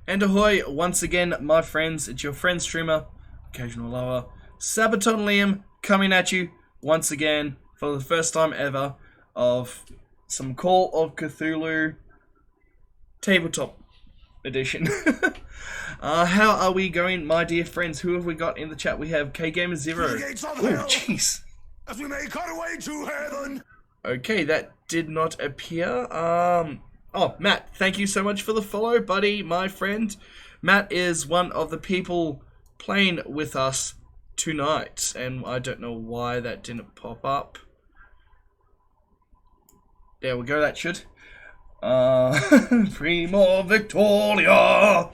And ahoy, once again, my friends, it's your friend streamer, occasional lover, Sabaton Liam, coming at you once again for the first time ever of some Call of Cthulhu tabletop edition. How are we going, my dear friends? Who have we got in the chat? We have KGamer0. Oh, jeez. As we make our way to heaven. Okay, that did not appear. Oh, Matt, thank you so much for the follow, buddy, my friend. Matt is one of the people playing with us tonight, and I don't know why that didn't pop up. There we go, that should. Primo Victoria!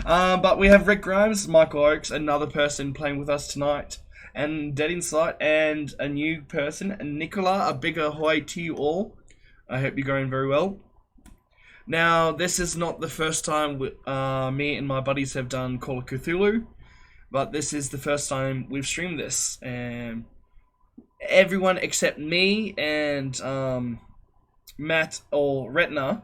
But we have Rick Grimes, Michael Oakes, another person playing with us tonight, and Dead Insight, and a new person, Nicola. A big ahoy to you all. I hope you're going very well. Now, this is not the first time me and my buddies have done Call of Cthulhu, but this is the first time we've streamed this, and everyone except me and Matt or Retina,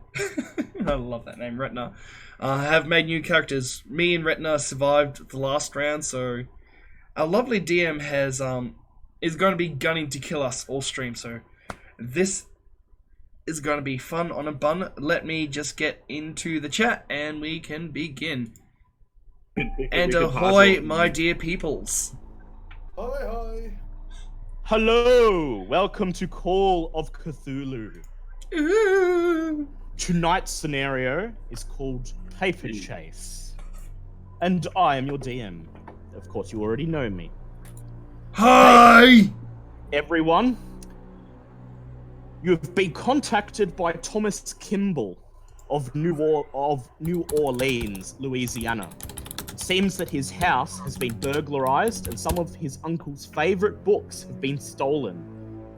I love that name, Retina, have made new characters. Me and Retina survived the last round, so our lovely DM is going to be gunning to kill us all stream, so this is going to be fun on a bun. Let me just get into the chat and we can begin. And ahoy, my dear peoples. Hi, hi. Hello, welcome to Call of Cthulhu. Ooh. Tonight's scenario is called Paper Chase. And I am your DM. Of course, you already know me. Hi! Hey, everyone, you have been contacted by Thomas Kimball of New Orleans, Louisiana. It seems that his house has been burglarized and some of his uncle's favorite books have been stolen.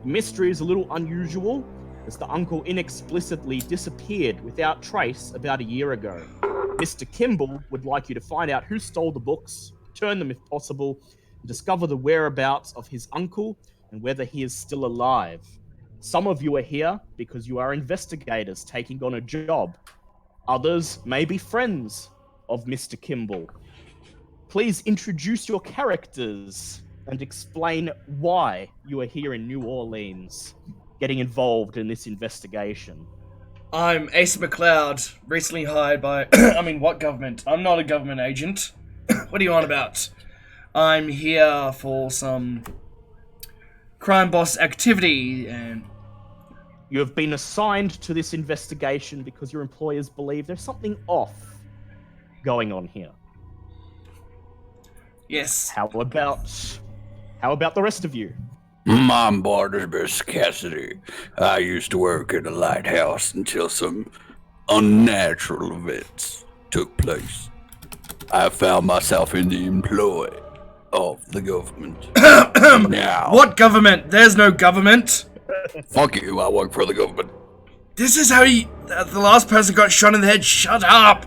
The mystery is a little unusual, as the uncle inexplicably disappeared without trace about a year ago. Mr. Kimball would like you to find out who stole the books, return them if possible, and discover the whereabouts of his uncle and whether he is still alive. Some of you are here because you are investigators taking on a job. Others may be friends of Mr. Kimball. Please introduce your characters and explain why you are here in New Orleans, getting involved in this investigation. I'm Ace McLeod, recently hired by... what government? I'm not a government agent. What are you on about? I'm here for some crime boss activity, and... You have been assigned to this investigation because your employers believe there's something off going on here. Yes. How about the rest of you? I'm Barnabas Cassidy. I used to work in a lighthouse until some unnatural events took place. I found myself in the employ of the government. Now, What government? There's no government. fuck you, I work for the government. This is how the last person got shot in the head. Shut up.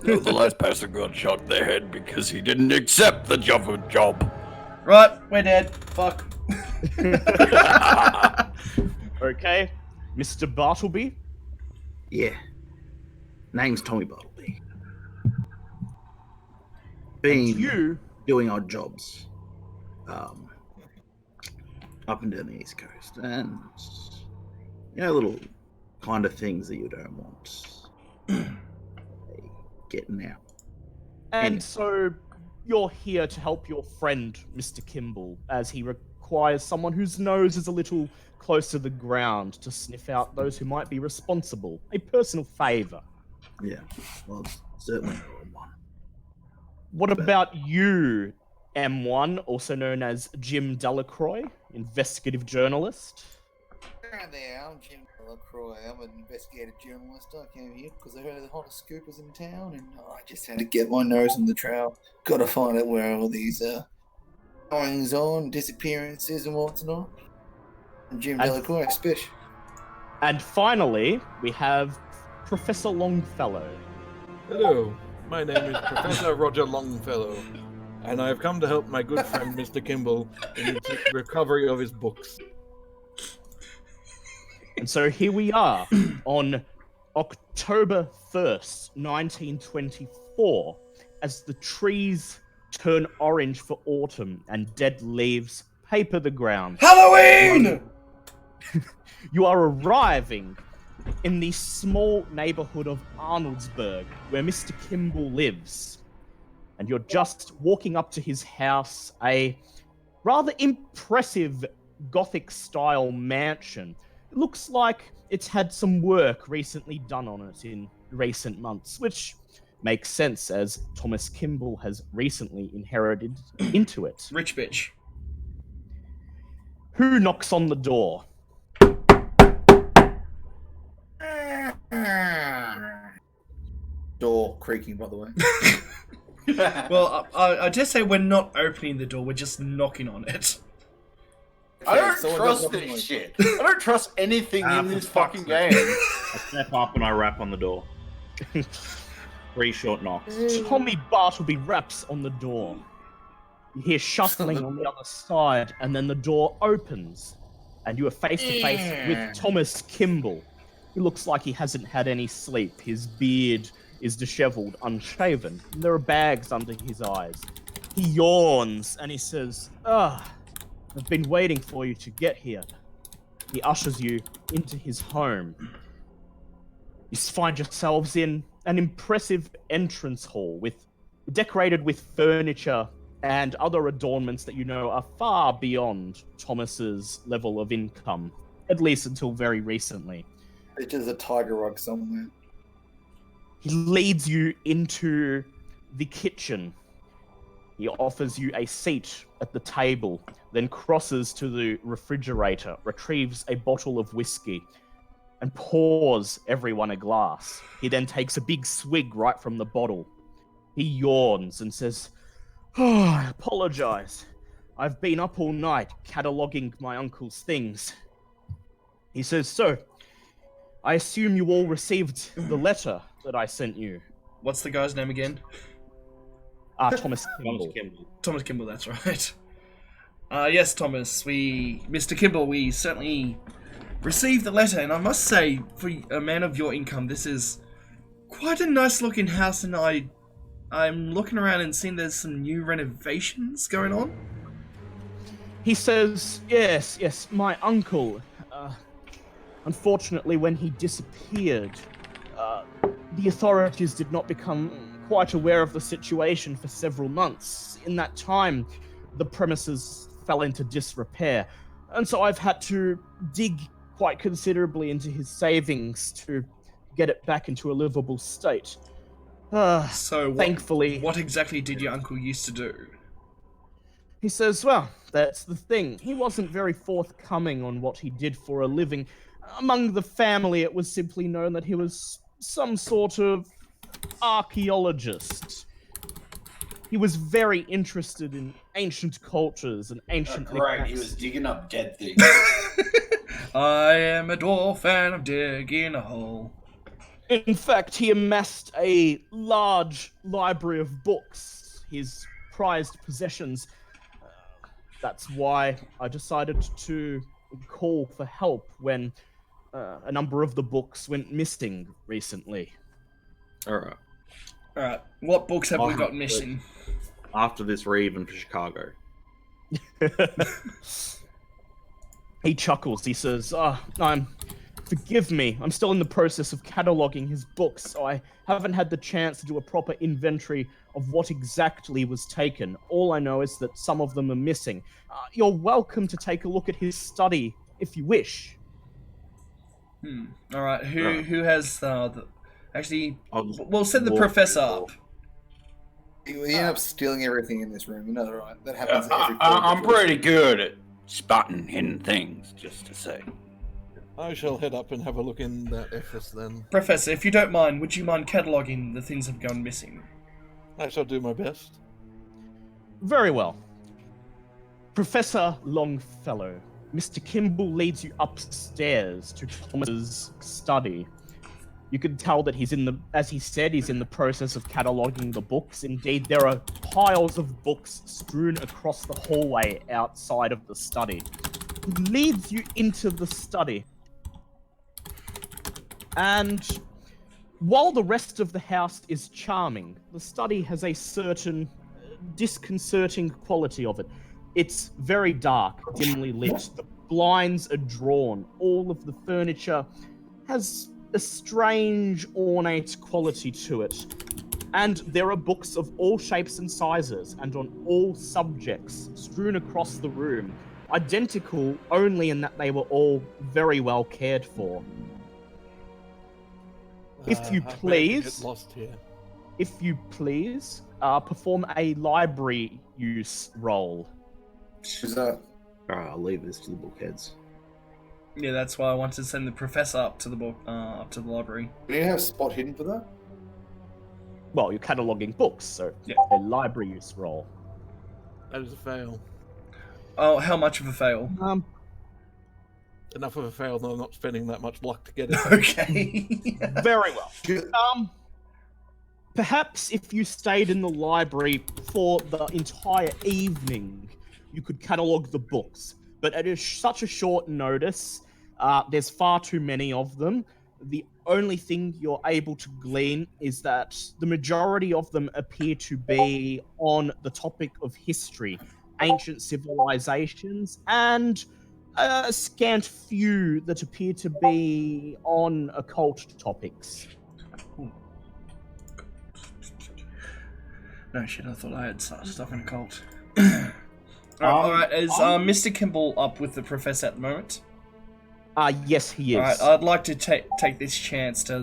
No, the last person got shot in the head because he didn't accept the job. Right, we're dead. Fuck. Okay, Mr. Bartleby? Yeah. Name's Tommy Bartleby. Been You? doing odd jobs. Up and down the East Coast. And, little kind of things that you don't want. Getting out. And so you're here to help your friend, Mr. Kimball, as he requires someone whose nose is a little close to the ground to sniff out those who might be responsible. A personal favor. Yeah. Well, certainly one. What about you, M1, also known as Jim Delacroix, investigative journalist? Hi there, I'm Jim LaCroix. I'm an investigative journalist. I came here because I heard the hottest scoopers in town, and I just had to get my nose in the trail. Gotta find out where all these goings on, disappearances, and whatnot. I'm Jim Delacroix, Spish. And finally, we have Professor Longfellow. Hello, my name is Professor Roger Longfellow, and I have come to help my good friend Mr. Kimball in the recovery of his books. And so here we are on October 1st, 1924, as the trees turn orange for autumn and dead leaves paper the ground. Halloween! You are arriving in the small neighborhood of Arnoldsburg, where Mr. Kimball lives. And you're just walking up to his house, a rather impressive Gothic-style mansion. It looks like it's had some work recently done on it in recent months, which makes sense as Thomas Kimball has recently inherited into it. Rich bitch. Who knocks on the door? Door creaking, by the way. Well, I just say we're not opening the door, we're just knocking on it. I don't someone trust does this nothing like- shit. I don't trust anything in this fucking game. I step up and I rap on the door. 3 short knocks. Tommy Bartleby raps on the door. You hear shuffling on the other side, and then the door opens, and you are face to face with Thomas Kimball. He looks like he hasn't had any sleep. His beard is disheveled, unshaven. And there are bags under his eyes. He yawns, and he says, I've been waiting for you to get here. He ushers you into his home. You find yourselves in an impressive entrance hall decorated with furniture and other adornments that you know are far beyond Thomas's level of income, at least until very recently. It's just a tiger rug somewhere. He leads you into the kitchen. He offers you a seat at the table, then crosses to the refrigerator, retrieves a bottle of whiskey, and pours everyone a glass. He then takes a big swig right from the bottle. He yawns and says, I apologize. I've been up all night cataloguing my uncle's things. He says, so, I assume you all received the letter that I sent you. What's the guy's name again? Thomas Kimball. Thomas Kimball, that's right. Yes, Thomas, Mr. Kimball, we certainly received the letter, and I must say, for a man of your income, this is quite a nice looking house, and I'm looking around and seeing there's some new renovations going on. He says, yes, my uncle, unfortunately when he disappeared, the authorities did not become quite aware of the situation for several months. In that time, the premises fell into disrepair, and so I've had to dig quite considerably into his savings to get it back into a livable state. So thankfully, what exactly did your uncle used to do? He says, well, that's the thing. He wasn't very forthcoming on what he did for a living. Among the family, it was simply known that he was some sort of archaeologist. He was very interested in ancient cultures and ancient Right, he knickknacks. was digging up dead things. I am a dwarf and I'm digging a hole. In fact, he amassed a large library of books, his prized possessions. That's why I decided to call for help when a number of the books went missing recently. Alright. What books have we got missing? After this, we're even for Chicago. He chuckles. He says, forgive me. I'm still in the process of cataloging his books, so I haven't had the chance to do a proper inventory of what exactly was taken. All I know is that some of them are missing. You're welcome to take a look at his study if you wish. Alright, who has actually, I'll we'll send the walk professor through the up. You end up stealing everything in this room. You know that, right? That happens every I'm pretty good at spotting hidden things, just to say. I shall head up and have a look in that office then. Professor, if you don't mind, would you mind cataloguing the things that have gone missing? I shall do my best. Very well. Professor Longfellow, Mr. Kimball leads you upstairs to Thomas's study. You can tell that he's in the process of cataloging the books. Indeed, there are piles of books strewn across the hallway outside of the study. He leads you into the study. And While the rest of the house is charming, the study has a certain disconcerting quality of it. It's very dark, dimly lit. The blinds are drawn. All of the furniture has a strange, ornate quality to it. And there are books of all shapes and sizes and on all subjects strewn across the room, identical only in that they were all very well cared for. If you I bet please, get lost here. perform a library use roll. Who's that? Alright, I'll leave this to the bookheads. Yeah, that's why I wanted to send the professor up to the library. Do you have spot hidden for that? Well, you're cataloguing books, so Yeah. a library use roll. That is a fail. Oh, how much of a fail? Enough of a fail that I'm not spending that much luck to get it. Okay. Very well. Perhaps if you stayed in the library for the entire evening, you could catalogue the books. But at such a short notice, there's far too many of them. The only thing you're able to glean is that the majority of them appear to be on the topic of history, ancient civilizations, and a scant few that appear to be on occult topics. No shit, I thought I had stuff in a cult. Alright, is Mr. Kimball up with the professor at the moment? Yes, he is. Alright, I'd like to take this chance to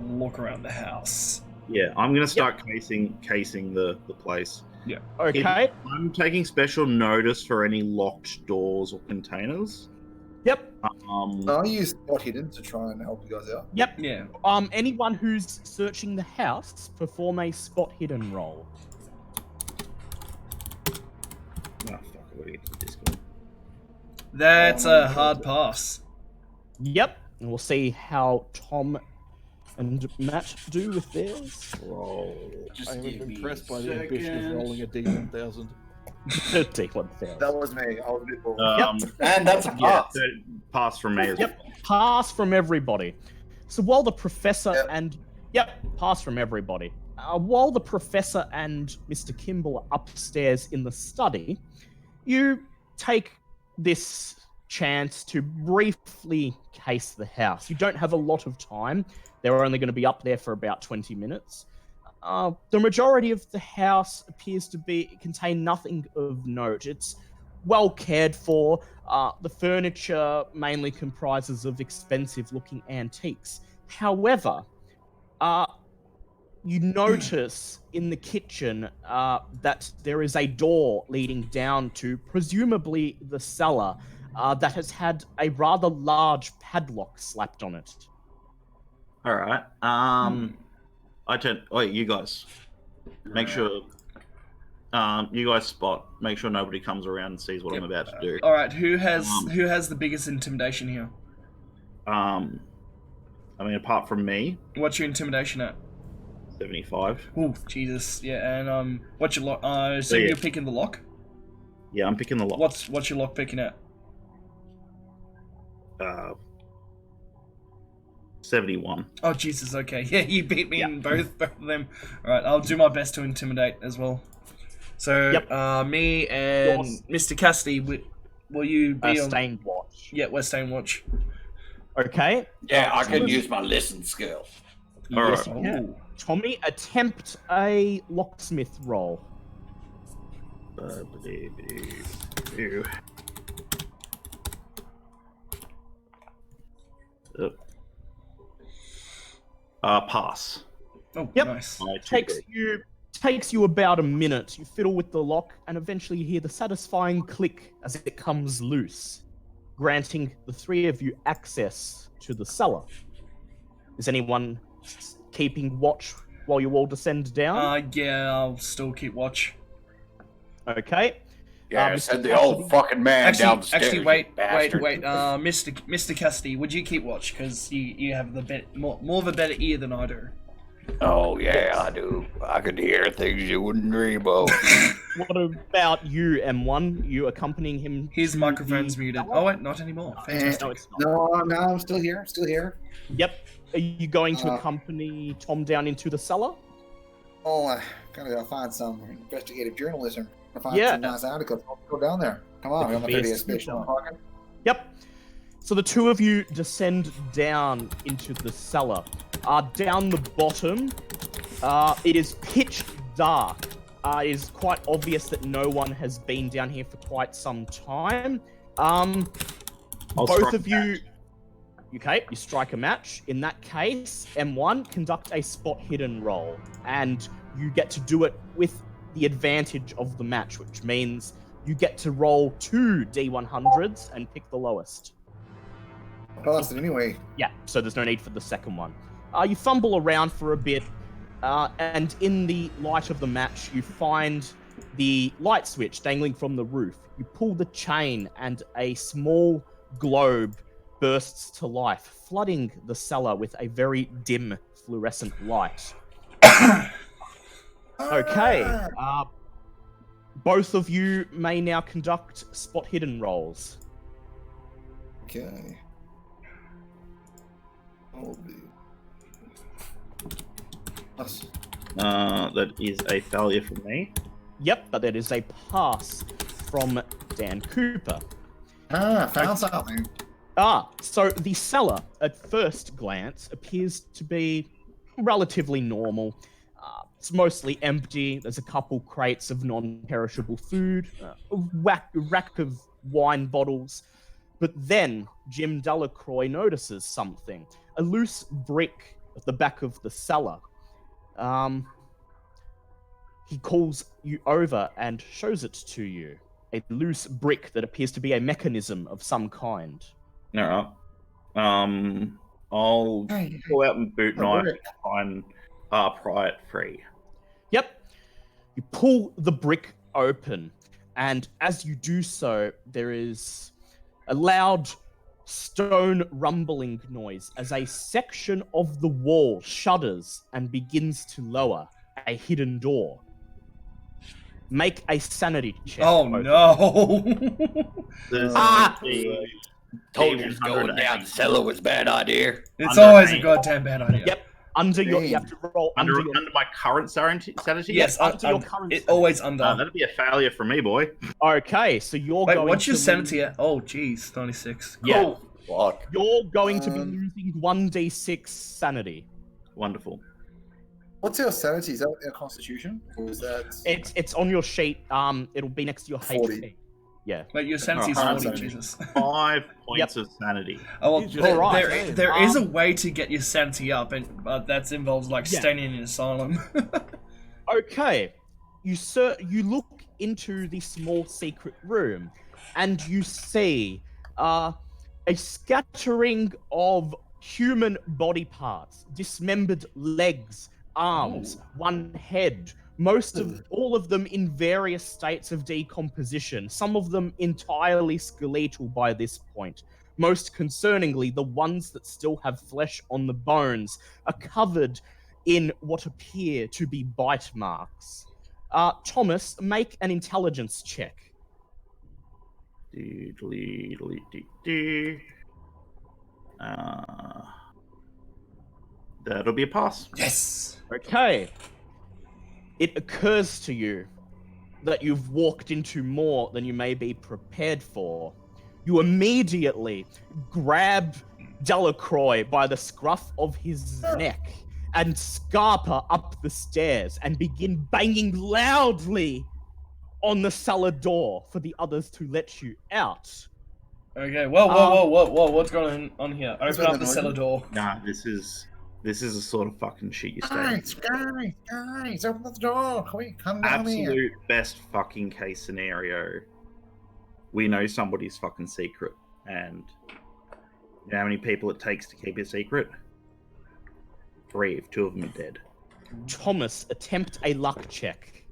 look around the house. Yeah, I'm gonna start casing the place. Yeah. Okay. I'm taking special notice for any locked doors or containers. Yep. I'll use spot hidden to try and help you guys out. Yep. Yeah. Anyone who's searching the house, perform a spot hidden roll. Oh, fuck, I gotta get to the Discord. That's a hard pass. Yep. And we'll see how Tom and Matt do with theirs. Roll. I am impressed by the ambition of rolling a D1000. D1000. That was me. I was a bit bored. And that's a pass. So pass from me as Yep. well. Pass from everybody. So while the professor Yep. and... Yep, pass from everybody. While the professor and Mr. Kimball are upstairs in the study, you take this chance to briefly case the house. You don't have a lot of time. They're only going to be up there for about 20 minutes. The majority of the house appears to contain nothing of note. It's well cared for. The furniture mainly comprises of expensive-looking antiques. However, you notice in the kitchen that there is a door leading down to presumably the cellar that has had a rather large padlock slapped on it. All right. Wait, you guys. Make sure. You guys spot. Make sure nobody comes around and sees what I'm about to do. Alright, who has the biggest intimidation here? I mean, apart from me, What's your intimidation at? 75. Oh, Jesus. Yeah, and what's your lock? So Yeah. you're picking the lock? Yeah, I'm picking the lock. What's your lock picking at? 71. Oh, Jesus, okay. Yeah, you beat me in both of them. Alright, I'll do my best to intimidate as well. So, me and Mr. Cassidy, will you be on... Stained watch. Yeah, we're staying watch. Okay. Yeah, I can use my listen skill. Yes, All you can. Tommy, attempt a locksmith roll. Pass. Oh, Yep. nice. Takes you about a minute. You fiddle with the lock, and eventually you hear the satisfying click as it comes loose, granting the three of you access to the cellar. Is anyone keeping watch while you all descend down? Yeah, I'll still keep watch. Okay. Yeah, Mr. send the old fucking man down the stairs. Actually, you wait. bastard. Mr. Cassidy, would you keep watch? Because you have the more of a better ear than I do. Oh, yeah, I do. I could hear things you wouldn't dream of. What about you, M1? You accompanying him? His to microphone's the muted. cellar? Oh wait, not anymore. Fantastic. No, it's not. No, I'm still here. Still here. Yep. Are you going to Uh, accompany Tom down into the cellar? Oh, I gotta go find some investigative journalism. Find Yeah. some nice articles. I'll go down there. Come on, It I'm could a be a 30 special. sneaker. Yep. So the two of you descend down into the cellar. Down the bottom, it is pitch dark. It is quite obvious that no one has been down here for quite some time. Both of you... Okay, you strike a match. In that case, M1, conduct a spot hidden roll. And you get to do it with the advantage of the match, which means you get to roll 2 D100s and pick the lowest. Passed it anyway. Yeah, so there's no need for the second one. You fumble around for a bit, and in the light of the match, you find the light switch dangling from the roof. You pull the chain, and a small globe bursts to life, flooding the cellar with a very dim fluorescent light. Okay, both of you may now conduct spot hidden rolls. Okay. Oh, us. That is a failure for me. Yep, but that is a pass from Dan Cooper. Found something. So the cellar, at first glance, appears to be relatively normal. It's mostly empty. There's a couple crates of non-perishable food, a rack of wine bottles. But then Jim Delacroix notices something. A loose brick at the back of the cellar. He calls you over and shows it to you. A loose brick that appears to be a mechanism of some kind. Alright. I'll pull out my boot knife and try and pry it free. Yep. You pull the brick open, and as you do so, there is a loud stone rumbling noise as a section of the wall shudders and begins to lower. A hidden door. Make a sanity check. Oh no! There's Told you going down the cellar was a bad idea. It's Under always a eight. goddamn bad idea. Yep. Under your, you have to roll under under your. my current sanity. Yes, Under your current it sanity. always under. That'd be a failure for me, boy. Okay, so you're Wait, going. what's your to sanity lose- at? Oh, jeez, 96. Yeah, Fuck. you're going to be losing 1d6 sanity. Wonderful. What's your sanity? Is that your constitution? Or is that... It's on your sheet. It'll be next to your 40. HP. Yeah. Wait, your sanity's Oh, 40, sanity. Jesus. 5 points of sanity. Oh, well, You just- there, Alright. there, there is a way to get your sanity up, and that involves like Yeah. staying in an asylum. Okay. You look into the small secret room, and you see a scattering of human body parts, dismembered legs, arms, one head. Most of all of them in various states of decomposition, some of them entirely skeletal by this point. Most concerningly, the ones that still have flesh on the bones are covered in what appear to be bite marks. Thomas, make an intelligence check. That'll be a pass. Yes. Okay. It occurs to you that you've walked into more than you may be prepared for. You immediately grab Delacroix by the scruff of his neck and scarper up the stairs and begin banging loudly on the cellar door for the others to let you out. Okay. Whoa! What's going on here? Is Open that up the the cellar noise? door. Nah, this is the sort of fucking shit you stay in. Guys, open the door. Quick, come down here. Absolute best fucking case scenario. We know somebody's fucking secret, and you know how many people it takes to keep a secret? 3. 2 of them are dead. Thomas, attempt a luck check.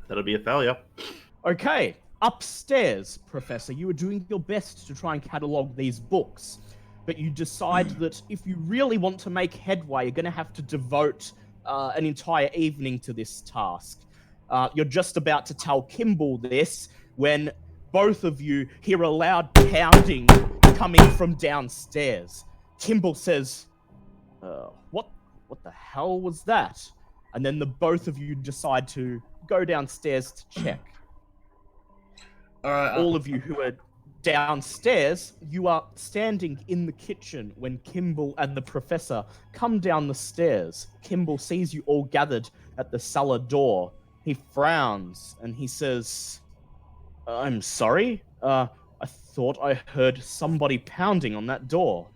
That'll be a failure. Okay, upstairs, Professor, you are doing your best to try and catalogue these books, but you decide that if you really want to make headway, you're going to have to devote an entire evening to this task. You're just about to tell Kimball this when both of you hear a loud pounding coming from downstairs. Kimball says, what the hell was that? And then the both of you decide to go downstairs to check. All right. All of you who are downstairs, you are standing in the kitchen when Kimball and the professor come down the stairs. Kimball sees you all gathered at the cellar door. He frowns and he says, I'm sorry. I thought I heard somebody pounding on that door.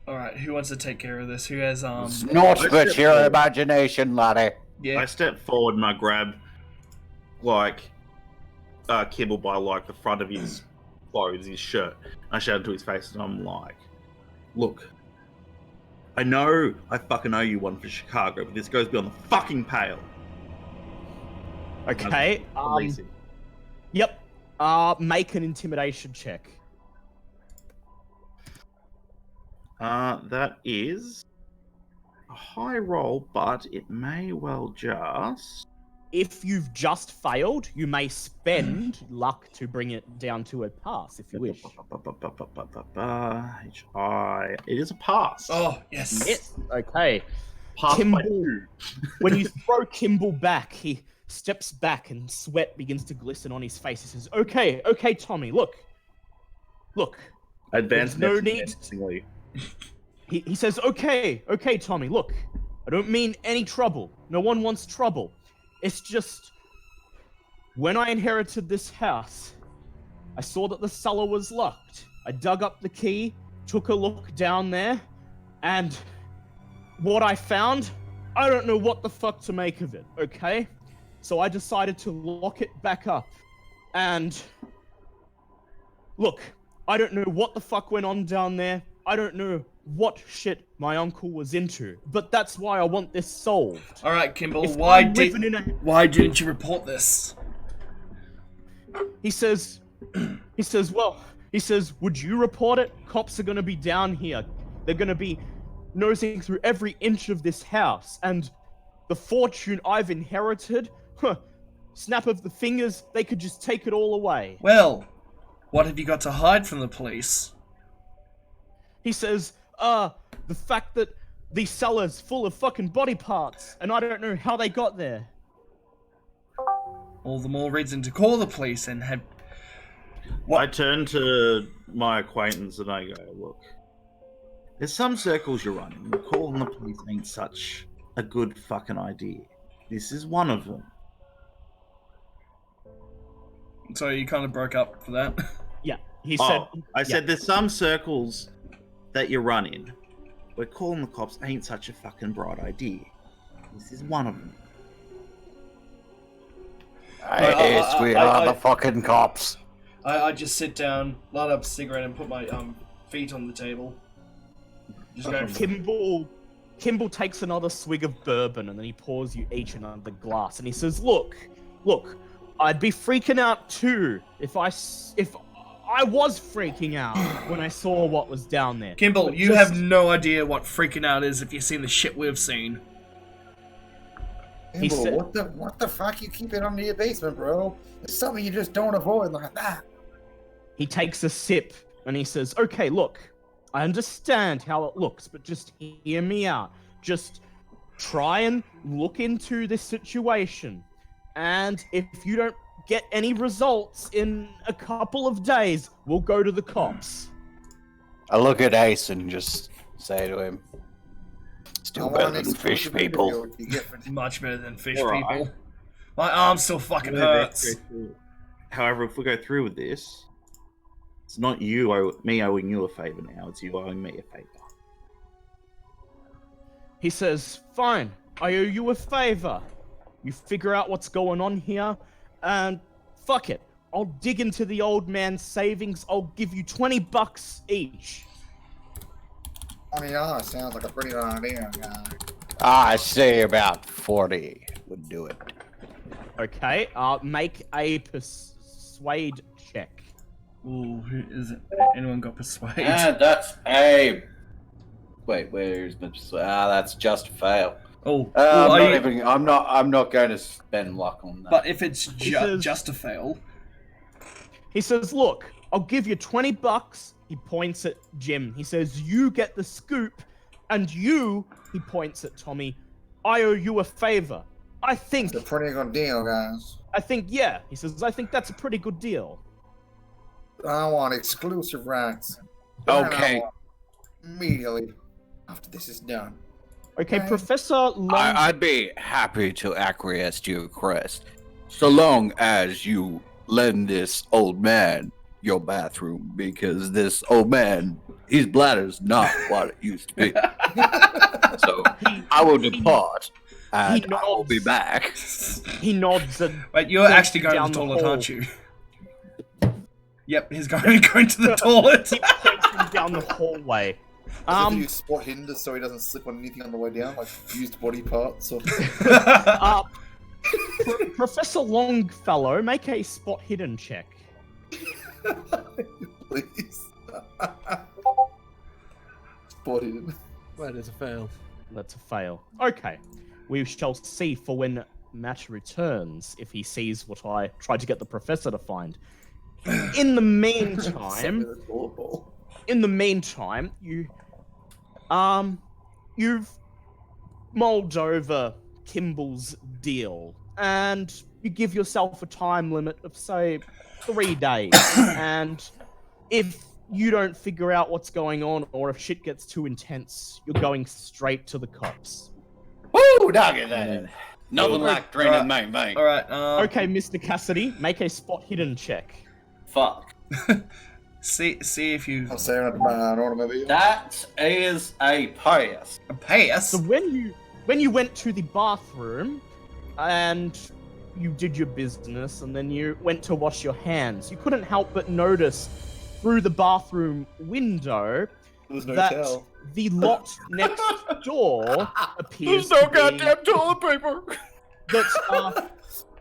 All right. Who wants to take care of this? Who has It's not but your imagination, laddie. Yeah. I step forward and I grab, Kimball by, the front of his clothes, his shirt. I shout into his face and I'm like, look, I know I fucking owe you one for Chicago, but this goes beyond the fucking pale. Okay. Release him. Yep. Make an intimidation check. That is a high roll, but it may well just... If you've just failed, you may spend luck to bring it down to a pass, if you wish. It is a pass. Oh yes. Yes. Okay. Pass by Kimball. 2. When you throw Kimball back, he steps back and sweat begins to glisten on his face. He says, okay, Tommy, look. Advance There's no next need- menacingly. He says, okay, Tommy, look. I don't mean any trouble. No one wants trouble. It's just, when I inherited this house, I saw that the cellar was locked. I dug up the key, took a look down there, and what I found, I don't know what the fuck to make of it, okay? So I decided to lock it back up. And look, I don't know what the fuck went on down there. I don't know what shit my uncle was into, but that's why I want this solved. All right, Kimball. If Why I'm living in a- why didn't you report this? He says, would you report it? Cops are gonna be down here. They're gonna be nosing through every inch of this house, and the fortune I've inherited, snap of the fingers, they could just take it all away. Well, what have you got to hide from the police? He says, the fact that these cellars full of fucking body parts, and I don't know how they got there. All the more reason to call the police and have... I turn to my acquaintance and I go, look, there's some circles you're running. Calling the police ain't such a good fucking idea. This is one of them. So you kind of broke up for that? Yeah, he said... I said there's some circles that you run in where calling the cops ain't such a fucking bright idea. This is one of them. Yes, we are the fucking cops. I just sit down, light up a cigarette, and put my feet on the table. Just go. Kimball takes another swig of bourbon, and then he pours you each another glass, and he says, look, I'd be freaking out too if I was freaking out when I saw what was down there. Kimball, But you just- have no idea what freaking out is if you've seen the shit we've seen. He Kimball, said- what the fuck you keep it under your basement, bro? It's something you just don't avoid like that. He takes a sip, and he says, okay, look, I understand how it looks, but just hear me out. Just try and look into this situation. And if you don't get any results in a couple of days, we'll go to the cops. I look at Ace and just say to him, still I want better an than fish exclusive interview people. with you, Gifford. Much better than fish Alright. people. My arm still fucking hurts. However, if we go through with this, it's not me owing you a favor now. It's you owing me a favor. He says, fine, I owe you a favor. You figure out what's going on here, and fuck it. I'll dig into the old man's savings. I'll give you $20 each. $20 sounds like a pretty good idea, guy. I say about 40 would do it. Okay, make a persuade check. Ooh, who is it? Anyone got persuade? That's a... Wait, where's my... that's just a fail. Oh, I'm not going to spend luck on that. But if it's says- just a fail, He says, look, I'll give you $20. He points at Jim. He says, you get the scoop, and you, he points at Tommy, I owe you a favor. I think, It's a pretty good deal, guys. yeah. He says, I think that's a pretty good deal. I want exclusive rights. Okay. I want immediately after this is done. Okay, Right. Professor Long... I'd be happy to acquiesce to your request, so long as you lend this old man your bathroom, because this old man, his bladder's not what it used to be. So I will depart, and I will be back. He nods and... wait, you're Walks actually going to down the the toilet, hall. aren't you? Yep, he's going to the toilet. He points him down the hallway. Does he use spot hidden just so he doesn't slip on anything on the way down, like used body parts or Professor Longfellow, make a spot hidden check. please. Spot hidden. That is a fail. That's a fail. Okay. We shall see for when Matt returns if he sees what I tried to get the professor to find. In the meantime, you've mulled over Kimball's deal, and you give yourself a time limit of, say, 3 days. And if you don't figure out what's going on, or if shit gets too intense, you're going straight to the cops. Woo, dog it that. Nothing like draining main bank. All right. Okay, Mr. Cassidy, make a spot hidden check. Fuck. See if you I'm staring at an automobile. That is a pass. pay us. So when you went to the bathroom and you did your business and then you went to wash your hands, you couldn't help but notice through the bathroom window There's no that tell. the lot next door appears There's no to be goddamn toilet paper. that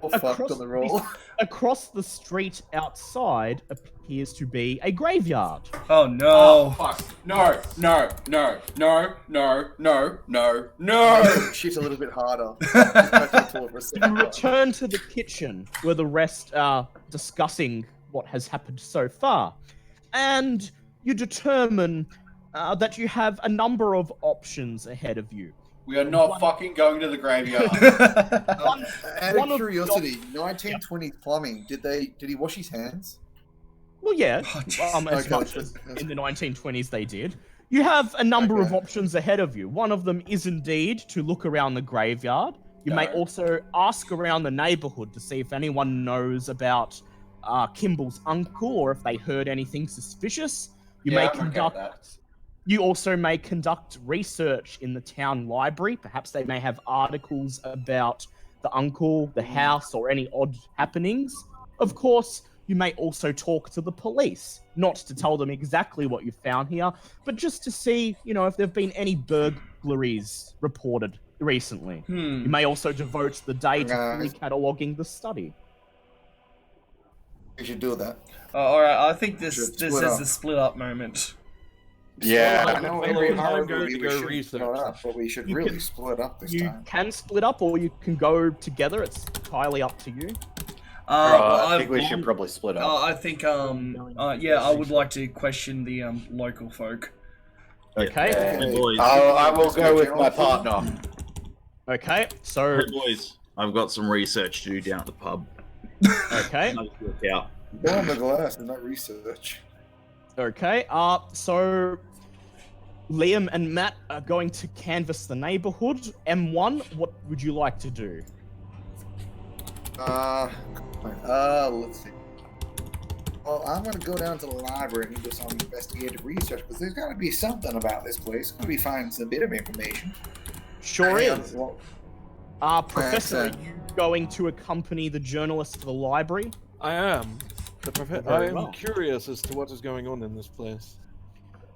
Oh, fucked on the roll. across the street outside appears to be a graveyard. Oh no. Oh, fuck. No. Shit a little bit harder. Just back to the toilet for a You second. return to the kitchen where the rest are discussing what has happened so far. And you determine that you have a number of options ahead of you. We are not fucking going to the graveyard. Out one of of curiosity, 1920s plumbing. Did he wash his hands? Well, yeah, Oh, as Okay. much as in the 1920s they did. You have a number of Okay. options ahead of you. One of them is indeed to look around the graveyard. You may No. also ask around the neighborhood to see if anyone knows about Kimball's uncle or if they heard anything suspicious. You may conduct. You also may conduct research in the town library. Perhaps they may have articles about the uncle, the house, or any odd happenings. Of course, you may also talk to the police, not to tell them exactly what you found here, but just to see, if there have been any burglaries reported recently. You may also devote the day to fully cataloging the study. We should do that. All right. I think this Should is split up. a split up moment. Yeah. I know Fellow, every I'm horror going movie to we go should research. split up, but we should You really can- split up this You time. can split up or you can go together. It's entirely up to you. I think we should probably split up. I think I would like to question the local folk. Okay. Hey, boys. I will go with my partner. Okay. So, Hey, boys. I've got some research to do down at the pub. okay. I'll just work out. Go on the glass and not research. Okay. So Liam and Matt are going to canvass the neighborhood. M1, what would you like to do? Let's see. Well, I'm gonna go down to the library and do some investigative research because there's got to be something about this place. Gotta be finding a bit of information. Sure is. Well, Professor, are Excellent. you going to accompany the journalist to the library? I am. I Very am well. curious as to what is going on in this place.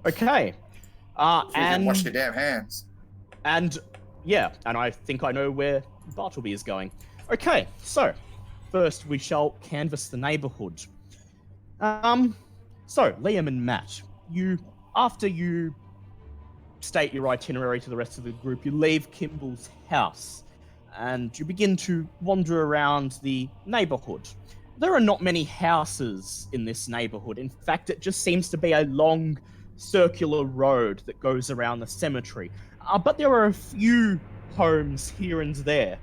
Okay. so you can wash And your damn hands. And yeah, and I think I know where Bartleby is going. Okay, so first we shall canvass the neighborhood. So Liam and Matt, after you state your itinerary to the rest of the group, you leave Kimball's house and you begin to wander around the neighborhood. There are not many houses in this neighborhood. In fact, it just seems to be a long circular road that goes around the cemetery. But there are a few homes here and there.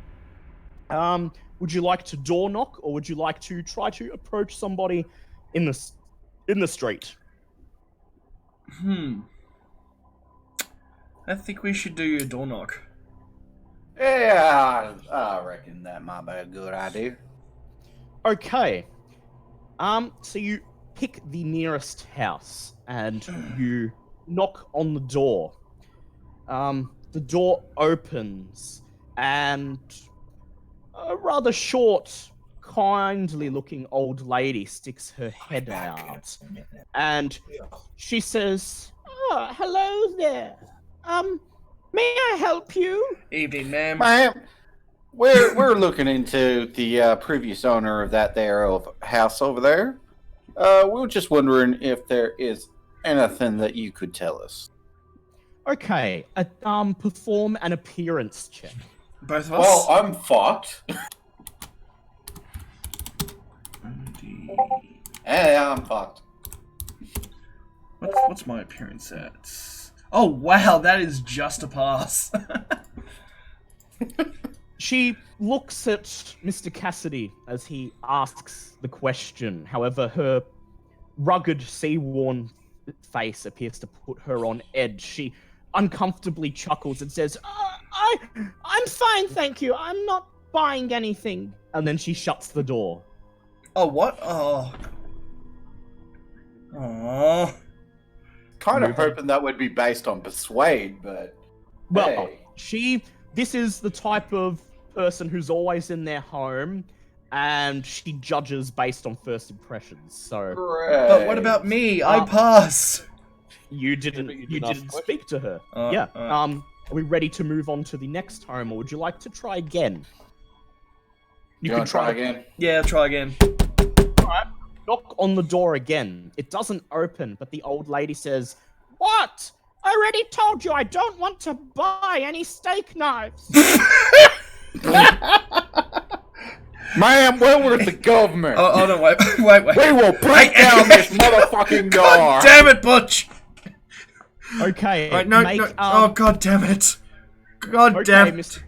Would you like to door knock, or would you like to try to approach somebody in the street? I think we should do a door knock. Yeah, I reckon that might be a good idea. Okay. So you pick the nearest house and you knock on the door. The door opens and a rather short, kindly-looking old lady sticks her head out, and she says, "Oh, hello there. May I help you?" Evening, ma'am. Ma'am, we're looking into the previous owner of that there house over there. We were just wondering if there is anything that you could tell us. Okay, perform an appearance check. Both of us? Well, I'm fucked. Hey, I'm fucked. What's my appearance at? Oh, wow, that is just a pass. She looks at Mr. Cassidy as he asks the question. However, her rugged, sea-worn face appears to put her on edge. She uncomfortably chuckles and says, I'm fine, thank you. I'm not buying anything. And then she shuts the door. Oh, what? Oh. Aww. Kind of hoping that would be based on persuade, but Well, hey. This is the type of person who's always in their home, and she judges based on first impressions. So Great. But what about me? I pass. you didn't speak to her. Yeah. Alright. Are we ready to move on to the next home, or would you like to try again? You can try again. Yeah, try again. Alright. Knock on the door again. It doesn't open, but the old lady says, "What? I already told you I don't want to buy any steak knives." Ma'am, we're with the government. Oh no, wait. We will break down this motherfucking door. God damn it, Butch! Okay. Right, no. Oh, god damn it. God damn it.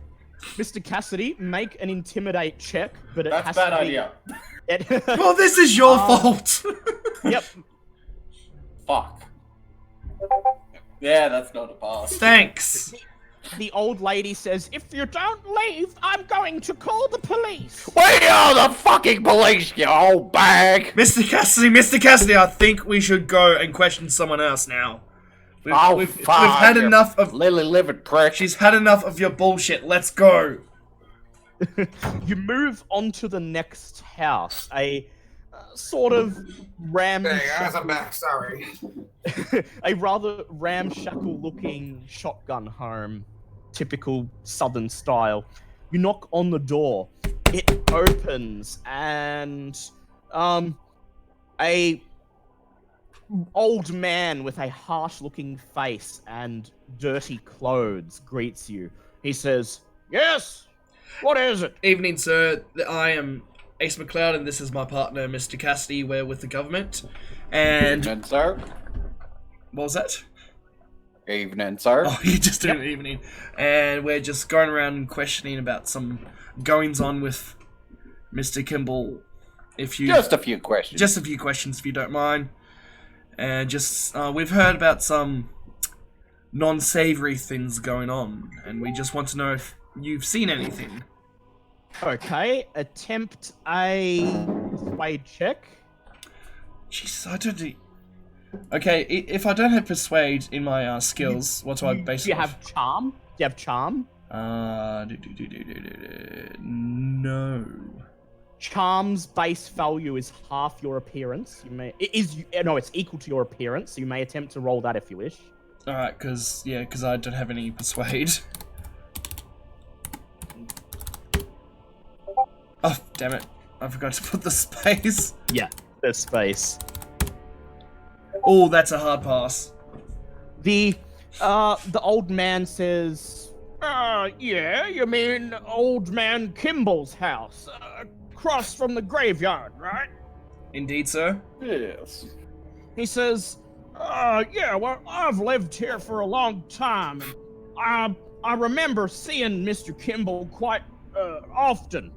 Mr. Cassidy, make an intimidate check, but it That's has a bad to be... idea. Well, this is your fault. Yep. Fuck. Yeah, that's not a pass. Thanks. The old lady says, "If you don't leave, I'm going to call the police." We are the fucking police, you old bag. Mr. Cassidy, I think we should go and question someone else now. We've had enough of... lily-livered prick. She's had enough of your bullshit. Let's go. You move on to the next house, a sort of Hey guys, I'm back. Sorry. a rather ramshackle-looking shotgun home, typical southern style. You knock on the door, it opens, and a old man with a harsh-looking face and dirty clothes greets you. He says, "Yes, what is it?" Evening, sir. I am Ace McLeod, and this is my partner, Mr. Cassidy. We're with the government. And... Evening, sir. What was that? Evening, sir. Oh, you just doing an evening. And we're just going around and questioning about some goings-on with Mr. Kimball. Just a few questions. Just a few questions, if you don't mind. And we've heard about some non-savory things going on, and we just want to know if you've seen anything. Okay, attempt a persuade check. Jesus, I don't do... Okay, if I don't have persuade in my skills, what do I base Do you it off? have charm? Do you have charm? No. Charm's base value is half your appearance. It's equal to your appearance, so you may attempt to roll that if you wish. Alright, because I don't have any persuade. Oh, damn it. I forgot to put the space. Yeah, there's space. Oh, that's a hard pass. The The old man says, yeah, you mean old man Kimball's house, across from the graveyard, right? Indeed, sir. Yes. He says, yeah, well, I've lived here for a long time, and I remember seeing Mr. Kimball quite often.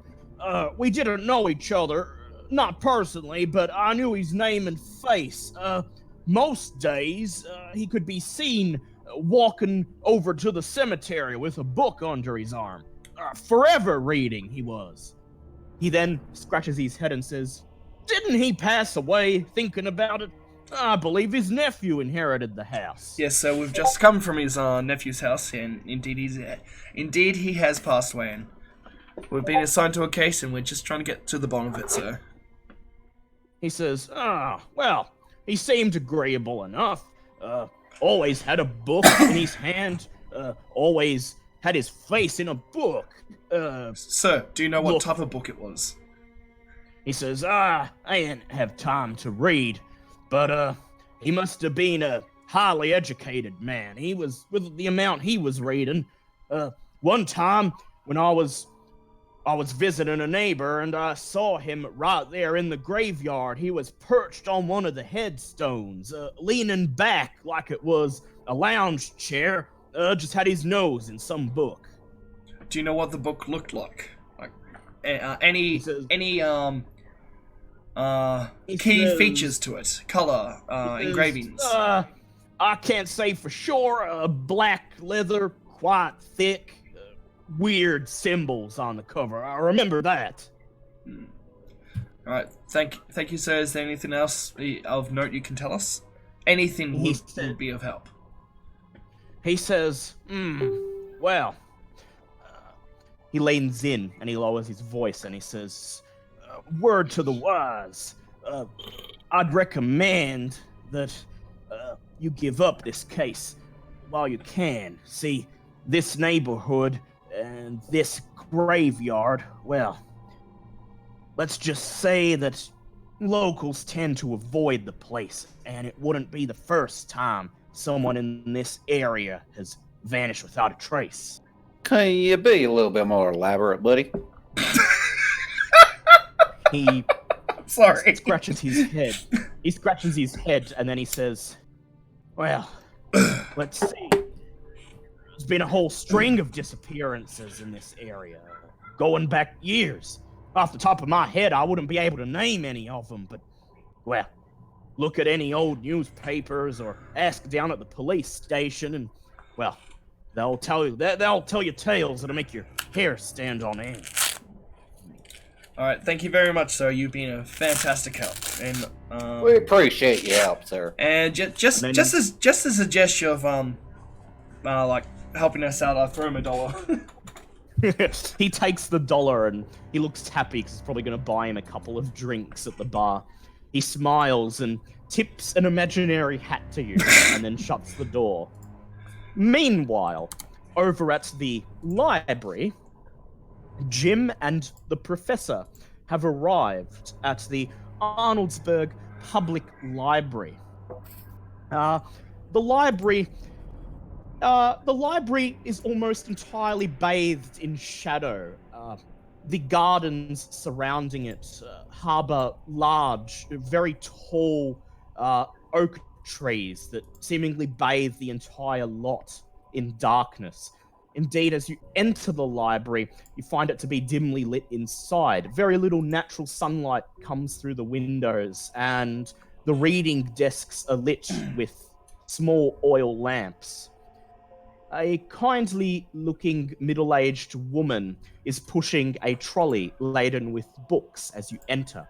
We didn't know each other, not personally, but I knew his name and face. Most days, he could be seen walking over to the cemetery with a book under his arm. Forever reading, he was. He then scratches his head and says, didn't he pass away thinking about it? I believe his nephew inherited the house. Yes, sir. We've just come from his nephew's house, and indeed he has passed away. And we've been assigned to a case, and we're just trying to get to the bottom of it, sir. He says, well, he seemed agreeable enough. Always had a book in his hand. Always had his face in a book. Sir, do you know what look- type of book it was? He says, I didn't have time to read, but he must have been a highly educated man. He was, with the amount he was reading. One time when I was visiting a neighbor and I saw him right there in the graveyard. He was perched on one of the headstones, leaning back like it was a lounge chair, just had his nose in some book. Do you know what the book looked like? Like any says- key says- features to it, color, engravings. I can't say for sure. Black leather, quite thick. Weird symbols on the cover. I remember that. All right, thank you, sir. Is there anything else of note you can tell us? Anything would be of help. He says, well, he leans in and he lowers his voice and he says, word to the wise, I'd recommend that you give up this case while you can. See, this neighborhood and this graveyard, well, let's just say that locals tend to avoid the place, and it wouldn't be the first time someone in this area has vanished without a trace. Can you be a little bit more elaborate, buddy? He Sorry. scratches his head. He scratches his head, and then he says, well, let's see. There's been a whole string of disappearances in this area, going back years. Off the top of my head, I wouldn't be able to name any of them, but, well, look at any old newspapers or ask down at the police station, and, well, they'll tell you tales that'll make your hair stand on end. All right, thank you very much, sir. You've been a fantastic help, and We appreciate your help, sir. and just as a gesture of like helping us out, I throw him $1. He takes the $1 and he looks happy because he's probably going to buy him a couple of drinks at the bar. He smiles and tips an imaginary hat to you and then shuts the door. Meanwhile, over at the library, Jim and the professor have arrived at the Arnoldsburg Public Library. The library is almost entirely bathed in shadow. The gardens surrounding it harbor large, very tall oak trees that seemingly bathe the entire lot in darkness. Indeed, as you enter the library, you find it to be dimly lit inside. Very little natural sunlight comes through the windows, and the reading desks are lit with small oil lamps. A kindly-looking middle-aged woman is pushing a trolley laden with books as you enter.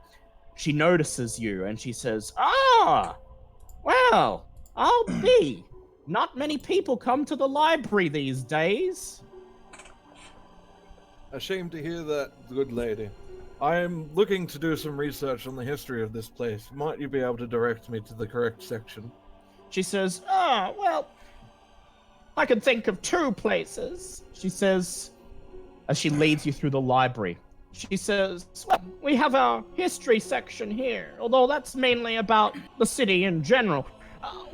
She notices you, and she says, "Ah, well, I'll be. Not many people come to the library these days." Ashamed to hear that, good lady. I am looking to do some research on the history of this place. Might you be able to direct me to the correct section? She says, well, I can think of 2 places, she says, as she leads you through the library. She says, well, we have our history section here, although that's mainly about the city in general.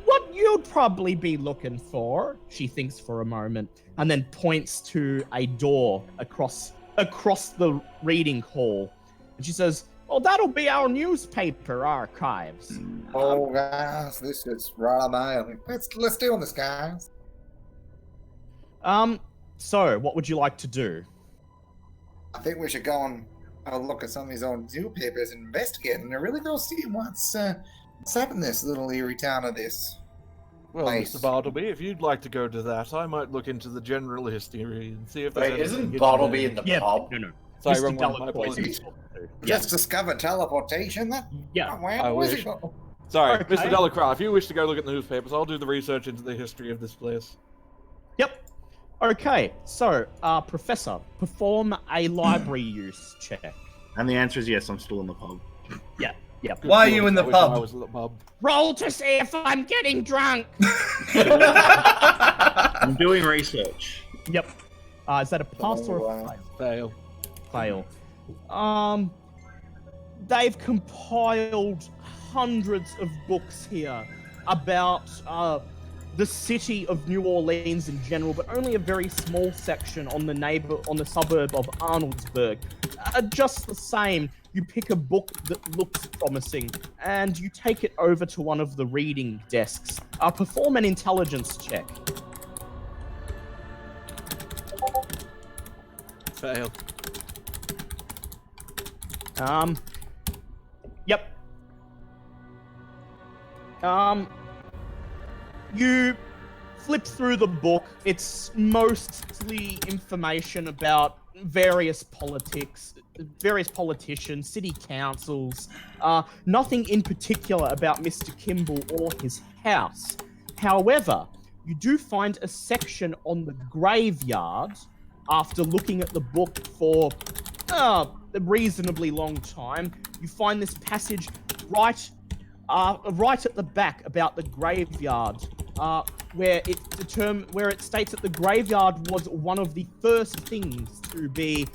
What you'd probably be looking for, she thinks for a moment, and then points to a door across the reading hall. And she says, well, that'll be our newspaper archives. Oh, guys, this is right on my alley. Let's do this, guys. So, what would you like to do? I think we should go and have a look at some of these old newspapers and investigate and really go see what's happened in this little eerie town of this. Well, Nice. Mr. Bartleby, if you'd like to go to that, I might look into the general history and see if there's Wait, anything isn't hidden Bartleby there. in the pub? No. Sorry, Mr. wrong one. My Delacroix apologies. is talking to. Just discovered teleportation. That Yeah. I where's wish. it go? Sorry, Okay. Mr. Delacroix, if you wish to go look at the newspapers, I'll do the research into the history of this place. Yep. Okay, so, Professor, perform a library use check. And the answer is yes, I'm still in the pub. Yep. Good Why are choice. you in the I wish I pub? was at the pub. Roll to see if I'm getting drunk. I'm doing research. Yep. Is that a pass or a wow. fail? Fail. Fail. They've compiled hundreds of books here about the city of New Orleans in general, but only a very small section on the suburb of Arnoldsburg. Just the same, you pick a book that looks promising and you take it over to one of the reading desks. Perform an intelligence check. Fail. Yep. You flip through the book. It's mostly information about various politicians, city councils. Nothing in particular about Mr. Kimball or his house. However, you do find a section on the graveyard after looking at the book for a reasonably long time. You find this passage right at the back about the graveyard, where it states that the graveyard was one of the first things to be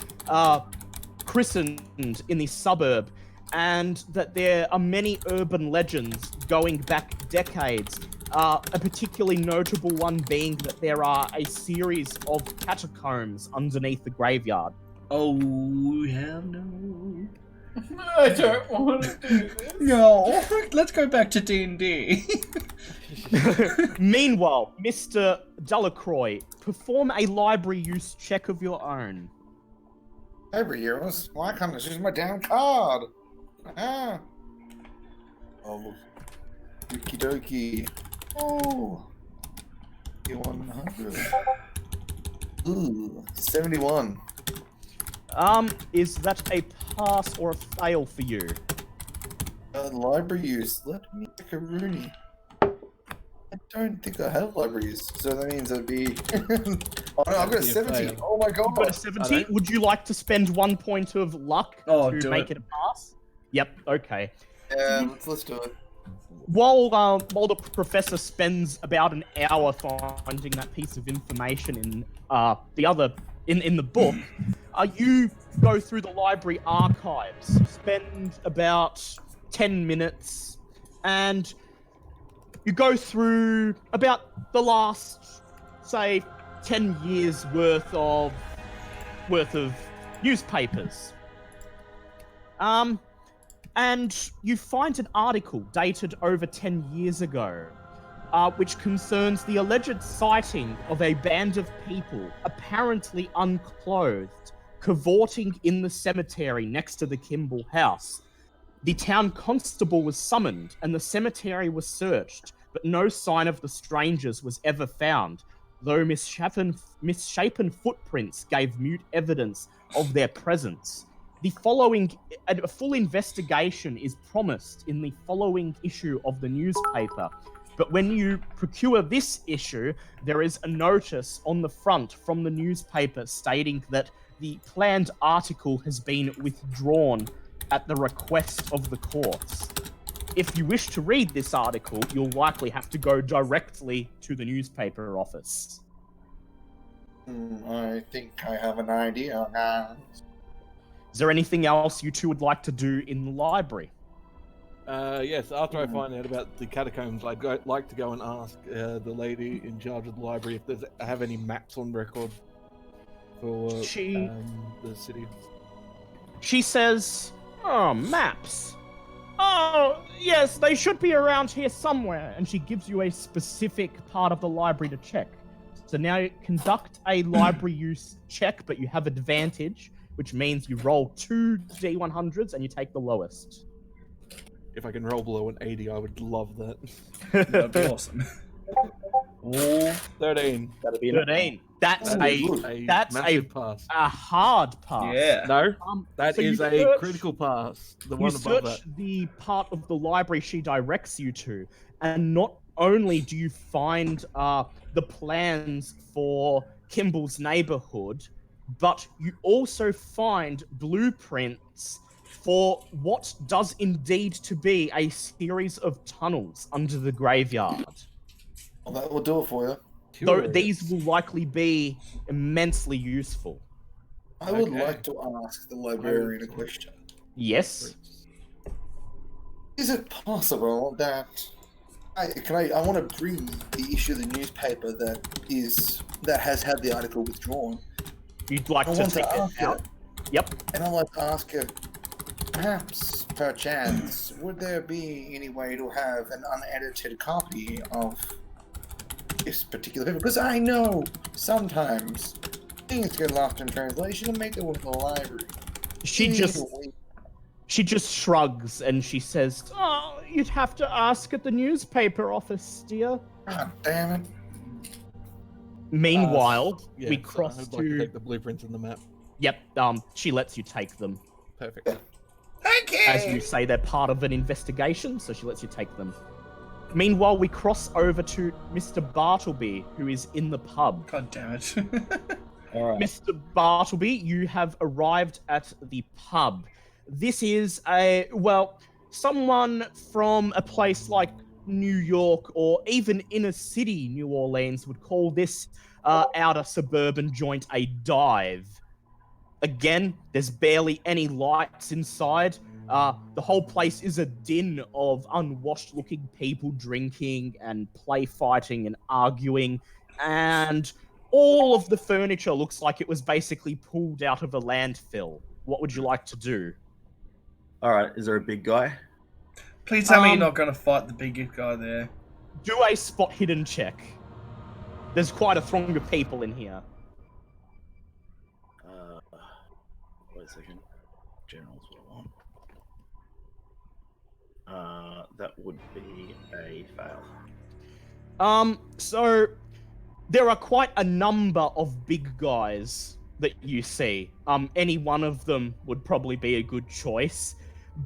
christened in the suburb, and that there are many urban legends going back decades. A particularly notable one being that there are a series of catacombs underneath the graveyard. Oh, hell no. I don't want to do this. No, let's go back to D&D. Meanwhile, Mr. Delacroix, perform a library use check of your own. Every year, why can't I just use my damn card? Oh, okie dokie. Oh, 100. Ooh, 71. Is that a pass or a fail for you? Library use. Let me pick a Rooney. I don't think I have library use, so that means it'd be. Oh no, I've got a 70. Oh my god. You've got a 70. Would you like to spend 1 point of luck to do make it. it a pass? Yep. Okay. Yeah, let's do it. While the professor spends about an hour finding that piece of information in the book, you go through the library archives, spend about 10 minutes, and you go through about the last, say, 10 years worth of newspapers. And you find an article dated over 10 years ago, which concerns the alleged sighting of a band of people, apparently unclothed, cavorting in the cemetery next to the Kimball house. The town constable was summoned, and the cemetery was searched, but no sign of the strangers was ever found, though misshapen footprints gave mute evidence of their presence. A full investigation is promised in the following issue of the newspaper. But when you procure this issue, there is a notice on the front from the newspaper stating that the planned article has been withdrawn at the request of the courts. If you wish to read this article, you'll likely have to go directly to the newspaper office. I think I have an idea, guys. Is there anything else you two would like to do in the library? Yes, after I find out about the catacombs, like to go and ask the lady in charge of the library if I have any maps on record for the city. She says, "Oh, maps. Oh, yes, they should be around here somewhere." And she gives you a specific part of the library to check. So now you conduct a library use check, but you have advantage, which means you roll 2 D100s and you take the lowest. If I can roll below an 80, I would love that. That'd be awesome. 13. That'd be 13. That's Oh, a good. Massive pass. hard pass. Yeah. No, So that is you a search- critical pass. The You one above that. search the part of the library she directs you to, and not only do you find the plans for Kimball's neighborhood, but you also find blueprints for what does indeed to be a series of tunnels under the graveyard. Well, that will do it for you. Though Curious. these will likely be immensely useful. I would Okay. like to ask the librarian a question. Yes? Is it possible that I want to bring the issue of the newspaper that has had the article withdrawn? You'd like I to want take to it ask out? her, Yep. and I'd like to ask her, perhaps, perchance, would there be any way to have an unedited copy of this particular paper? Because I know sometimes things get lost in translation and make their way to the library. She just shrugs and she says, "Oh, you'd have to ask at the newspaper office, dear." God damn it. Meanwhile, Yeah, we so cross I'd to. like to take the blueprints and the map. Yep. She lets you take them. Perfect. As you say, they're part of an investigation, so she lets you take them. Meanwhile, we cross over to Mr. Bartleby, who is in the pub. God damn it. All right. Mr. Bartleby, you have arrived at the pub. This is someone from a place like New York or even inner city New Orleans would call this outer suburban joint a dive. Again, there's barely any lights inside. The whole place is a din of unwashed-looking people drinking and play fighting and arguing, and all of the furniture looks like it was basically pulled out of a landfill. What would you like to do? All right. Is there a big guy? Please tell me you're not going to fight the big guy there. Do a spot hidden check. There's quite a throng of people in here. Wait a second. General's what I want. That would be a fail. So there are quite a number of big guys that you see. Any one of them would probably be a good choice,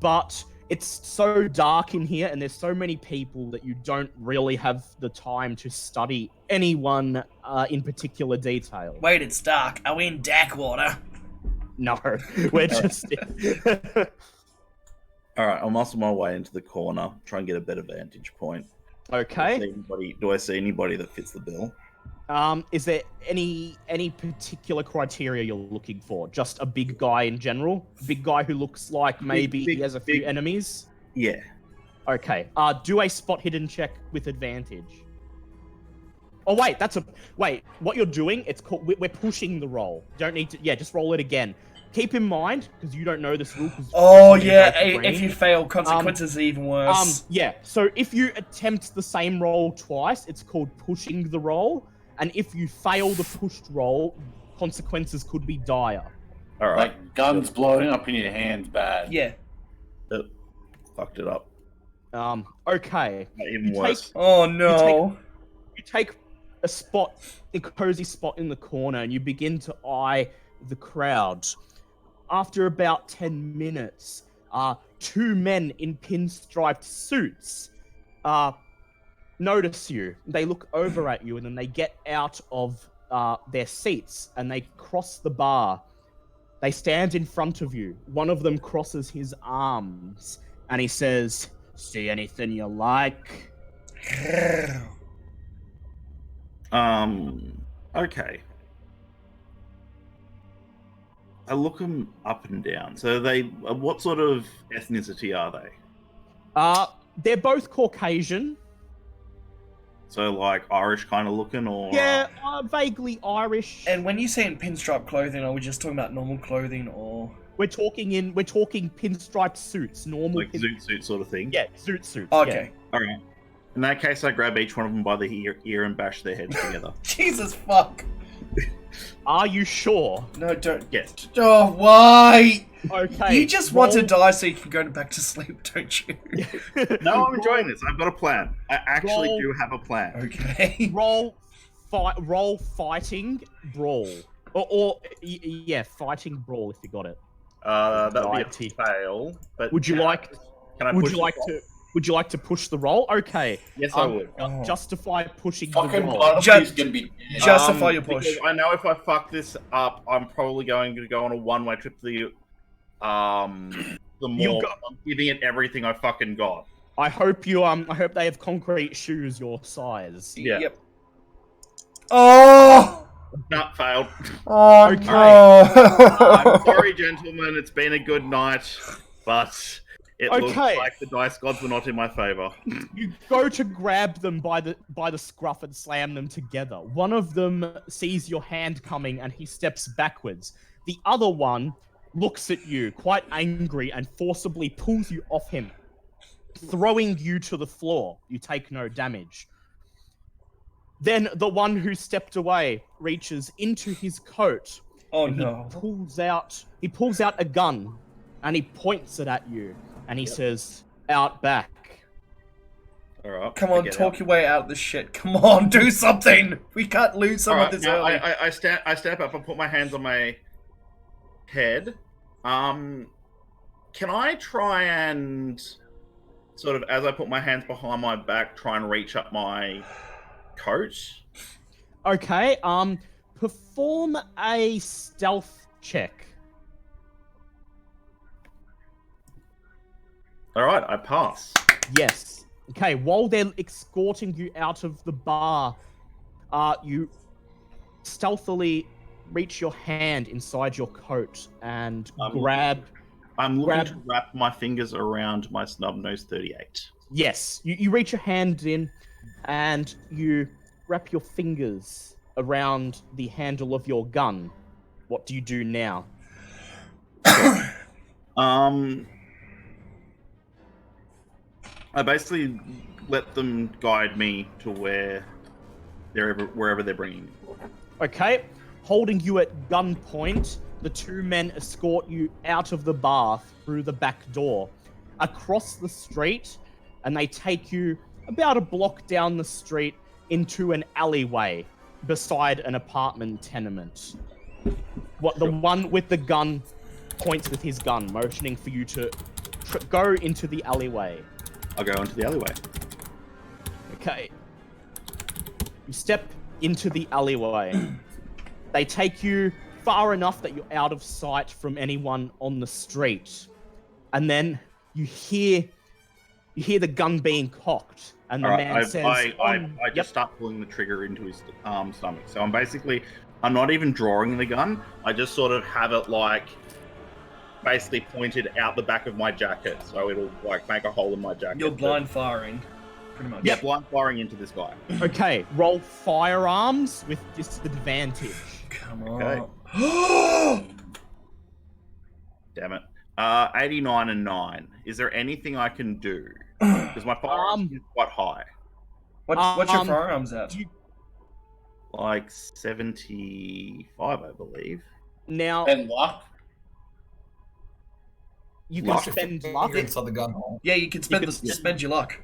but it's so dark in here and there's so many people that you don't really have the time to study anyone in particular detail. Wait, it's dark. Are we in Dackwater? No, we're just... All right. I'll muscle my way into the corner, try and get a better vantage point. Okay. Do I see anybody that fits the bill? Is there any particular criteria you're looking for? Just a big guy in general? Big guy who looks like maybe he has a few enemies? Yeah. Okay. Do a spot hidden check with advantage. Oh wait, wait. What you're doing? It's called. We're pushing the roll. Don't need to. Yeah, just roll it again. Keep in mind because you don't know this rule. Oh yeah, if you fail, consequences are even worse. Yeah. So if you attempt the same roll twice, it's called pushing the roll. And if you fail the pushed roll, consequences could be dire. All right. Like guns blowing up in your hands bad. Yeah. Fucked it up. Okay. Even worse. Oh no. You take a spot, a cozy spot in the corner, and you begin to eye the crowd. After about 10 minutes, 2 men in pinstriped suits notice you. They look over at you and then they get out of their seats and they cross the bar. They stand in front of you. One of them crosses his arms and he says, "See anything you like?" Okay. I look them up and down. So what sort of ethnicity are they? They're both Caucasian. So like Irish kind of looking, or Yeah, vaguely Irish. And when you say in pinstripe clothing, are we just talking about normal clothing or? we're talking pinstripe suits, normal like zoot suit sort of thing. Yeah, zoot suits. Okay. All right. In that case, I grab each one of them by the ear and bash their heads together. Jesus fuck. Are you sure? No, don't. Yes. Oh, why? Okay. You just want to die so you can go back to sleep, don't you? No, I'm enjoying this. I've got a plan. I actually do have a plan. Okay. Roll fighting brawl, or fighting brawl if you got it. That would Right. be a fail. But Would you like? Can I? Would push you the like roll? to? Would you like to push the roll? Okay. Yes, I would. Justify pushing Fucking the roll. blood is gonna be dead. Justify your push. Because I know if I fuck this up, I'm probably going to go on a one-way trip to the mall. I'm giving it everything I fucking got. I hope they have concrete shoes your size. Yeah. Yep. Oh! Not failed. Oh, Okay. no. I'm sorry, gentlemen. It's been a good night, but it looks Okay. like the dice gods were not in my favor. You go to grab them by the scruff and slam them together. One of them sees your hand coming and he steps backwards. The other one looks at you, quite angry, and forcibly pulls you off him, throwing you to the floor. You take no damage. Then the one who stepped away reaches into his coat. Oh, and no. He pulls out a gun and he points it at you and he says, "Out back." All right. Come on, talk your way out of this shit. Come on, do something. We can't lose someone this early. I step up and put my hands on my head. Can I try and sort of, as I put my hands behind my back, try and reach up my coat? Okay, perform a stealth check. All right, I pass. Yes. Okay, while they're escorting you out of the bar, you stealthily reach your hand inside your coat and grab... I'm looking to wrap my fingers around my snub nose 38. Yes, you reach your hand in and you wrap your fingers around the handle of your gun. What do you do now? I basically let them guide me to wherever they're bringing me. Okay, holding you at gunpoint, the two men escort you out of the bar through the back door, across the street, and they take you about a block down the street into an alleyway beside an apartment tenement. The one with the gun points with his gun, motioning for you to go into the alleyway. I'll go into the alleyway. Okay. You step into the alleyway. They take you far enough that you're out of sight from anyone on the street. And then you hear the gun being cocked. And the man says... I just start pulling the trigger into his stomach. So I'm not even drawing the gun. I just sort of have it basically pointed out the back of my jacket. So it'll make a hole in my jacket. You're blind firing, pretty much. Yeah, blind firing into this guy. Okay, roll firearms with disadvantage. Come on. Okay. Damn it. 89 and 9. Is there anything I can do? Because my firearms is quite high. What's your firearms at? Like 75, I believe. Now, And luck. you can spend luck. Inside the gun hole. Yeah, you can spend your luck.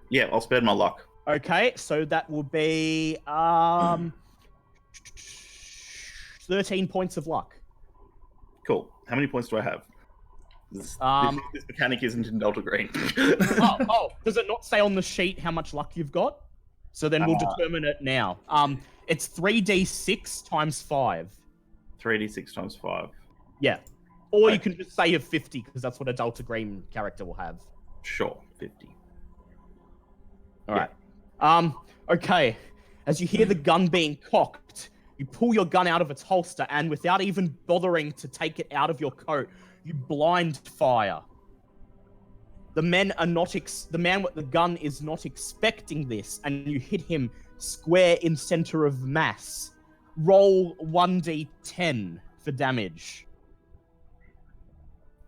Yeah, I'll spend my luck. Okay, so that will be 13 points of luck. Cool. How many points do I have? This mechanic isn't in Delta Green. Does it not say on the sheet how much luck you've got? So then we'll determine it now. It's 3d6 times 5. 3d6 times 5. Yeah. Or you can just say a 50, because that's what a Delta Green character will have. Sure, 50. Alright. Okay. As you hear the gun being cocked, you pull your gun out of its holster, and without even bothering to take it out of your coat, you blind fire. The men are not. The man with the gun is not expecting this, and you hit him square in center of mass. Roll 1d10 for damage.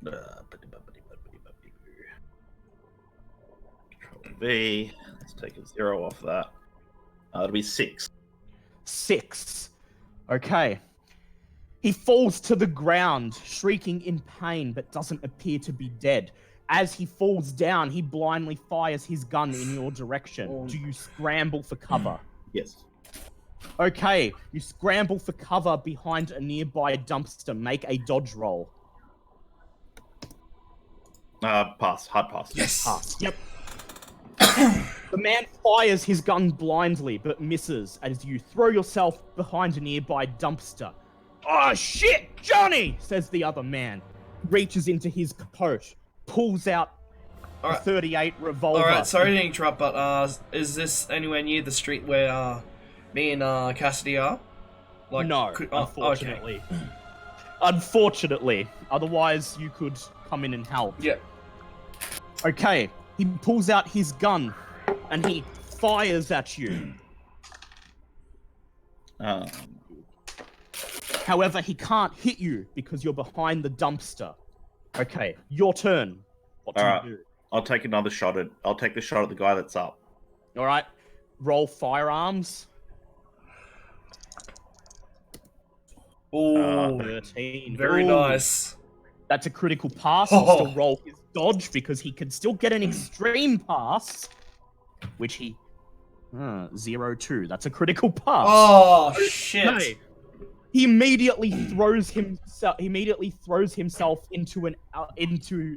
Control V. Let's take a 0 off that. It'll be 6. 6. Okay. He falls to the ground, shrieking in pain, but doesn't appear to be dead. As he falls down, he blindly fires his gun in your direction. Do you scramble for cover? Yes. Okay, you scramble for cover behind a nearby dumpster. Make a dodge roll. Pass. Hard pass. Yes. Pass. Yep. The man fires his gun blindly, but misses as you throw yourself behind a nearby dumpster. Oh shit, Johnny! Says the other man. Reaches into his coat, pulls out a 38 revolver. Alright, sorry to interrupt, but is this anywhere near the street where me and Cassidy are? No, unfortunately. Okay. Unfortunately. Otherwise, you could come in and help. Yeah. Okay, he pulls out his gun, and he fires at you. However, he can't hit you because you're behind the dumpster. Okay, your turn. What do you do? I'll take another shot at... I'll take the shot at the guy that's up. Alright, roll firearms. Ooh, 13. very nice. That's a critical pass. He'll still roll his dodge because he can still get an extreme pass, which he 0-2. That's a critical pass. Oh shit! Okay. He immediately throws himself into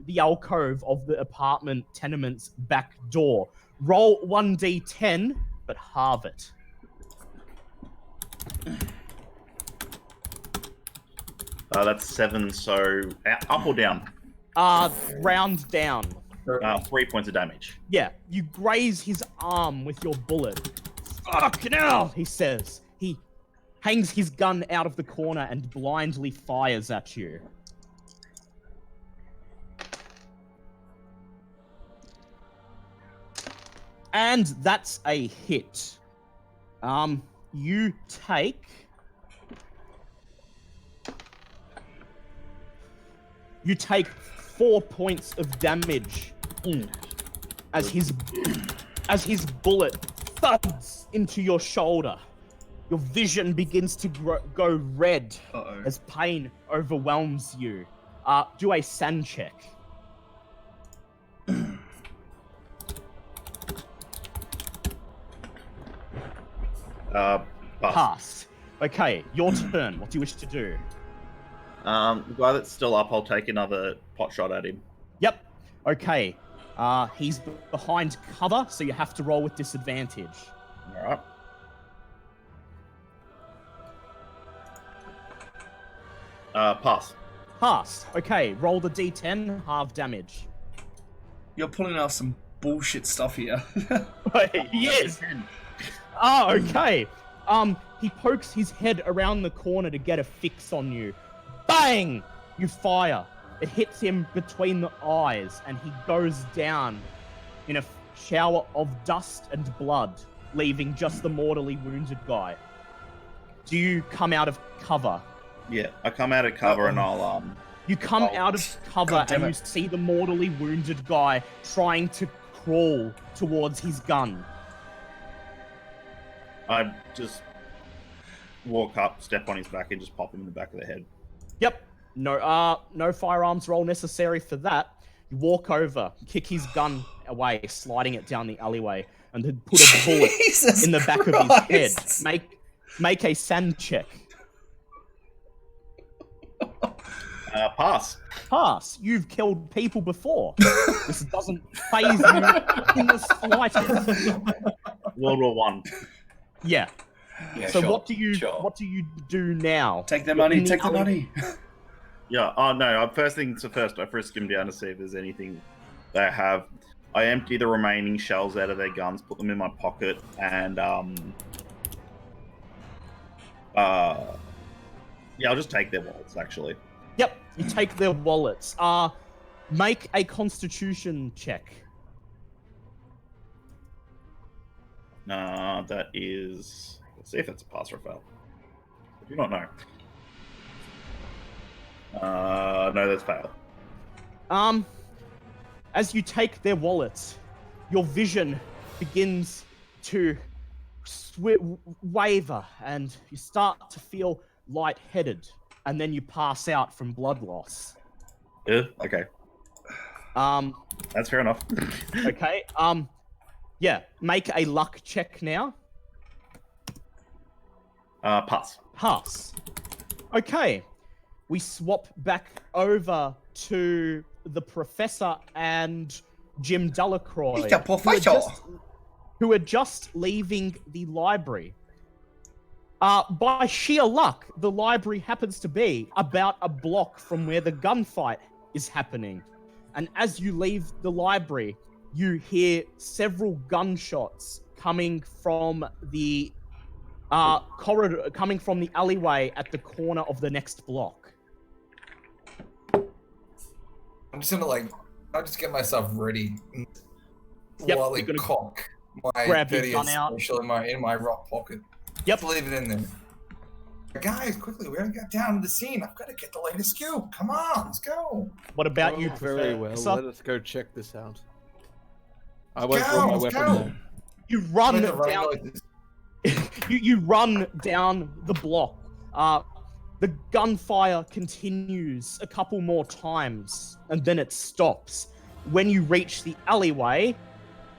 the alcove of the apartment tenement's back door. Roll 1d10, but halve it. That's 7, so up or down? Round down. 3 points of damage. Yeah, you graze his arm with your bullet. Fucking hell, he says. He hangs his gun out of the corner and blindly fires at you. And that's a hit. You take... You take 4 points of damage as his bullet thuds into your shoulder. Your vision begins to go red as pain overwhelms you. Do a sand check. Pass. Okay, your turn. What do you wish to do? The guy that's still up, I'll take another pot shot at him. Yep. Okay. He's behind cover, so you have to roll with disadvantage. Alright. Pass. Pass. Okay, roll the d10, half damage. You're pulling out some bullshit stuff here. Yes. Oh, okay. He pokes his head around the corner to get a fix on you. Bang! You fire. It hits him between the eyes, and he goes down in a shower of dust and blood, leaving just the mortally wounded guy. Do you come out of cover? Yeah, I come out of cover and I'll You come out of cover and you see the mortally wounded guy trying to crawl towards his gun. I just walk up, step on his back, and just pop him in the back of the head. Yep. No firearms roll necessary for that. You walk over, kick his gun away, sliding it down the alleyway, and then put a bullet in the back of his head. Make a sand check. Pass. Pass. You've killed people before. This doesn't faze you in the slightest. World War One. Yeah. So sure, what do you do now? Take the money. Take the money. Yeah. Oh no. First things first. I frisk him down to see if there's anything they have. I empty the remaining shells out of their guns, put them in my pocket, and yeah, I'll just take their wallets actually. Yep, you take their wallets. Make a Constitution check. That is. Let's see if that's a pass or a fail. I do not know. No, that's fail. As you take their wallets, your vision begins to waver, and you start to feel lightheaded, and then you pass out from blood loss. Okay. That's fair enough. Okay. Yeah. Make a luck check now. Pass. Pass. Okay. We swap back over to the professor and Jim Delacroix, Mr. Professor. who are just leaving the library. By sheer luck, the library happens to be about a block from where the gunfight is happening. And as you leave the library, you hear several gunshots coming from the corridor, coming from the alleyway at the corner of the next block. I'm just gonna I'll just get myself ready. Yep, while I you're gonna cock my grab your 30th gun out. special in my rock pocket. Yep. Just leave it in there. Guys, quickly, we gotta get down to the scene. I've got to get the latest scoop. Come on, let's go. What about you, Very well. Professor? Let us go check this out. I won't Go, draw my let's weapon go. now. You run I'm gonna run down. like this. You run down the block. The gunfire continues a couple more times, and then it stops. When you reach the alleyway,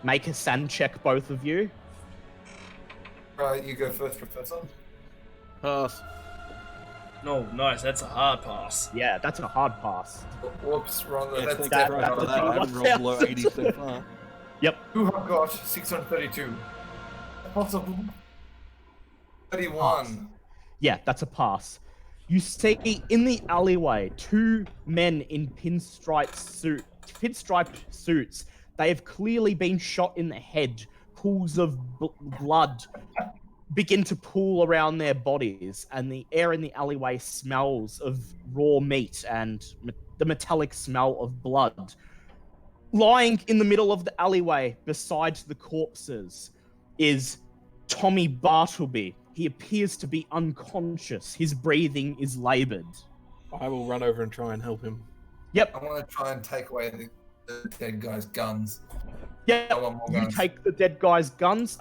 make a sand check, both of you. Right, you go first, Professor. Pass. No, nice. That's a hard pass. Yeah, that's a hard pass. Whoops, wrong. Yeah, That's thank definitely God for not that. I a haven't rolled below 80 so far. Who have got 632? Possible. 31. Yeah, that's a pass. You see in the alleyway 2 men in pinstriped suits. They have clearly been shot in the head. Pools of blood begin to pool around their bodies, and the air in the alleyway smells of raw meat and the metallic smell of blood. Lying in the middle of the alleyway beside the corpses is Tommy Bartleby. He appears to be unconscious. His breathing is labored. I will run over and try and help him. Yep. I want to try and take away the dead guy's guns. Yeah, I want more you guns. take the dead guy's guns.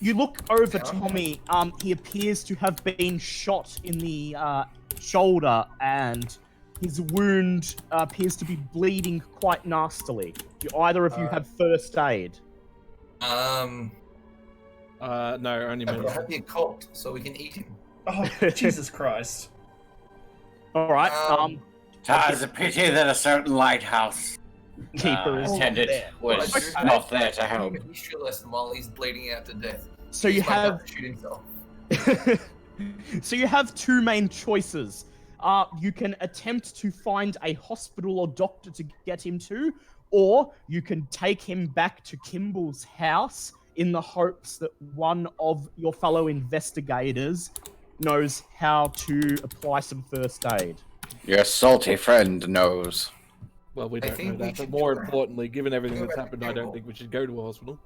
You look over Yeah. Tommy. He appears to have been shot in the shoulder, and his wound appears to be bleeding quite nastily. Do either of you have first aid? No, only Yeah, but I medicine. have the occult, so we can eat him. Oh, Jesus Christ. All right. It's a pity that a certain lighthouse Keeper is attendant there. was Okay. not there to help. Give him a history lesson while he's bleeding out to death. So you He's might have to shoot himself. so you have 2 main choices. You can attempt to find a hospital or doctor to get him to, or you can take him back to Kimball's house in the hopes that one of your fellow investigators knows how to apply some first aid. Your salty friend knows. Well, we I don't think know we that, but should more go- importantly, given everything go that's back happened, to I don't Kimball. think we should go to a hospital.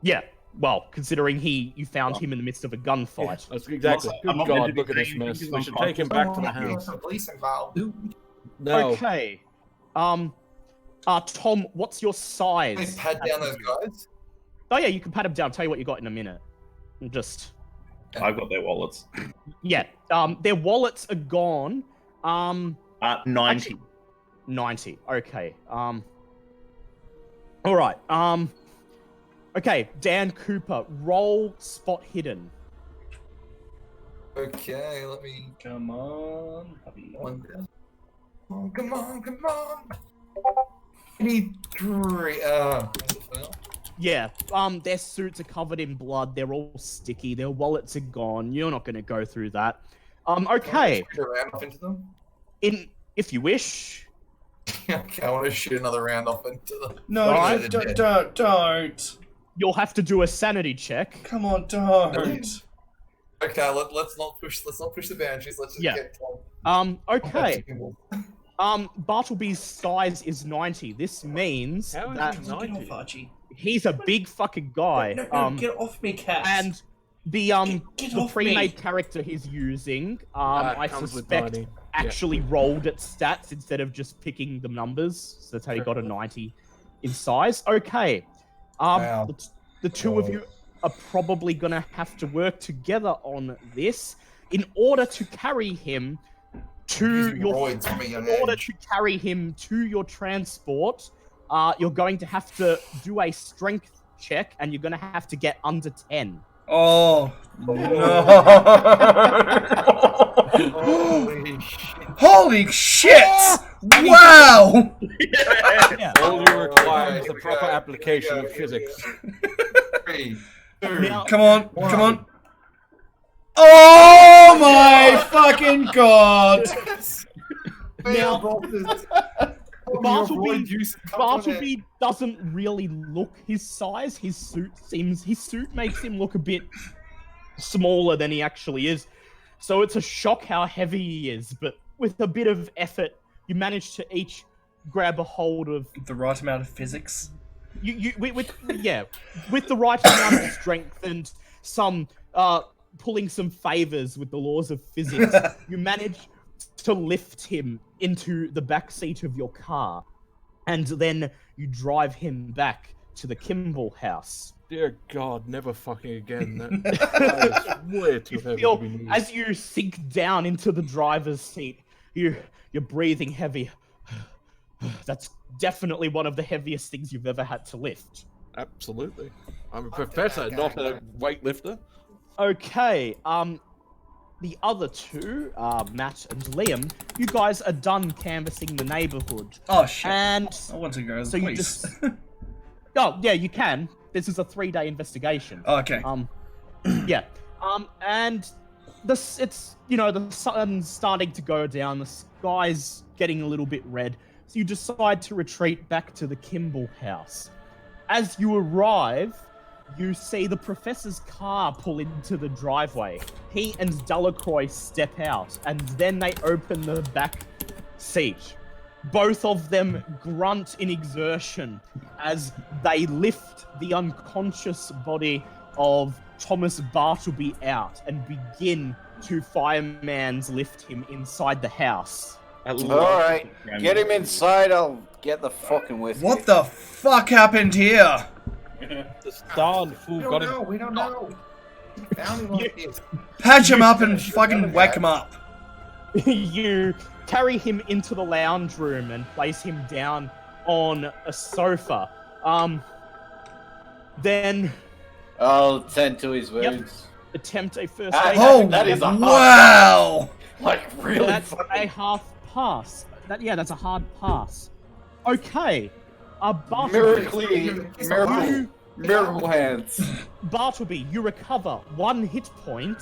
Yeah, well, considering you found him in the midst of a gunfight. That's exactly. I'm Good not meant to God, be look at this saying mess. anything We on should take him back to the Oh, you want house. some police involved. No. Okay. Tom, what's your Can we size? pat down those guys? Oh yeah, you can pat them down. Tell you what you got in a minute. Just I've got their wallets. yeah. Their wallets are gone. 90. 90. Okay. All right. Okay. Dan Cooper, roll spot hidden. Okay, let me. Come on, puppy. Oh, come on, come on. 83. Is it fail? Yeah. Their suits are covered in blood. They're all sticky. Their wallets are gone. You're not going to go through that. Okay. Shoot a round off into them. If you wish. Okay, I want to shoot another round off into them. No, Alright. don't. You'll have to do a sanity check. Come on, don't. Okay, let's not push the boundaries. Let's just Yeah. get Tom. Okay. Bartleby's size is 90. This means How is that he Get off, 90? Archie. he's a big fucking guy. No, get off me, cat. And the Get the off pre-made me. character he's using, I comes with suspect 90. actually rolled its stats instead of just picking the numbers. So that's how he got a 90 in size. Okay. Wow. The two of you are probably gonna have to work together on this in order to carry him to Using your roids from a young in order age. to carry him to your transport. You're going to have to do a strength check, and you're going to have to get under 10. Oh no! Holy shit. Holy shit! Wow! Yeah. All you require is Here the we proper go, application here we of go, here we physics. 3, 2, Now, Come on, Wow. come on. Oh my fucking god! Now, Bartleby Bartleby. doesn't really look his size. His suit makes him look a bit smaller than he actually is. So it's a shock how heavy he is, but with a bit of effort, you manage to each grab a hold of The right amount of physics. with the right amount of strength and some pulling some favors with the laws of physics, you manage to lift him into the back seat of your car, and then you drive him back to the Kimball house. Dear God, never fucking again. That is way too You heavy to feel be needed. as you sink down into the driver's seat, you're breathing heavy. That's definitely one of the heaviest things you've ever had to lift. Absolutely. I'm a professor, not a weightlifter. Okay, the other two, Matt and Liam, you guys are done canvassing the neighborhood. Oh shit! And I want to go to the so you police. just... Oh, yeah, you can. This is a 3-day investigation. Oh, okay. Yeah. And it's, the sun's starting to go down, the sky's getting a little bit red, so you decide to retreat back to the Kimball house. As you arrive, you see the professor's car pull into the driveway. He and Delacroix step out, and then they open the back seat. Both of them grunt in exertion as they lift the unconscious body of Thomas Bartleby out and begin to fireman's lift him inside the house. Alright, get him inside, I'll get the fucking with What the fuck happened here? The darn fool got him. We don't know. Found him like this. Patch him up and fucking whack him up. You carry him into the lounge room and place him down on a sofa. Then I'll tend to his wounds. attempt a first Ah, aid. Oh, that is a hard wow! Like, really That's fucking... a half pass. That's a hard pass. Okay. Miracle hands. Bartleby, you recover 1 hit point,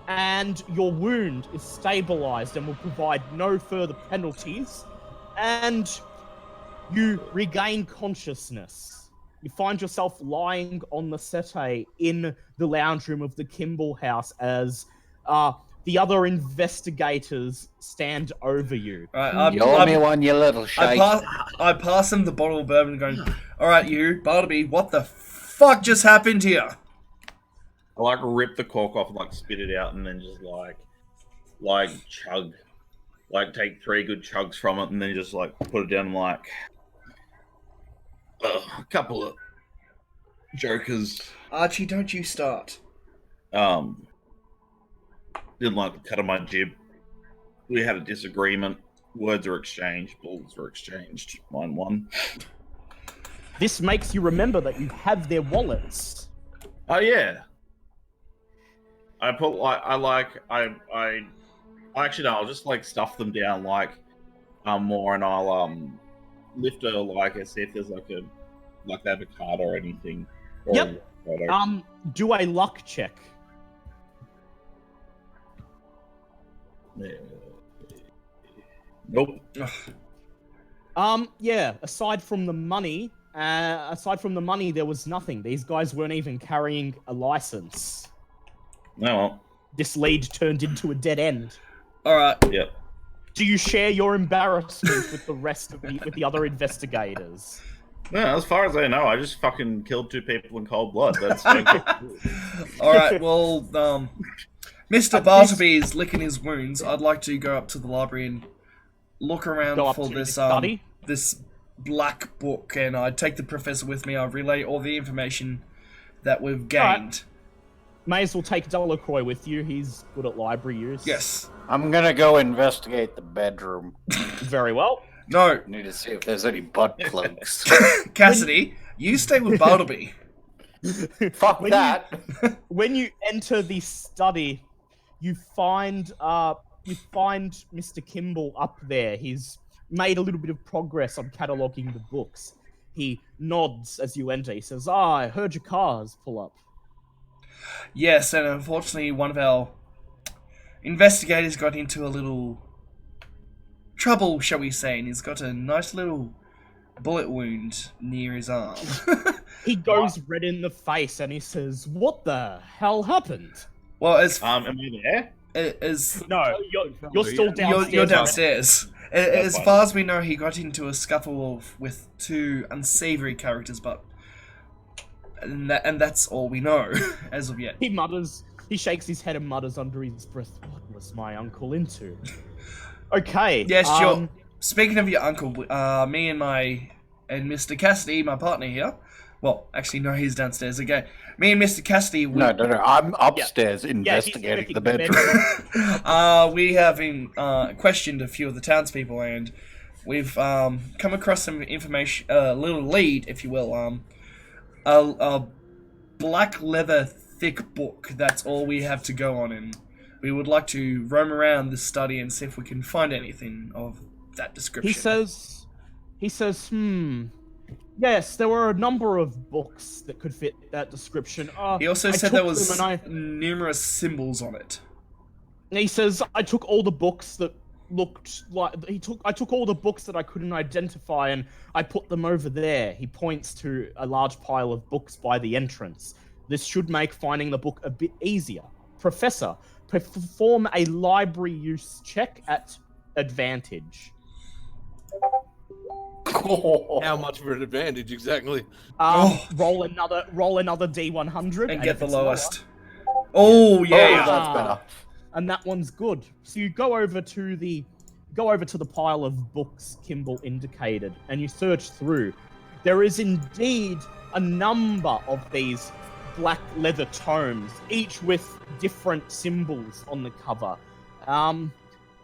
and your wound is stabilized and will provide no further penalties. And you regain consciousness. You find yourself lying on the settee in the lounge room of the Kimball house as the other investigators stand over you. Right, You owe me one, you little shite. I pass him the bottle of bourbon going, alright you, Bartleby, what the fuck just happened here? I like rip the cork off and like spit it out and then just like chug. Like take 3 good chugs from it and then just like put it down and like a couple of jokers. Archie, don't you start. Didn't like the cut of my jib. We had a disagreement. Words were exchanged, balls were exchanged. Mine won. This makes you remember that you have their wallets. Oh yeah. I put like I actually no, I'll just like stuff them down like more and I'll lift her like and see if there's like they have a card or anything. Or Yep. Do a luck check. Nope. Yeah, aside from the money, there was nothing. These guys weren't even carrying a license. No. This lead turned into a dead end. Alright, Yep. Do you share your embarrassment with the rest of with the other investigators? Yeah, as far as I know, I just fucking killed 2 people in cold blood. That's okay. All right. Well, Mr. Bartleby is licking his wounds. I'd like to go up to the library and look around Go up for to this the study? this black book, and I take the professor with me. I relay all the information that we've gained. May as well take Delacroix with you. He's good at library use. Yes. I'm gonna go investigate the bedroom. Very well. No, Need to see if there's any butt plugs. Cassidy, you stay with Bartleby. Fuck When that. When you enter the study, you find Mr. Kimball up there. He's made a little bit of progress on cataloguing the books. He nods as you enter. He says, I heard your cars pull up. Yes, and unfortunately, one of our investigators got into a little trouble, shall we say, and he's got a nice little bullet wound near his arm. He goes red in the face and he says, what the hell happened? Well, as Am I there? No, you're still downstairs. you're downstairs. As far as we know, he got into a scuffle with 2 unsavory characters, but and that's all we know as of yet. He mutters. He shakes his head and mutters under his breath, what was my uncle into? Okay. Yes, sure. Speaking of your uncle, me and Mr. Cassidy, my partner here. Well, actually, no, he's downstairs again. Me and Mr. Cassidy. No. I'm upstairs investigating the bedroom. We have questioned a few of the townspeople, and we've come across some information, a little lead, if you will. A black leather thick book. That's all we have to go on, and we would like to roam around the study and see if we can find anything of that description. He says, yes, there were a number of books that could fit that description. He also said there was numerous symbols on it. And he says, I took all the books that looked like... I took all the books that I couldn't identify and I put them over there. He points to a large pile of books by the entrance. This should make finding the book a bit easier. Professor, perform a library use check at advantage. How much of an advantage exactly? Roll another D100 And get the if it's lowest. lower- Oh, yeah. That's better. And that one's good. So you go over to the pile of books Kimball indicated, and you search through. There is indeed a number of these black leather tomes, each with different symbols on the cover.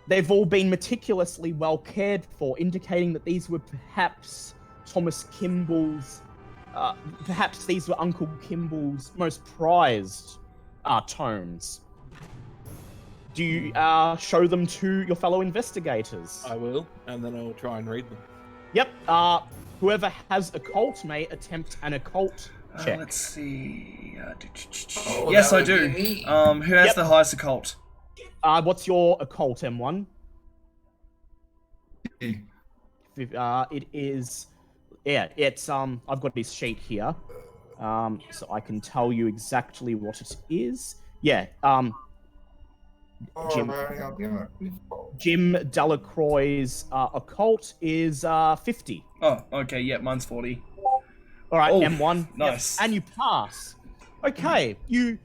They've all been meticulously well cared for, indicating that these were perhaps Thomas Kimball's, perhaps these were Uncle Kimball's most prized tomes. Do you show them to your fellow investigators? I will, and then I will try and read them. Yep. Whoever has occult may attempt an occult check. Let's see. Yes, I do. Who has the highest occult? What's your occult, M1? It is... Yeah, it's... I've got this sheet here. So I can tell you exactly what it is. Yeah, Jim Delacroix's occult is 50. Oh, okay, yeah, mine's 40. Alright, Oh, M1. nice. Yep, and you pass. Okay, you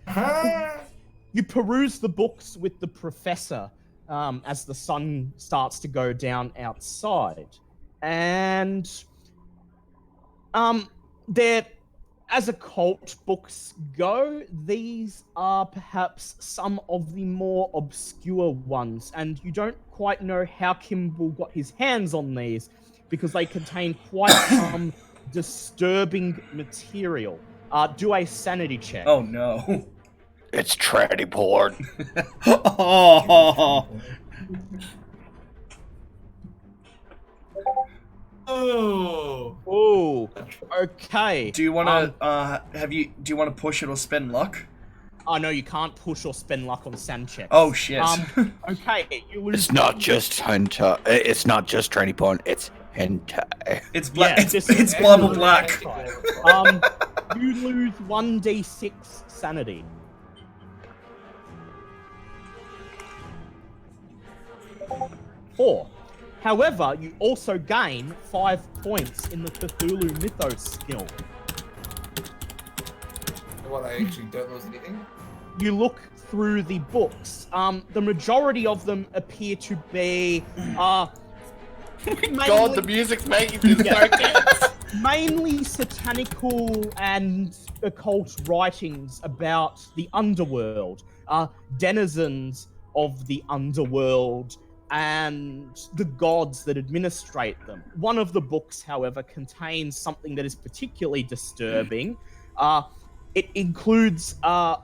peruse the books with the professor as the sun starts to go down outside. And they're, as occult books go, these are perhaps some of the more obscure ones, and you don't quite know how Kimball got his hands on these because they contain quite some disturbing material. Do a sanity check. Oh no. It's tranny porn. Oh. Oh, okay. Do you want to do you want to push it or spend luck? Oh no, you can't push or spend luck on sand checks. Oh shit. Okay, you lose. It's not just hentai. It's not just tranny porn. It's hentai. It's black. Yeah, it's Bible black. You lose 1d6 sanity. 4. However, you also gain 5 points in the Cthulhu Mythos skill. What, I actually don't lose anything? You look through the books. The majority of them appear to be God, the music's making this so tense. mainly satanical and occult writings about the underworld, denizens of the underworld, and the gods that administrate them. One of the books, however, contains something that is particularly disturbing. It includes a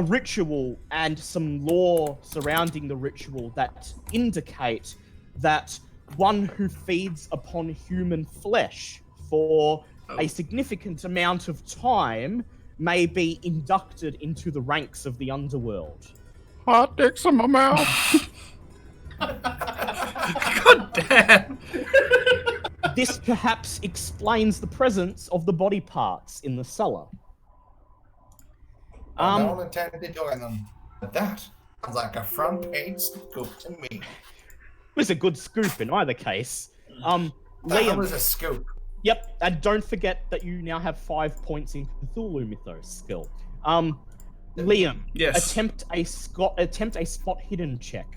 ritual and some lore surrounding the ritual that indicate that one who feeds upon human flesh for a significant amount of time may be inducted into the ranks of the underworld. Hot dicks in my mouth. God damn. This perhaps explains the presence of the body parts in the cellar. I don't intend to join them. But that sounds like a front page scoop to me. It was a good scoop in either case. That Liam, was a scoop. yep, and don't forget that you now have 5 points in Cthulhu Mythos skill. Liam, Yes. attempt a spot hidden check.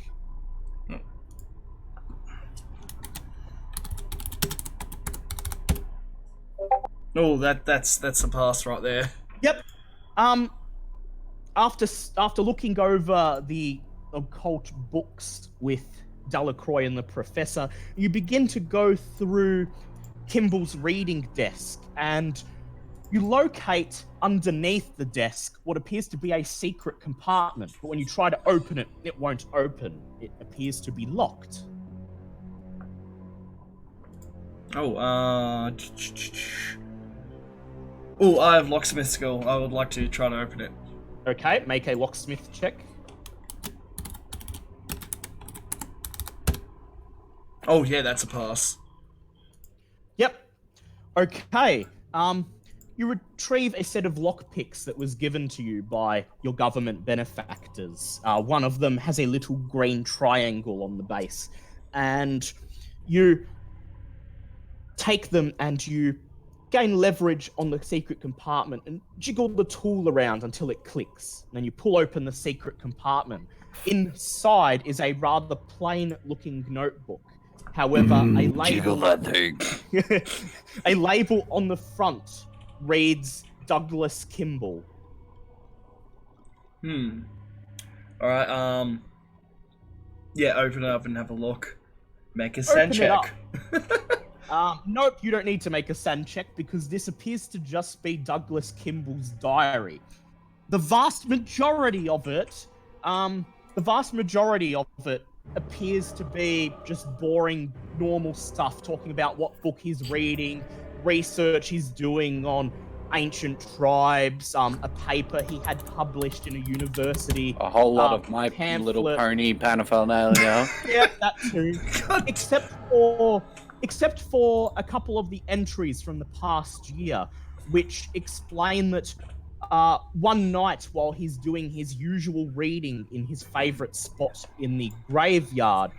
Oh, that's a pass right there. Yep. After looking over the occult books with Delacroix and the professor, you begin to go through Kimball's reading desk, and you locate underneath the desk what appears to be a secret compartment. But when you try to open it, it won't open. It appears to be locked. Oh, oh, I have locksmith skill. I would like to try to open it. Okay, make a locksmith check. Oh yeah, that's a pass. Yep. Okay. You retrieve a set of lockpicks that was given to you by your government benefactors. One of them has a little green triangle on the base, and you take them and you gain leverage on the secret compartment and jiggle the tool around until it clicks. And then you pull open the secret compartment. Inside is a rather plain-looking notebook. However, a Jiggle label that thing. a label on the front reads Douglas Kimball. Alright, yeah, open it up and have a look. Make a send Open it check. Nope, you don't need to make a sand check because this appears to just be Douglas Kimball's diary. The vast majority of it appears to be just boring, normal stuff, talking about what book he's reading, research he's doing on ancient tribes, a paper he had published in a university. A whole lot of My pamphlet. Little Pony paraphernalia. Yeah, that too. Except for a couple of the entries from the past year, which explain that one night while he's doing his usual reading in his favorite spot in the graveyard,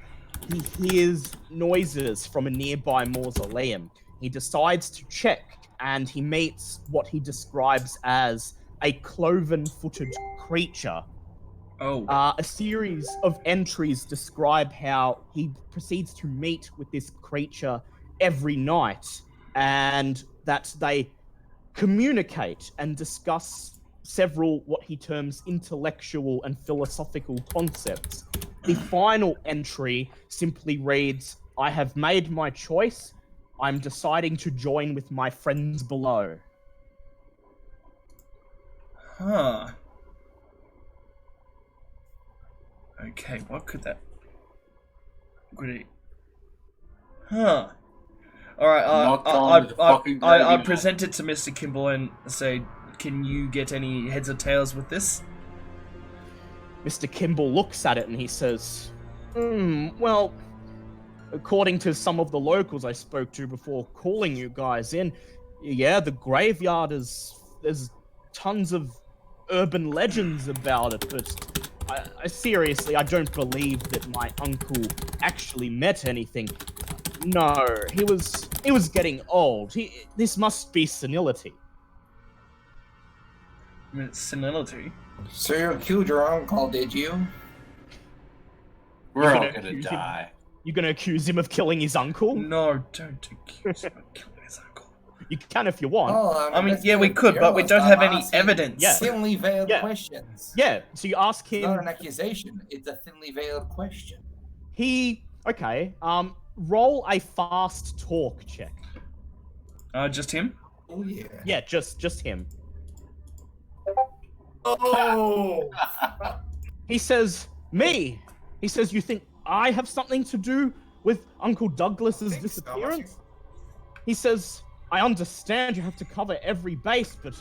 he hears noises from a nearby mausoleum. He decides to check, and he meets what he describes as a cloven-footed creature. Oh. A series of entries describe how he proceeds to meet with this creature every night, and that they communicate and discuss several what he terms intellectual and philosophical concepts. The final entry simply reads, "I have made my choice. I'm deciding to join with my friends below." Huh. Okay, what could that... Could it... Huh. Not going to the fucking I graveyard. present it to Mr. Kimball and say, can you get any heads or tails with this? Mr. Kimball looks at it and he says, well, according to some of the locals I spoke to before calling you guys in, yeah, the graveyard there's tons of urban legends about it, but seriously, I don't believe that my uncle actually met anything. No, he was getting old. This must be senility. I mean, it's senility. So you killed your uncle, did you? We're all gonna gonna accuse him? die. You're gonna accuse him of killing his uncle? No, don't accuse him of killing his uncle. You can if you want. Oh, I mean, yeah, we could, but we don't have any evidence. Yeah. Thinly veiled Yeah. questions. Yeah, so you ask It's not him. an accusation. It's a thinly veiled question. Okay. Roll a fast talk check. Just him? Oh yeah. Yeah, just him. Oh. He says, me. He says, you think I have something to do with Uncle Douglas's Think so. disappearance? He says, I understand you have to cover every base, but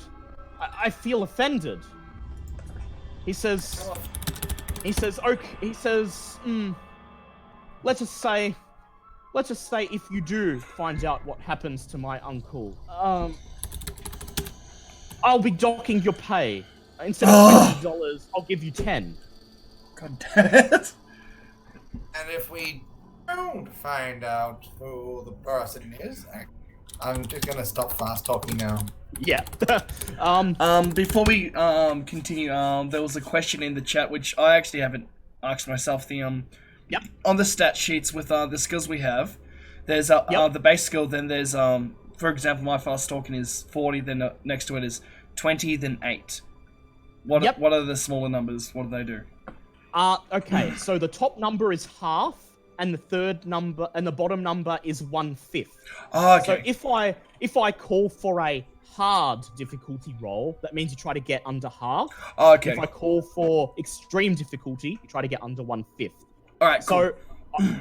I feel offended. He says, let's just say if you do find out what happens to my uncle, I'll be docking your pay. Instead of $20, I'll give you 10. God damn it. And if we don't find out who the person is, I'm just gonna stop fast talking now. Yeah. Before we continue, there was a question in the chat which I actually haven't asked myself. Yep. On the stat sheets with the skills we have, there's the base skill. Then there's for example, my fast talking is 40. Then next to it is 20. Then 8. What are the smaller numbers? What do they do? Okay. So the top number is half, and the third number and the bottom number is 1/5. Oh, okay. So if I call for a hard difficulty roll, that means you try to get under half. Oh, okay. If I call for extreme difficulty, you try to get under 1/5. All right. Cool. So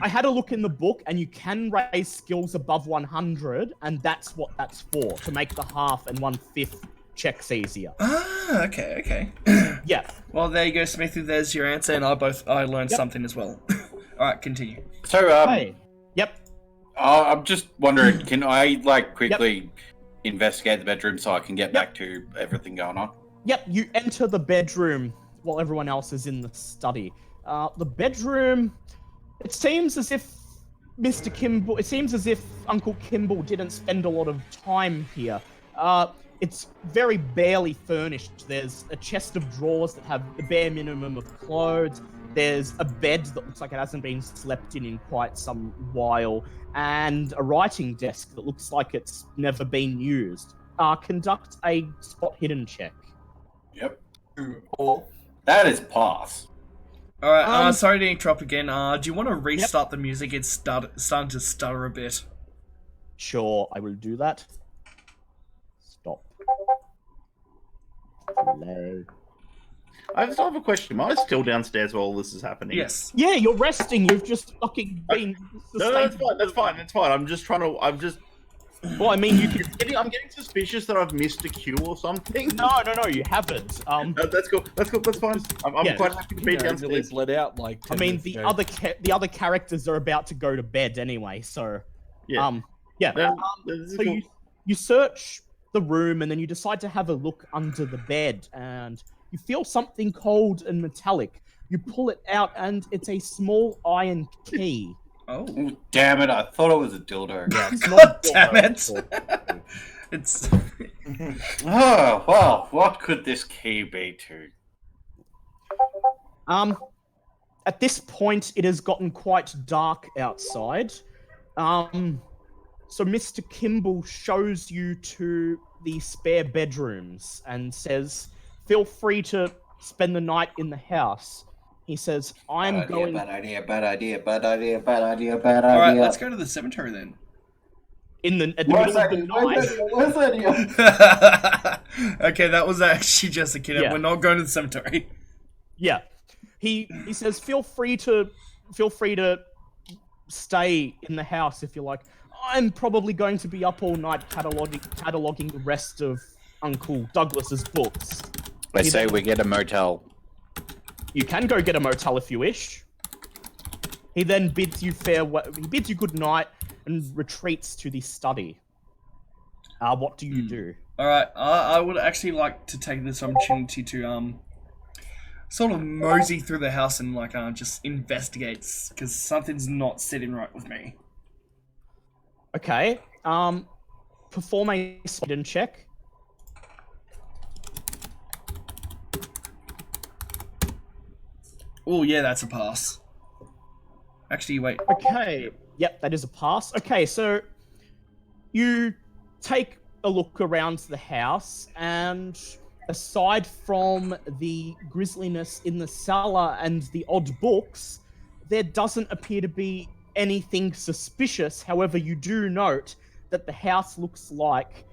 I had a look in the book, and you can raise skills above 100, and that's what that's for, to make the half and 1/5 checks easier. Okay. Yeah. Well, there you go, Smithy. There's your answer, and I learned something as well. All right, continue. So, Hey. Yep. I'm just wondering, can I quickly investigate the bedroom so I can get back to everything going on? Yep, you enter the bedroom while everyone else is in the study. The bedroom, it seems as if Uncle Kimball didn't spend a lot of time here. It's very barely furnished. There's a chest of drawers that have the bare minimum of clothes. There's a bed that looks like it hasn't been slept in quite some while, and a writing desk that looks like it's never been used. Conduct a spot hidden check. Yep. That is pass. All right. Sorry to interrupt again. Do you want to restart the music? It's starting to stutter a bit. Sure, I will do that. Stop. Play. I just have a question. Am I still downstairs while all this is happening? Yes. Yeah, you're resting. You've just fucking been. No, that's fine. That's fine. I'm just. Well, I mean, you can. I'm getting suspicious that I've missed a cue or something. No, you haven't. That's cool. That's fine. I'm quite happy to be Really downstairs. bled out like. I 10 mean, minutes the ago. other characters are about to go to bed anyway, so. Yeah. This is So cool. you search the room, and then you decide to have a look under the bed, and you feel something cold and metallic. You pull it out, and it's a small iron key. Oh. Ooh, damn it, I thought it was a dildo. Yeah, it's God not damn it! It's. Oh, well, what could this key be to? At this point, it has gotten quite dark outside. So Mr. Kimball shows you to the spare bedrooms and says, feel free to spend the night in the house. He says, Bad idea. All right. Let's go to the cemetery then. At the middle of the night. Okay, that was actually just a kid. Yeah. We're not going to the cemetery. Yeah. He says, feel free to stay in the house if you like. I'm probably going to be up all night cataloging the rest of Uncle Douglas's books. I say we get a motel. You can go get a motel if you wish. He then bids you good night and retreats to the study. What do you do? All right. I would actually like to take this opportunity to sort of mosey through the house and like just investigates because something's not sitting right with me. Okay. Perform a sabaton check. Oh yeah, that's a pass. Actually, wait. Okay. Yep, that is a pass. Okay, so you take a look around the house, and aside from the grisliness in the cellar and the odd books, there doesn't appear to be anything suspicious. However, you do note that the house looks like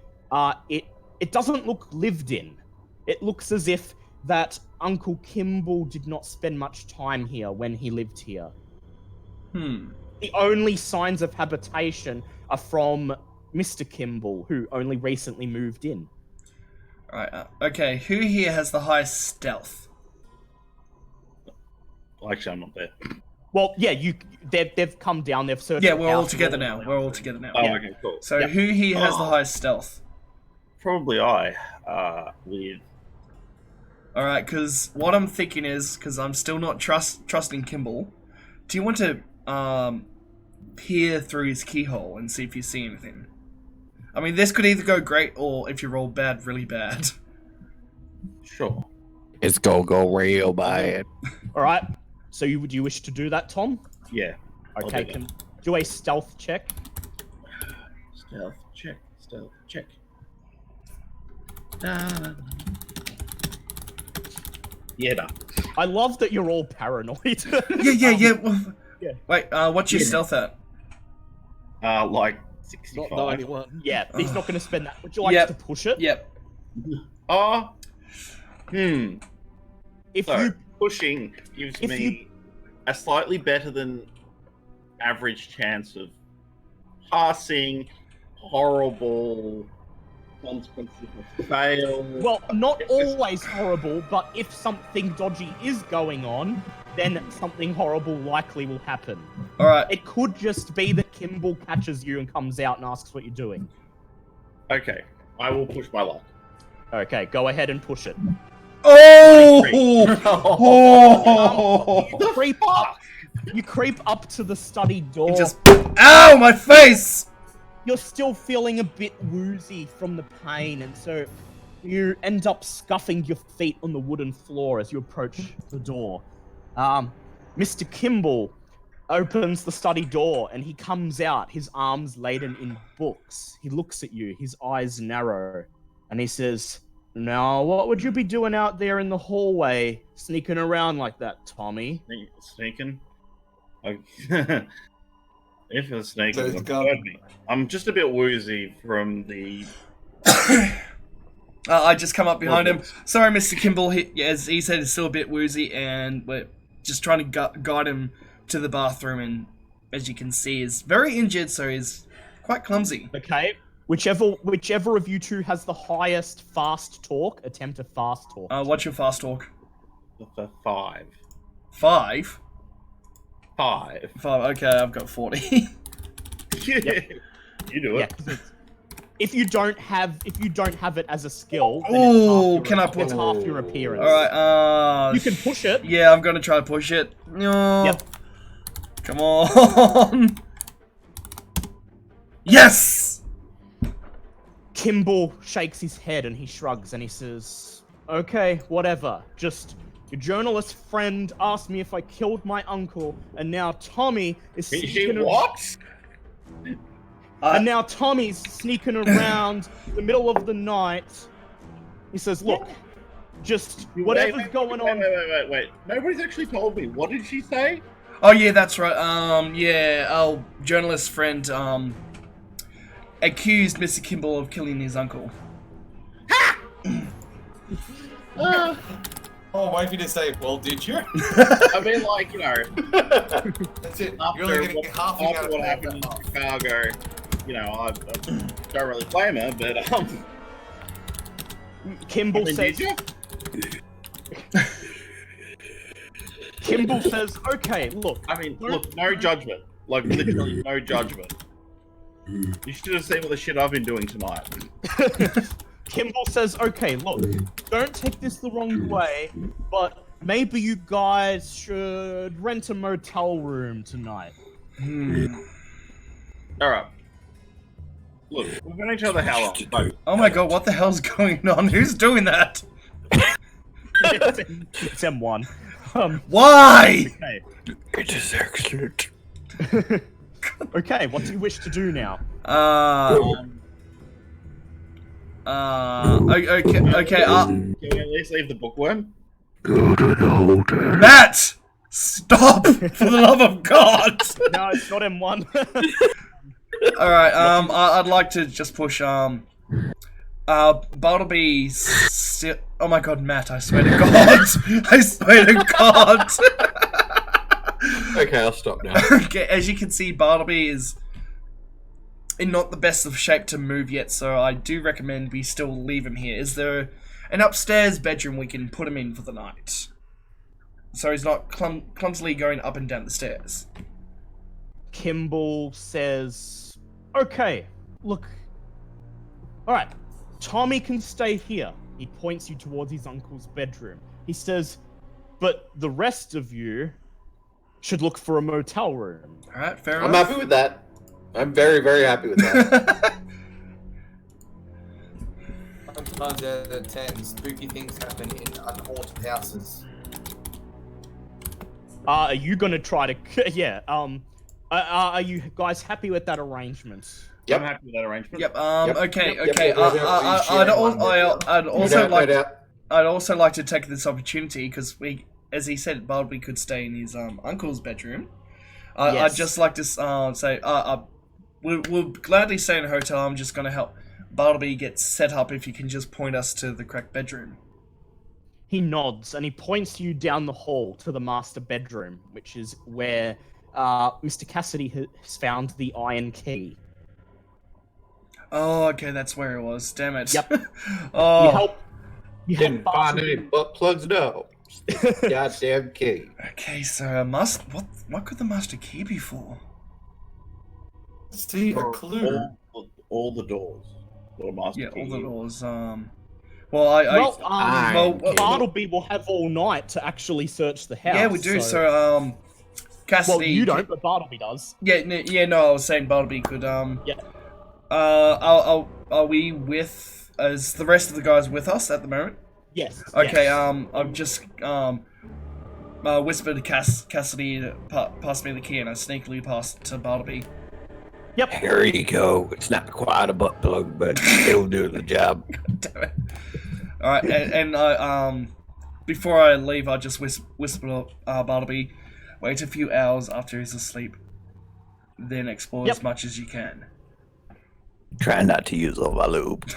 it doesn't look lived in. It looks as if that Uncle Kimball did not spend much time here when he lived here. The only signs of habitation are from Mr. Kimball, who only recently moved in. Alright, okay, who here has the highest stealth? Well, actually, I'm not there. Well, yeah, they've come down, they've searched Yeah, the we're all house, together now. We're all together now. Oh, Yeah. okay, cool. So Yeah. who here has the highest stealth? Probably I. Weird. Alright, because what I'm thinking is, because I'm still not trusting Kimball, do you want to peer through his keyhole and see if you see anything? I mean, this could either go great or, if you roll bad, really bad. Sure. It's gonna go real bad. All right. So would you wish to do that, Tom? Yeah. I'll Okay. do Can do a stealth check. Stealth check. Stealth check. Yeah, done. I love that you're all paranoid. Yeah. Yeah. Wait, what's your stealth at? Like Not 65. 91. Yeah, he's not going to spend that. Would you like Yep. to push it? Yep. If So, you pushing gives if me you- a slightly better than average chance of passing horrible consequences of fail. well, not always horrible, but if something dodgy is going on, then something horrible likely will happen. Alright. It could just be that Kimball catches you and comes out and asks what you're doing. Okay, I will push my luck. Okay, go ahead and push it. Oh! Oh! You creep up to the study door. Just... Ow! My face! You're still feeling a bit woozy from the pain, and so you end up scuffing your feet on the wooden floor as you approach the door. Mr. Kimball opens the study door, and he comes out, his arms laden in books. He looks at you, his eyes narrow, and he says, "Now, what would you be doing out there in the hallway, sneaking around like that, Tommy?" Sneaking? If it's sneaking, So it it's would gone. hurt me. I'm just a bit woozy from the... I just come up behind him. Sorry, Mr. Kimball. As he said, he's still a bit woozy, and we're just trying to guide him to the bathroom. And as you can see, is very injured, so he's quite clumsy. Okay. Whichever of you two has the highest fast talk, attempt to fast talk. What's your fast talk? For 5. 5? 5. 5. Okay, I've got 40. You do Yeah, it. 'cause if you don't have it as a skill, then Ooh, it's can I half your, it's half your appearance. Alright, You can push it. yeah, I'm gonna try to push it. No. Yep. Come on. Yes! Kimball shakes his head and he shrugs and he says, "Okay, whatever. Just your journalist friend asked me if I killed my uncle, and now Tommy is sneaking What? And now Tommy's sneaking around in the middle of the night." He says, "Look, just whatever's going on." Wait. Nobody's actually told me. What did she say? Oh yeah, that's right. Yeah, our journalist friend, accused Mr. Kimball of killing his uncle. Oh, wait for you to say, well, did you? I mean, like, you know, That's it. after You're only going to get half after out of what that. happened in Chicago, you know, I don't really blame her, but Kimball I mean, says, did you? "Kimball says, okay, look, I mean, look, no judgment. Like, literally no judgment. You should have seen what the shit I've been doing tonight. Kimball says, okay, look, don't take this the wrong way, but maybe you guys should rent a motel room tonight. All right. Look, we've known each other how long? Like, Oh my god, what the hell's going on? Who's doing that? It's M1. Why? Okay. It is excellent. Okay, what do you wish to do now? Okay. can we at least leave the bookworm? Matt, stop! For the love of God! No, it's not M1. All right. I'd like to just push. Bartleby. Oh my God, Matt! I swear to God! I swear to God! Okay, I'll stop now. Okay, as you can see, Bartleby is in not the best of shape to move yet, so I do recommend we still leave him here. Is there an upstairs bedroom we can put him in for the night? So he's not clumsily going up and down the stairs. Kimball says, okay, look. Alright, Tommy can stay here. He points you towards his uncle's bedroom. He says, but the rest of you should look for a motel room. Alright, fair I'm enough. happy with that. I'm very, very happy with that. Sometimes out of 10, spooky things happen in unhaunted houses. Are you gonna try to... Yeah, are you guys happy with that arrangement? Yep. I'm happy with that arrangement. Yep. Okay. Yep, Okay. yep. I'd also No doubt. I'd also like to take this opportunity because as he said, Bartleby could stay in his uncle's bedroom. I'd Yes. just like to say, we'll gladly stay in a hotel. I'm just gonna help Bartleby get set up if you can just point us to the correct bedroom. He nods and he points you down the hall to the master bedroom, which is where Mr. Cassidy has found the iron key. Oh, okay, that's where it was. Damn it. Yep. Oh. You Didn't help find any Bartleby. butt plugs, no. Goddamn key. Okay, so what could the master key be for? See, a clue. All the doors. Little master Yeah, key. all the doors. Bartleby will have all night to actually search the house. Yeah, we do. So, Cassidy. Well, you don't, but Bartleby does. Yeah, no, I was saying Bartleby could. Yeah. Are we with? Is the rest of the guys with us at the moment? Yes. Okay. yes. I've just whispered to Cassidy to pass me the key, and I sneakily passed to Bartleby. Yep. Here you go. It's not quite a butt plug, but it'll do the job. Damn it. All right, and I before I leave, I just whisper to Bartleby, wait a few hours after he's asleep, then explore as much as you can. Try not to use all my lube.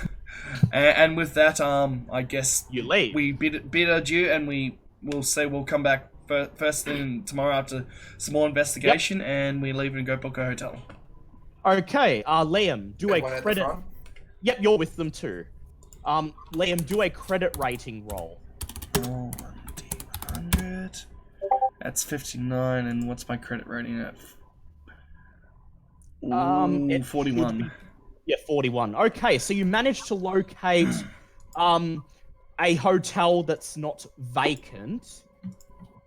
And with that, I guess You leave. we bid adieu, and we'll come back first thing tomorrow after some more investigation, and we leave and go book a hotel. Okay, Liam, do a One at the credit. front. Yep, you're with them too. Liam, do a credit rating roll. 100. That's 59, and what's my credit rating at? It 41. should be- Yeah, 41. Okay, so you managed to locate a hotel that's not vacant,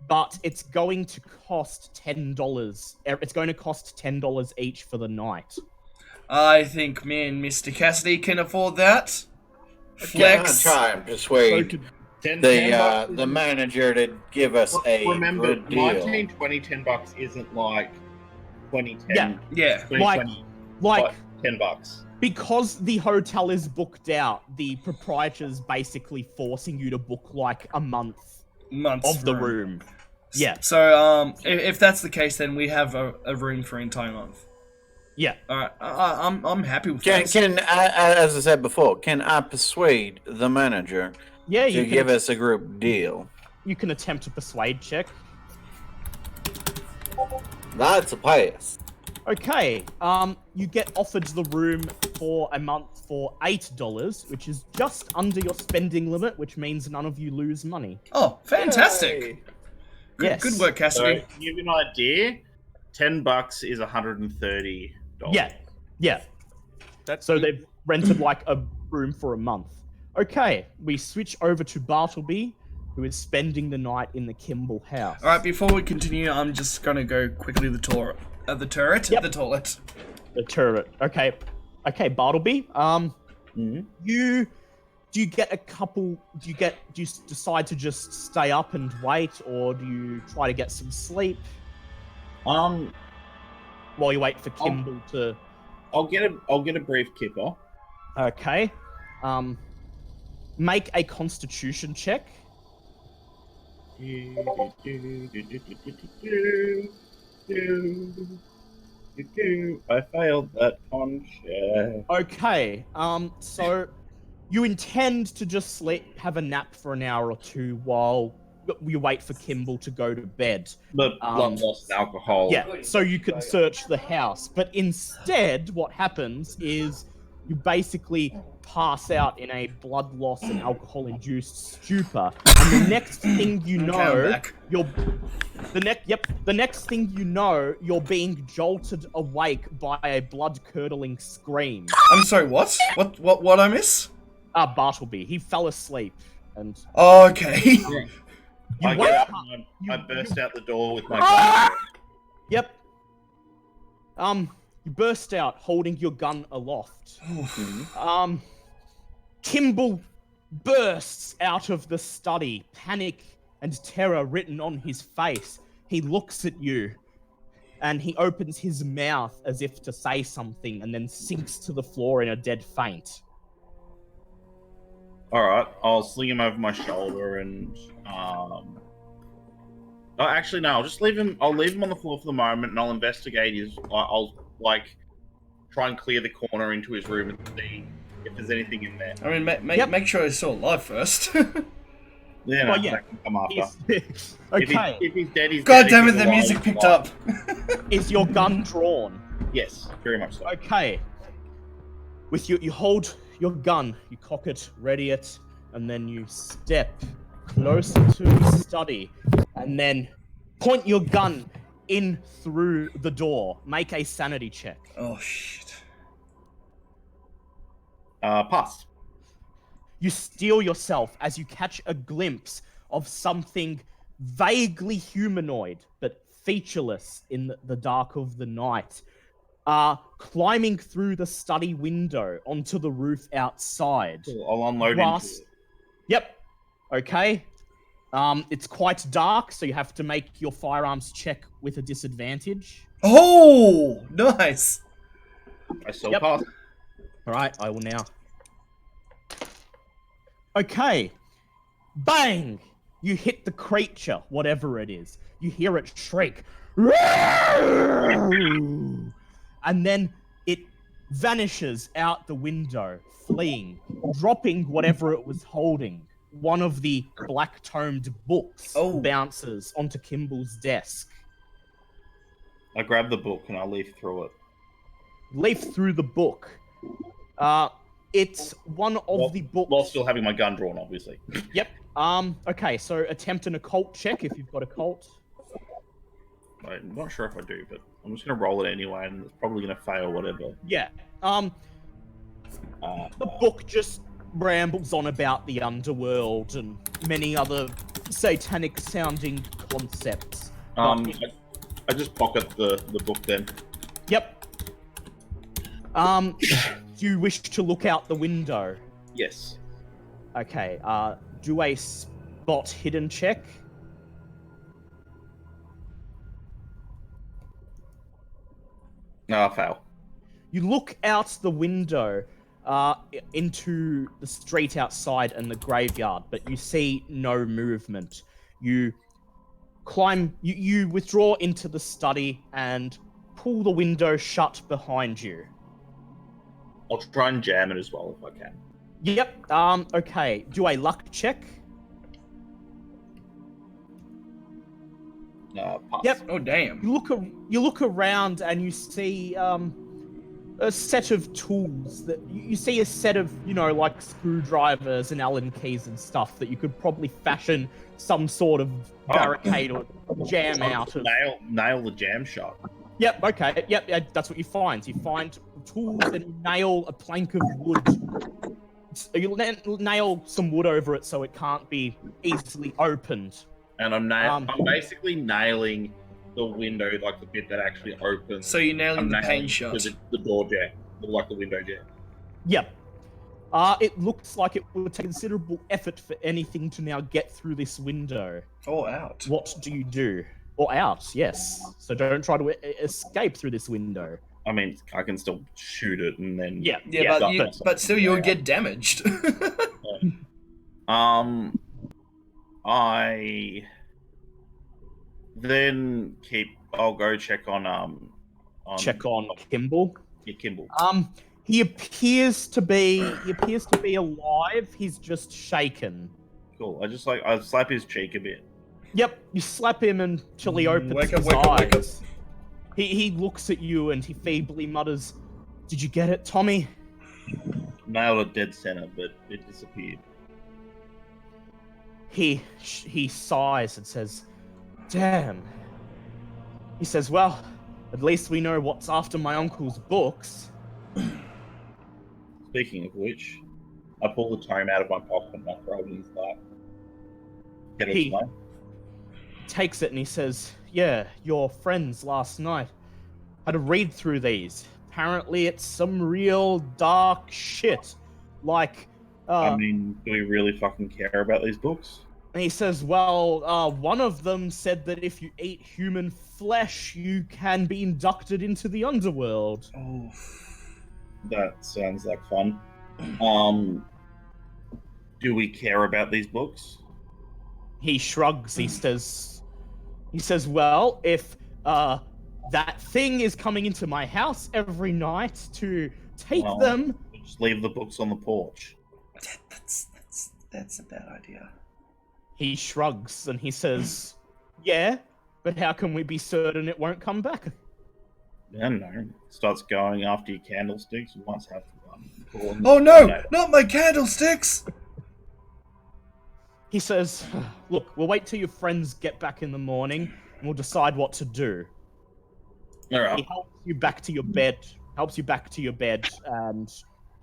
but it's going to cost $10. It's going to cost $10 each for the night. I think me and Mr. Cassidy can afford that. Yeah, Flex. try and persuade 10 the bucks. manager to give us a Remember, good deal. 19, 20, $10 isn't like 2010. Yeah. Yeah. 2020, Like, $10. because the hotel is booked out, the proprietor's basically forcing you to book like a month Months of the room. Yeah, So, if that's the case, then we have a room for an entire month. yeah. All right, I'm happy with Can, that. as I said before, can I persuade the manager Yeah, to you give can, us a group deal? you can attempt a persuade check. That's a pass. Okay, you get offered the room for a month for $8, which is just under your spending limit, which means none of you lose money. Oh, fantastic! Yay. Good, good work, So, Cassidy. to give you an idea, $10 is $130. Yeah, yeah. So they've rented like a room for a month. Okay, we switch over to Bartleby. who is spending the night in the Kimball house. All right, before we continue, I'm just gonna go quickly the turret. The toilet. The turret. Okay, Bartleby. Do you get a couple? Do you decide to just stay up and wait, or do you try to get some sleep? While you wait for Kimball to. I'll get a brief kipper. Okay. Make a Constitution check. I failed that con check. Okay. So you intend to just have a nap for an hour or two while you wait for Kimball to go to bed. But blood loss and alcohol. Yeah, so you can search the house. But instead, what happens is you basically pass out in a blood loss and alcohol-induced stupor. And the next thing you know, the next thing you know, you're being jolted awake by a blood-curdling scream. I'm sorry, what? What I miss? Bartleby. He fell asleep. And okay. I burst out the door with my gun. Yep. You burst out holding your gun aloft. Kimball bursts out of the study, panic and terror written on his face. He looks at you, and he opens his mouth as if to say something, and then sinks to the floor in a dead faint. Alright, I'll sling him over my shoulder and actually no, I'll just leave him on the floor for the moment, and I'll investigate I'll try and clear the corner into his room and see if there's anything in there. I mean, make sure he's still alive first. Yeah, that can come after. Okay. If he's dead, he's God dead. damn If it, he's the alive, music he's picked alive. up. Is your gun drawn? Yes, very much so. Okay. With you hold your gun, you cock it, ready it, and then you step closer to the study, and then point your gun in through the door. Make a sanity check. Oh shit. Pass. You steel yourself as you catch a glimpse of something vaguely humanoid, but featureless in the dark of the night, climbing through the study window onto the roof outside. Cool. I'll unload into it. Yep. Okay. It's quite dark, so you have to make your firearms check with a disadvantage. Oh, nice. I still pass. All right, I will now. Okay. Bang! You hit the creature, whatever it is. You hear it shriek. And then it vanishes out the window, fleeing, dropping whatever it was holding. One of the black-tomed books bounces onto Kimball's desk. I grab the book and I leaf through it. Leaf through the book. It's one of the books... While still having my gun drawn, obviously. Yep. Okay, so attempt an occult check if you've got occult. I'm not sure if I do, but I'm just going to roll it anyway, and it's probably going to fail, whatever. Yeah. The book just rambles on about the underworld and many other satanic-sounding concepts. I just pocket the book then. Yep. Do you wish to look out the window? Yes. Okay, do a spot hidden check. No, I fail. You look out the window into the street outside and the graveyard, but you see no movement. You climb, you withdraw into the study and pull the window shut behind you. I'll try and jam it as well if I can. Yep. Okay. Do a luck check. Pass. Yep. Oh damn. You look around and you see a set of tools that you see a set of, like screwdrivers and Allen keys and stuff that you could probably fashion some sort of barricade or jam out of. Nail the jam shut. Yep. Okay. Yep. That's what you find. You find tools and nail a plank of wood nail some wood over it so it can't be easily opened. And I'm basically nailing the window, like the bit that actually opens. So you're nailing I'm the pane nailing shut. the door jamb, like the window jamb. Yep. It looks like it would take considerable effort for anything to now get through this window. Or out. What do you do? Or out, yes. So don't try to escape through this window. I mean, I can still shoot it and then... Yeah, but still you'll get damaged. I then I'll go check on check on Kimball. Yeah, Kimball. He appears to be alive. He's just shaken. Cool. I slap his cheek a bit. Yep, you slap him until he opens his eyes. He looks at you and he feebly mutters, "Did you get it, Tommy?" Nailed it dead center, but it disappeared. He sighs and says, "Damn." He says, "Well, at least we know what's after my uncle's books." Speaking of which, I pull the tome out of my pocket and I throw it in his lap. He takes it and he says, "Yeah, your friends last night had a read through these. Apparently it's some real dark shit. Like, I mean, do we really fucking care about these books?" And he says, "Well, one of them said that if you eat human flesh, you can be inducted into the underworld." Oh. That sounds like fun. Do we care about these books? He shrugs. He says, "Well, if that thing is coming into my house every night to take them..." Just leave the books on the porch. That's a bad idea. He shrugs and he says, "Yeah, but how can we be certain it won't come back?" I don't know. Starts going after your candlesticks. You once have to Oh no! Not my candlesticks! He says, "Look, we'll wait till your friends get back in the morning and we'll decide what to do." All right. He helps you back to your bed, and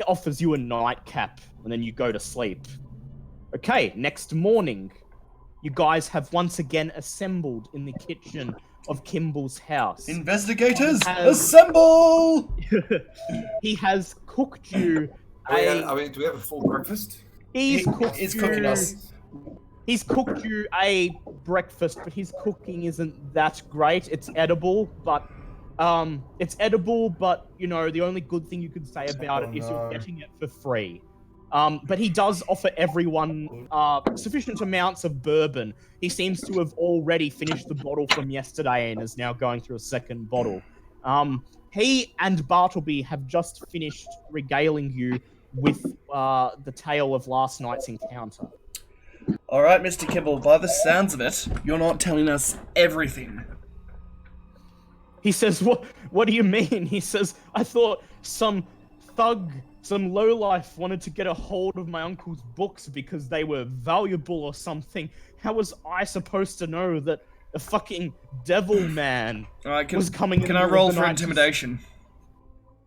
offers you a nightcap, and then you go to sleep. Okay, next morning, you guys have once again assembled in the kitchen of Kimball's house. Investigators, assemble! He has cooked you do we have a full breakfast? He's cooking us. He's cooked you a breakfast, but his cooking isn't that great. It's edible, but you know, the only good thing you could say about it is you're getting it for free. But he does offer everyone sufficient amounts of bourbon. He seems to have already finished the bottle from yesterday and is now going through a second bottle. He and Bartleby have just finished regaling you with the tale of last night's encounter. Alright, Mr. Kimball, by the sounds of it, you're not telling us everything. He says, what do you mean? He says, "I thought some thug, some lowlife wanted to get a hold of my uncle's books because they were valuable or something. How was I supposed to know that a fucking devil man was coming in? Can I roll for intimidation?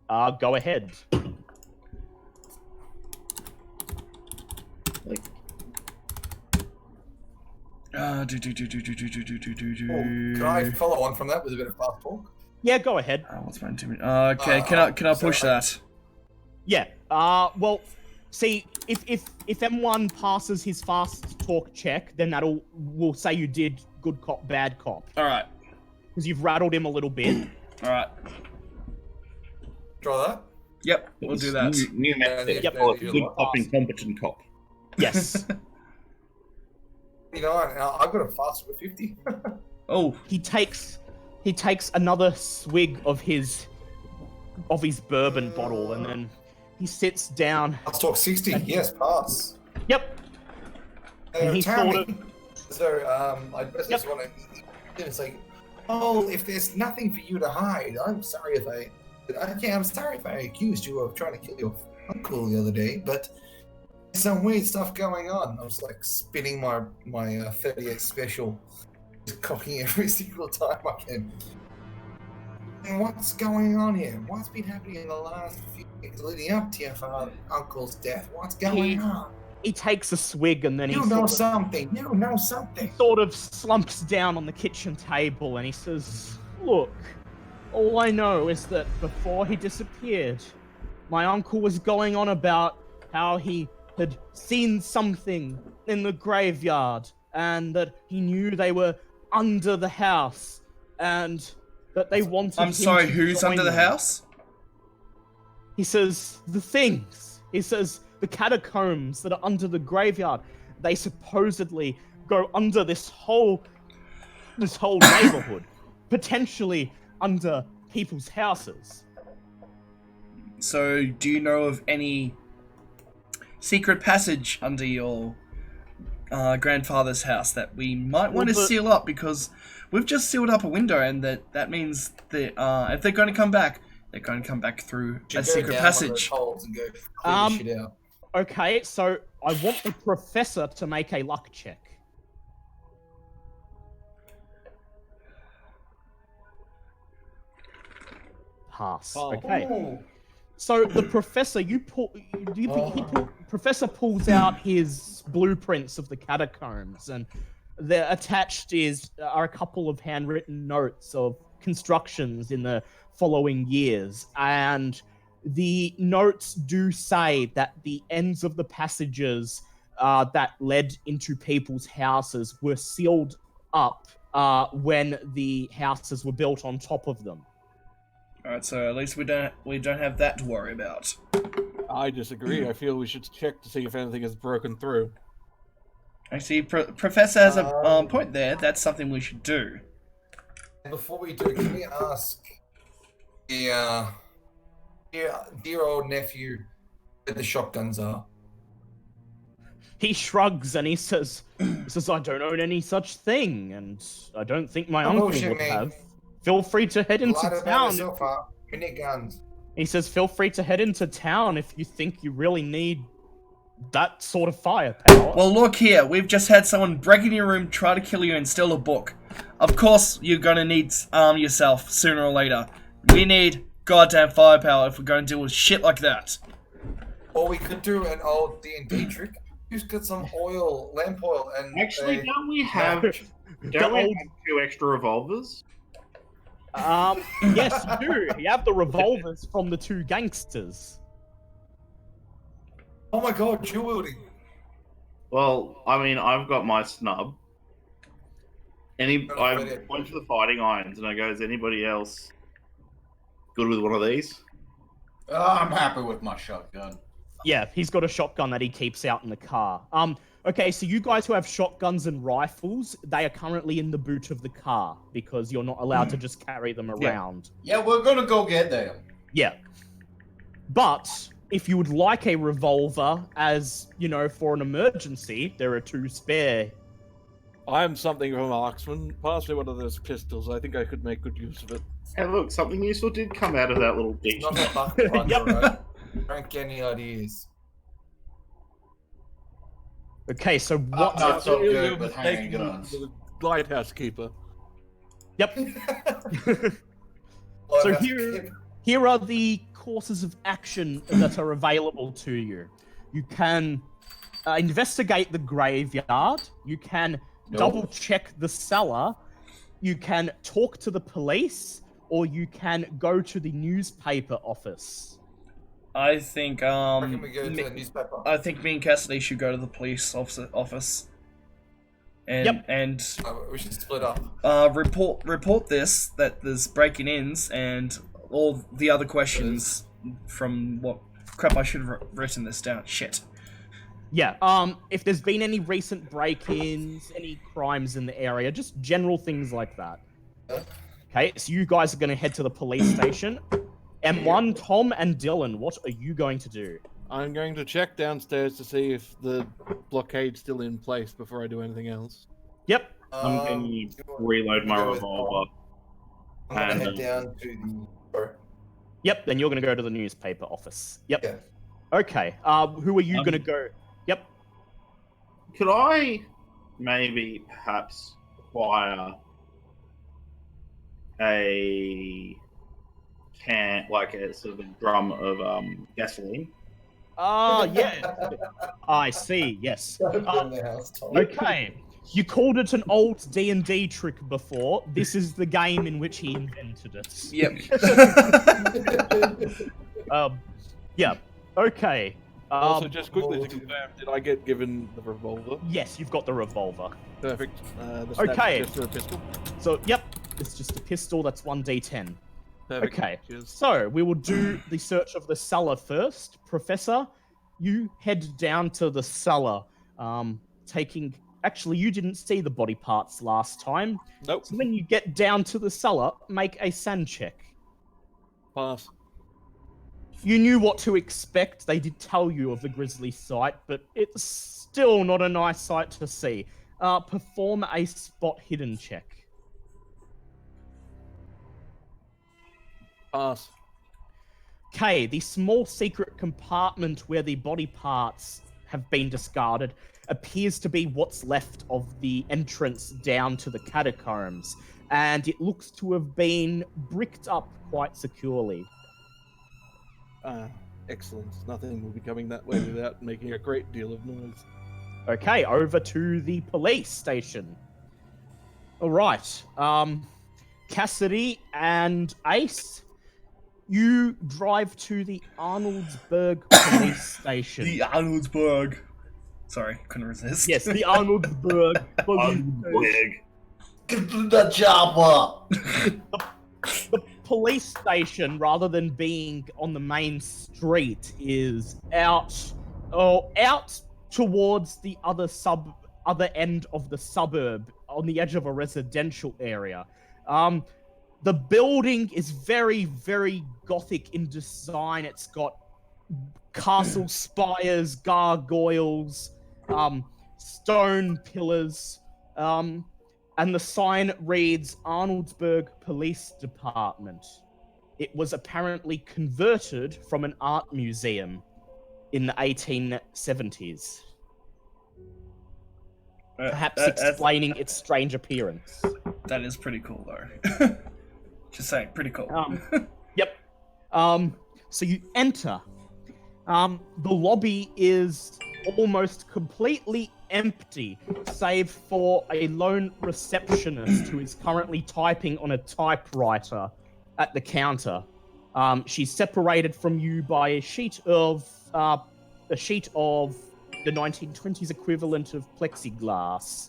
Go ahead. Can I follow on from that with a bit of fast talk? Yeah, go ahead. What's my intimidation? Okay, can I push that? Yeah. Well, see, if M1 passes his fast talk check, then we'll say you did good cop, bad cop. All right. Because you've rattled him a little bit. All right. Draw that. Yep, we'll do that. New method. Yep. Good cop, incompetent cop. Yes. You know, I've got a fast with 50. Oh. He takes another swig of his bourbon bottle, and then he sits down. Let's talk 60. Yes, pass. Yep. And he Tommy. So, I just want to say, if there's nothing for you to hide, I'm sorry if I accused you of trying to kill your uncle the other day, but there's some weird stuff going on. I was like spinning my 38 special, just cocking every single time I can. And what's going on here? What's been happening in the last few leading up to your uncle's death. What's going on? He takes a swig and then You know something. You know something. sort of slumps down on the kitchen table and he says, "Look, all I know is that before he disappeared, my uncle was going on about how he had seen something in the graveyard and that he knew they were under the house and that they wanted I'm him sorry, to who's join under the them." house? He says, the things. He says, the catacombs that are under the graveyard, they supposedly go under this whole neighborhood, potentially under people's houses. So, do you know of any secret passage under your grandfather's house that we might want to seal up? Because we've just sealed up a window, and that means that if they're going to come back, they're going to come back through a secret passage. And go clear the shit out. Okay, so I want the professor to make a luck check. Pass. Okay. Ooh. So the professor, Professor pulls out his blueprints of the catacombs, and there attached are a couple of handwritten notes of constructions in the following years, and the notes do say that the ends of the passages that led into people's houses were sealed up when the houses were built on top of them. Alright, so at least we don't have that to worry about. I disagree. I feel we should check to see if anything has broken through. Actually, Professor has a point there. That's something we should do. Before we do, can we ask the dear old nephew where the shotguns are? He shrugs and he says, I don't own any such thing, and I don't think my uncle would have. Feel free to head into town. We need guns. He says, feel free to head into town if you think you really need that sort of firepower. Well, look here. We've just had someone break in your room, try to kill you, and steal a book. Of course, you're gonna need to arm yourself sooner or later. We need goddamn firepower if we're gonna deal with shit like that. Or we could do an old D&D trick. Just get some lamp oil, and Actually, don't we have two extra revolvers? Yes, you do. You have the revolvers from the two gangsters. Oh my god, dual wielding. Well, I mean, I've got my snub. I point to the fighting irons and I go, is anybody else good with one of these? I'm happy with my shotgun. Yeah, he's got a shotgun that he keeps out in the car. Okay, so you guys who have shotguns and rifles, they are currently in the boot of the car because you're not allowed to just carry them around. Yeah, we're gonna go get them. Yeah. But if you would like a revolver as, for an emergency, there are two spare. I am something of a marksman. Pass me one of those pistols. I think I could make good use of it. Hey, look, something useful did come out of that little ditch. Not a bucket puncher, right? Don't get any ideas. Okay, so what? Not so good with handguns. The lighthouse keeper. Yep. So here are the courses of action that are available to you. You can investigate the graveyard. You can double check the cellar. You can talk to the police, or you can go to the newspaper office. I think Can we go to the newspaper? I think me and Cassidy should go to the police office. And we should split up. report this, that there's breaking-ins and all the other questions from what crap. I should have written this down. Shit. Yeah. If there's been any recent break-ins, any crimes in the area, just general things like that. Okay, so you guys are going to head to the police station. M1, Tom, and Dylan, what are you going to do? I'm going to check downstairs to see if the blockade's still in place before I do anything else. Yep. I'm going to reload my revolver. I'm going to head down to the... Yep, then you're going to go to the newspaper office. Yep. Yeah. Okay, who are you going to go? Yep. Could I maybe perhaps acquire a can, like a sort of drum of gasoline. Yeah. I see. Yes. Don't burn the house, Tom. Okay. You called it an old D&D trick before. This is the game in which he invented it. Yep. Yeah. Okay. Also, just quickly to confirm, did I get given the revolver? Yes, you've got the revolver. Perfect. The stab Okay. is just for a pistol. So, yep, it's just a pistol. That's 1d10. Perfect. Okay. Cheers. So we will do the search of the cellar first. Professor, you head down to the cellar, taking. Actually, you didn't see the body parts last time. Nope. So when you get down to the cellar, make a sand check. Pass. You knew what to expect. They did tell you of the grisly sight, but it's still not a nice sight to see. Perform a spot hidden check. Pass. Okay, the small secret compartment where the body parts have been discarded appears to be what's left of the entrance down to the catacombs, and it looks to have been bricked up quite securely. Excellent. Nothing will be coming that way without making a great deal of noise. Okay, over to the police station. All right, Cassidy and Ace, you drive to the Arnoldsburg police station. The Arnoldsburg. Sorry, couldn't resist. Yes, the Arnoldsburg police station. Get to the chopper! The police station, rather than being on the main street, is out towards the other end of the suburb, on the edge of a residential area. The building is very, very gothic in design. It's got castle spires, gargoyles, stone pillars, and the sign reads Arnoldsburg Police Department. It was apparently converted from an art museum in the 1870s. Perhaps explaining its strange appearance. That is pretty cool, though. Just saying, pretty cool. Yep. So you enter. The lobby is almost completely empty, save for a lone receptionist who is currently typing on a typewriter at the counter. She's separated from you by a sheet of the 1920s equivalent of plexiglass.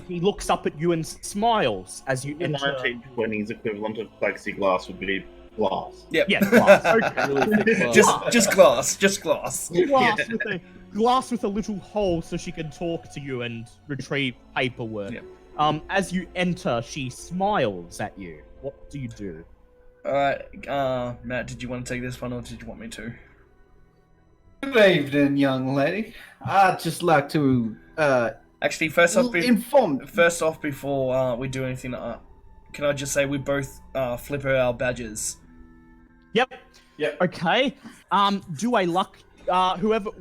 He looks up at you and smiles as you The enter. 1920s equivalent of plexiglass would be glass. Yep. Yeah, glass. Okay. Really thick glass. just glass. Just glass. Glass with a little hole so she can talk to you and retrieve paperwork. Yeah. As you enter, she smiles at you. What do you do? Alright, Matt, did you want to take this one or did you want me to? Good evening, young lady. I'd just like to Actually, first off, inform. First off, before we do anything, can I just say we both flip our badges? Yep. Yep. Okay. Do a luck.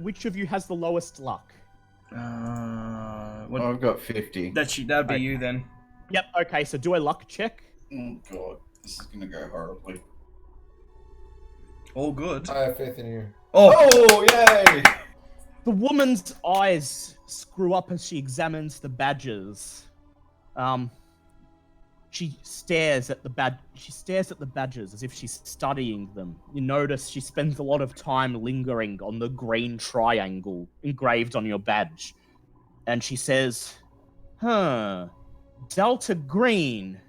Which of you has the lowest luck? What, I've got 50. that'd be you then. Yep. Okay. So do a luck check. Oh god, this is gonna go horribly. All good. I have faith in you. Oh, yay! The woman's eyes screw up as she examines the badges. She stares at the badges as if she's studying them. You notice she spends a lot of time lingering on the green triangle engraved on your badge. And she says, Delta Green.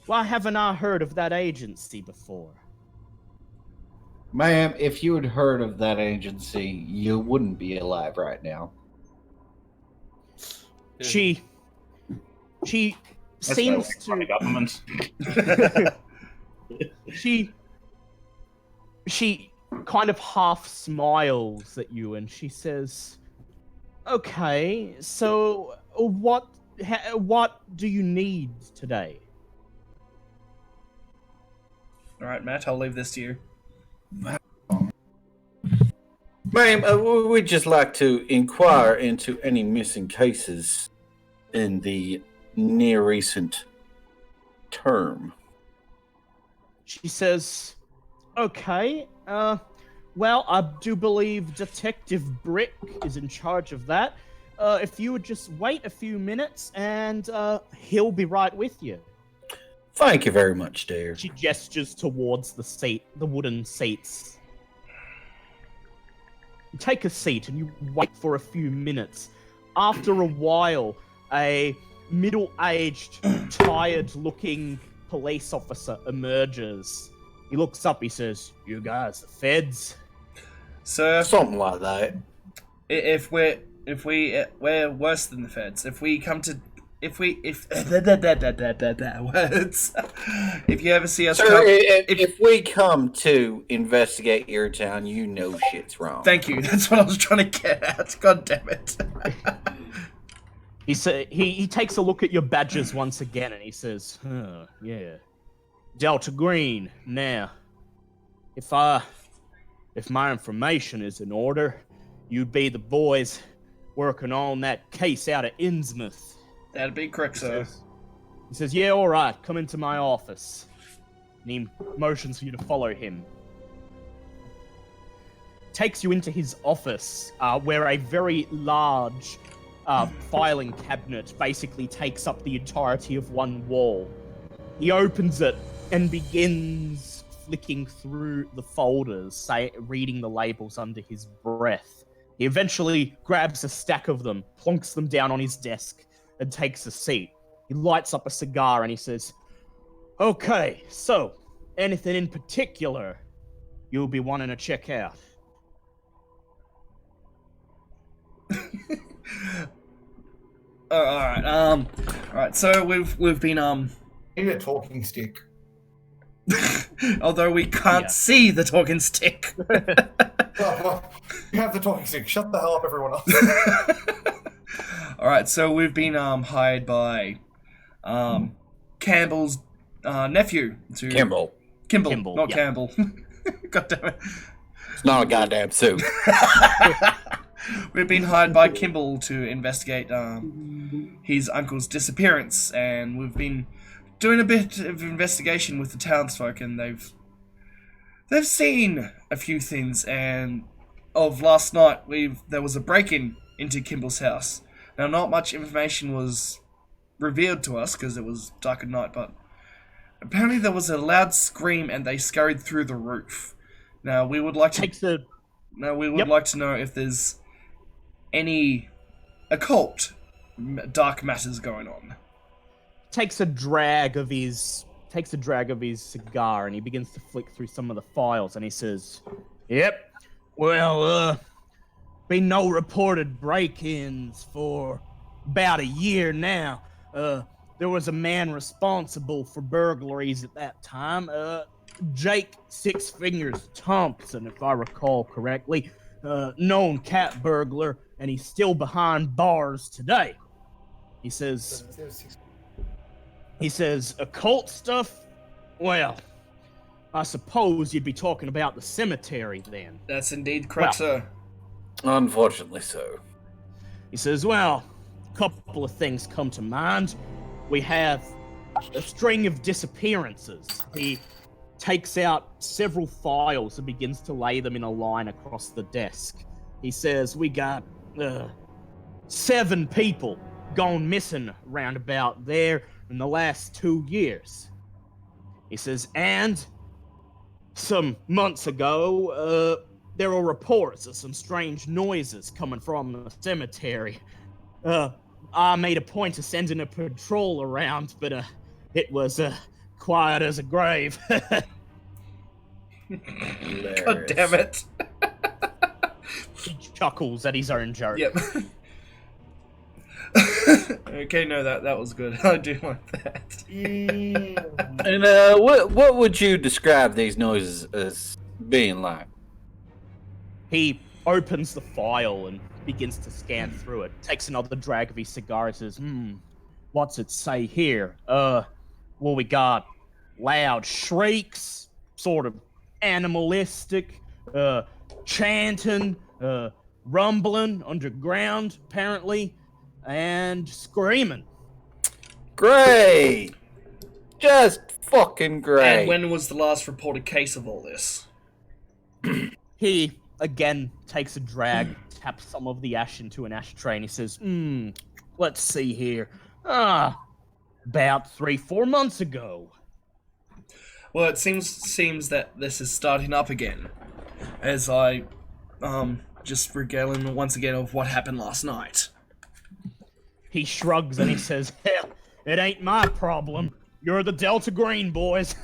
Why haven't I heard of that agency before? Ma'am, if you had heard of that agency, you wouldn't be alive right now. She That's seems no way to run a government. she kind of half smiles at you and she says, okay, so what do you need today? Alright, Matt, I'll leave this to you. Ma'am, we'd just like to inquire into any missing cases in the near recent term. She says, okay, well, I do believe Detective Brick is in charge of that. If you would just wait a few minutes and he'll be right with you. Thank you very much, dear. She gestures towards the wooden seats. You take a seat and you wait for a few minutes. After a while, a middle-aged, tired-looking police officer emerges. He looks up, he says, "You guys, the feds?" Sir, Something like that. if we're worse than the feds. If you ever see us, Sir, if we come to investigate your town, you know shit's wrong. Thank you. That's what I was trying to get at. God damn it. He takes a look at your badges once again and he says, yeah. Delta Green. Now, if my information is in order, you'd be the boys working on that case out of Innsmouth. That'd be correct, sir. He says, yeah, all right, come into my office. And he motions for you to follow him. Takes you into his office, where a very large filing cabinet basically takes up the entirety of one wall. He opens it and begins flicking through the folders, reading the labels under his breath. He eventually grabs a stack of them, plonks them down on his desk, and takes a seat. He lights up a cigar and he says, okay, so, anything in particular you'll be wanting to check out? Alright, so we've been, I need a talking stick. although we can't see the talking stick. Well, you have the talking stick. Shut the hell up, everyone else. Alright, so we've been hired by Campbell's nephew to Kimball. Kimball, not yeah. Campbell. God damn it. It's not a goddamn suit. We've been hired by Kimball to investigate his uncle's disappearance, and we've been doing a bit of investigation with the townsfolk, and they've seen a few things. And of last night, there was a break-in into Kimball's house. Now, not much information was revealed to us because it was dark at night, but apparently there was a loud scream, and they scurried through the roof. Now we would like to. Like to know if there's any occult dark matters going on. Takes a drag of his cigar and he begins to flick through some of the files and he says, yep, well, been no reported break-ins for about a year now. There was a man responsible for burglaries at that time, Jake Six Fingers Thompson, if I recall correctly, known cat burglar, and he's still behind bars today. He says, occult stuff? Well, I suppose you'd be talking about the cemetery then. That's indeed correct, sir. Unfortunately so. He says, well, a couple of things come to mind. We have a string of disappearances. He takes out several files and begins to lay them in a line across the desk. He says, we got 7 people gone missing round about there in the last 2 years. He says, and some months ago, there were reports of some strange noises coming from the cemetery. I made a point of sending a patrol around, but it was quiet as a grave. God damn it. He chuckles at his own joke. Yep. Okay, no, that was good. I do like that. And what would you describe these noises as being like? He opens the file and begins to scan through it. Takes another drag of his cigar and says, what's it say here? Well, we got loud shrieks, sort of animalistic, chanting, rumbling underground, apparently, and screaming. Great! just fucking great. And when was the last reported case of all this? He, again, takes a drag, taps some of the ash into an ashtray, and he says, let's see here. About 3-4 months ago. Well, it seems that this is starting up again, as I just regale him once again of what happened last night. He shrugs and he says, hell, it ain't my problem. You're the Delta Green boys.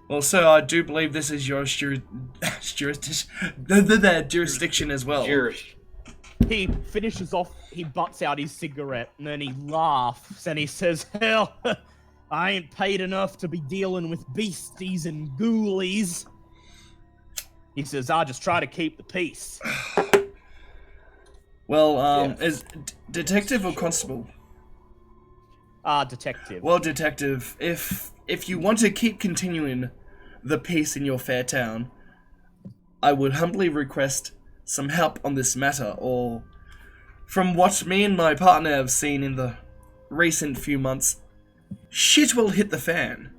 Well, sir, I do believe this is your jurisdiction as well. He finishes off, he butts out his cigarette, and then he laughs, and he says, hell, I ain't paid enough to be dealing with beasties and ghoulies. He says, I just try to keep the peace. Well, is detective or constable? Detective. Well, detective, if you want to keep continuing the peace in your fair town, I would humbly request some help on this matter, or from what me and my partner have seen in the recent few months, shit will hit the fan.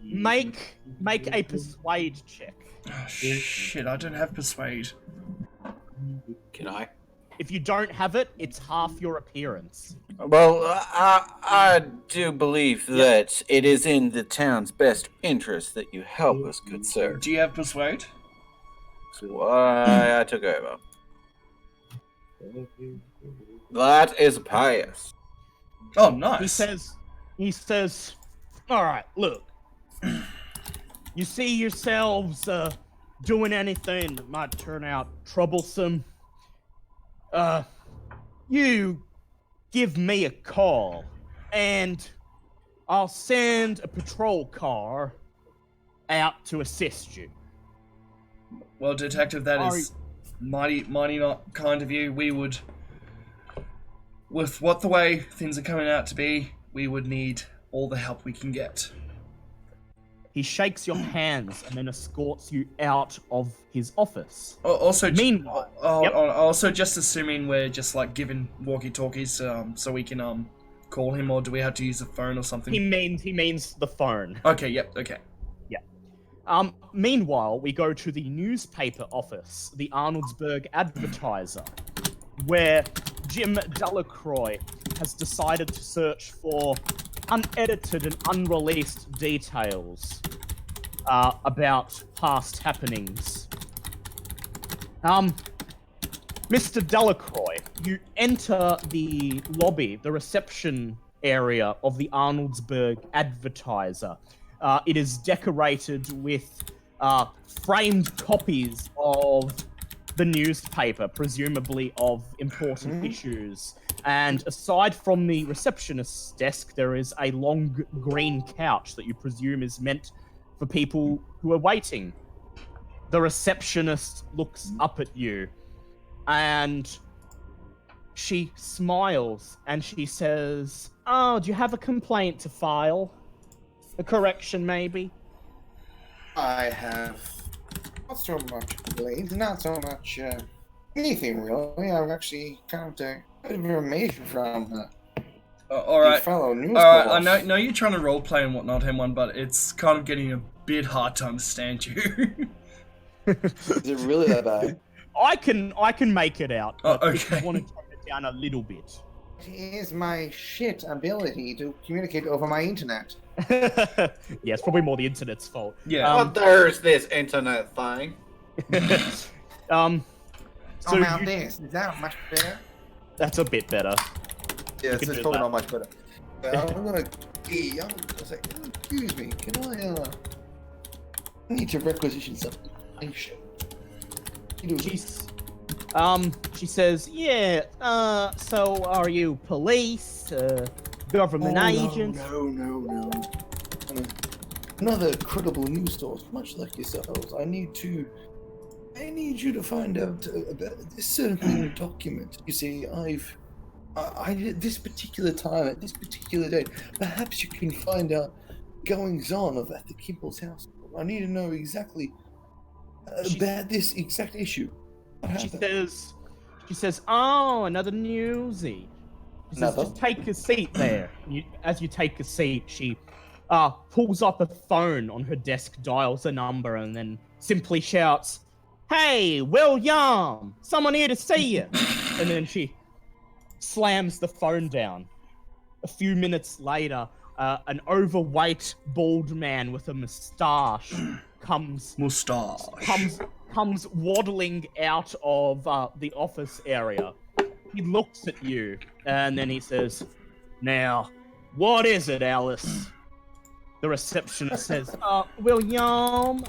Make a persuade check. Oh, shit, I don't have persuade. Can I? If you don't have it, it's half your appearance. Well, I do believe that it is in the town's best interest that you help us, good sir. Do you have persuade? So I took over. That is a pass. Oh, nice. He says, all right, look. You see yourselves doing anything that might turn out troublesome? You give me a call, and I'll send a patrol car out to assist you. Well, detective, that is mighty not kind of you. We would, with what the way things are coming out to be, we would need all the help we can get. He shakes your hands and then escorts you out of his office. Also, meanwhile, also just assuming we're just like giving walkie-talkies, so we can call him, or do we have to use a phone or something? He means the phone. Okay. Yep. Okay. Yeah. Meanwhile, we go to the newspaper office, the Arnoldsburg Advertiser, where Jim Delacroix has decided to search for unedited and unreleased details about past happenings. Mr. Delacroix, you enter the lobby, the reception area of the Arnoldsburg Advertiser. It is decorated with framed copies of the newspaper, presumably of important issues. And aside from the receptionist's desk, there is a long green couch that you presume is meant for people who are waiting. The receptionist looks up at you, and she smiles, and she says, "Oh, do you have a complaint to file? A correction, maybe?" I have not so much complaints, not so much anything really. I've actually got a bit of information from all right. fellow news All right. boss. I know you're trying to role play and whatnot, M1, but it's kind of getting a bit hard to understand you. Is it really that bad? I can make it out. But if okay. you want to tone it down a little bit. It is my shit ability to communicate over my internet. Yeah, it's probably more the internet's fault. Yeah. There's this internet thing. So about this? Is that much better? That's a bit better. Yeah, it's can do probably that. not much better. I'm gonna say, excuse me, can I need to requisition some information. She says, yeah, so are you police, government agent? No. Another credible news source, much like yourselves. I need you to find out about this certain document. You see, I this particular time, at this particular date, perhaps you can find out goings on of at the Kimball's house. I need to know exactly about this exact issue. What happened? She says, oh, another newsie. She says, Another? just take a seat there. As you take a seat, she pulls up a phone on her desk, dials a number, and then simply shouts, "Hey, William! Someone here to see you!" And then she slams the phone down. A few minutes later, an overweight, bald man with a moustache comes waddling out of the office area. He looks at you, and then he says, "Now, what is it, Alice?" The receptionist says, "William,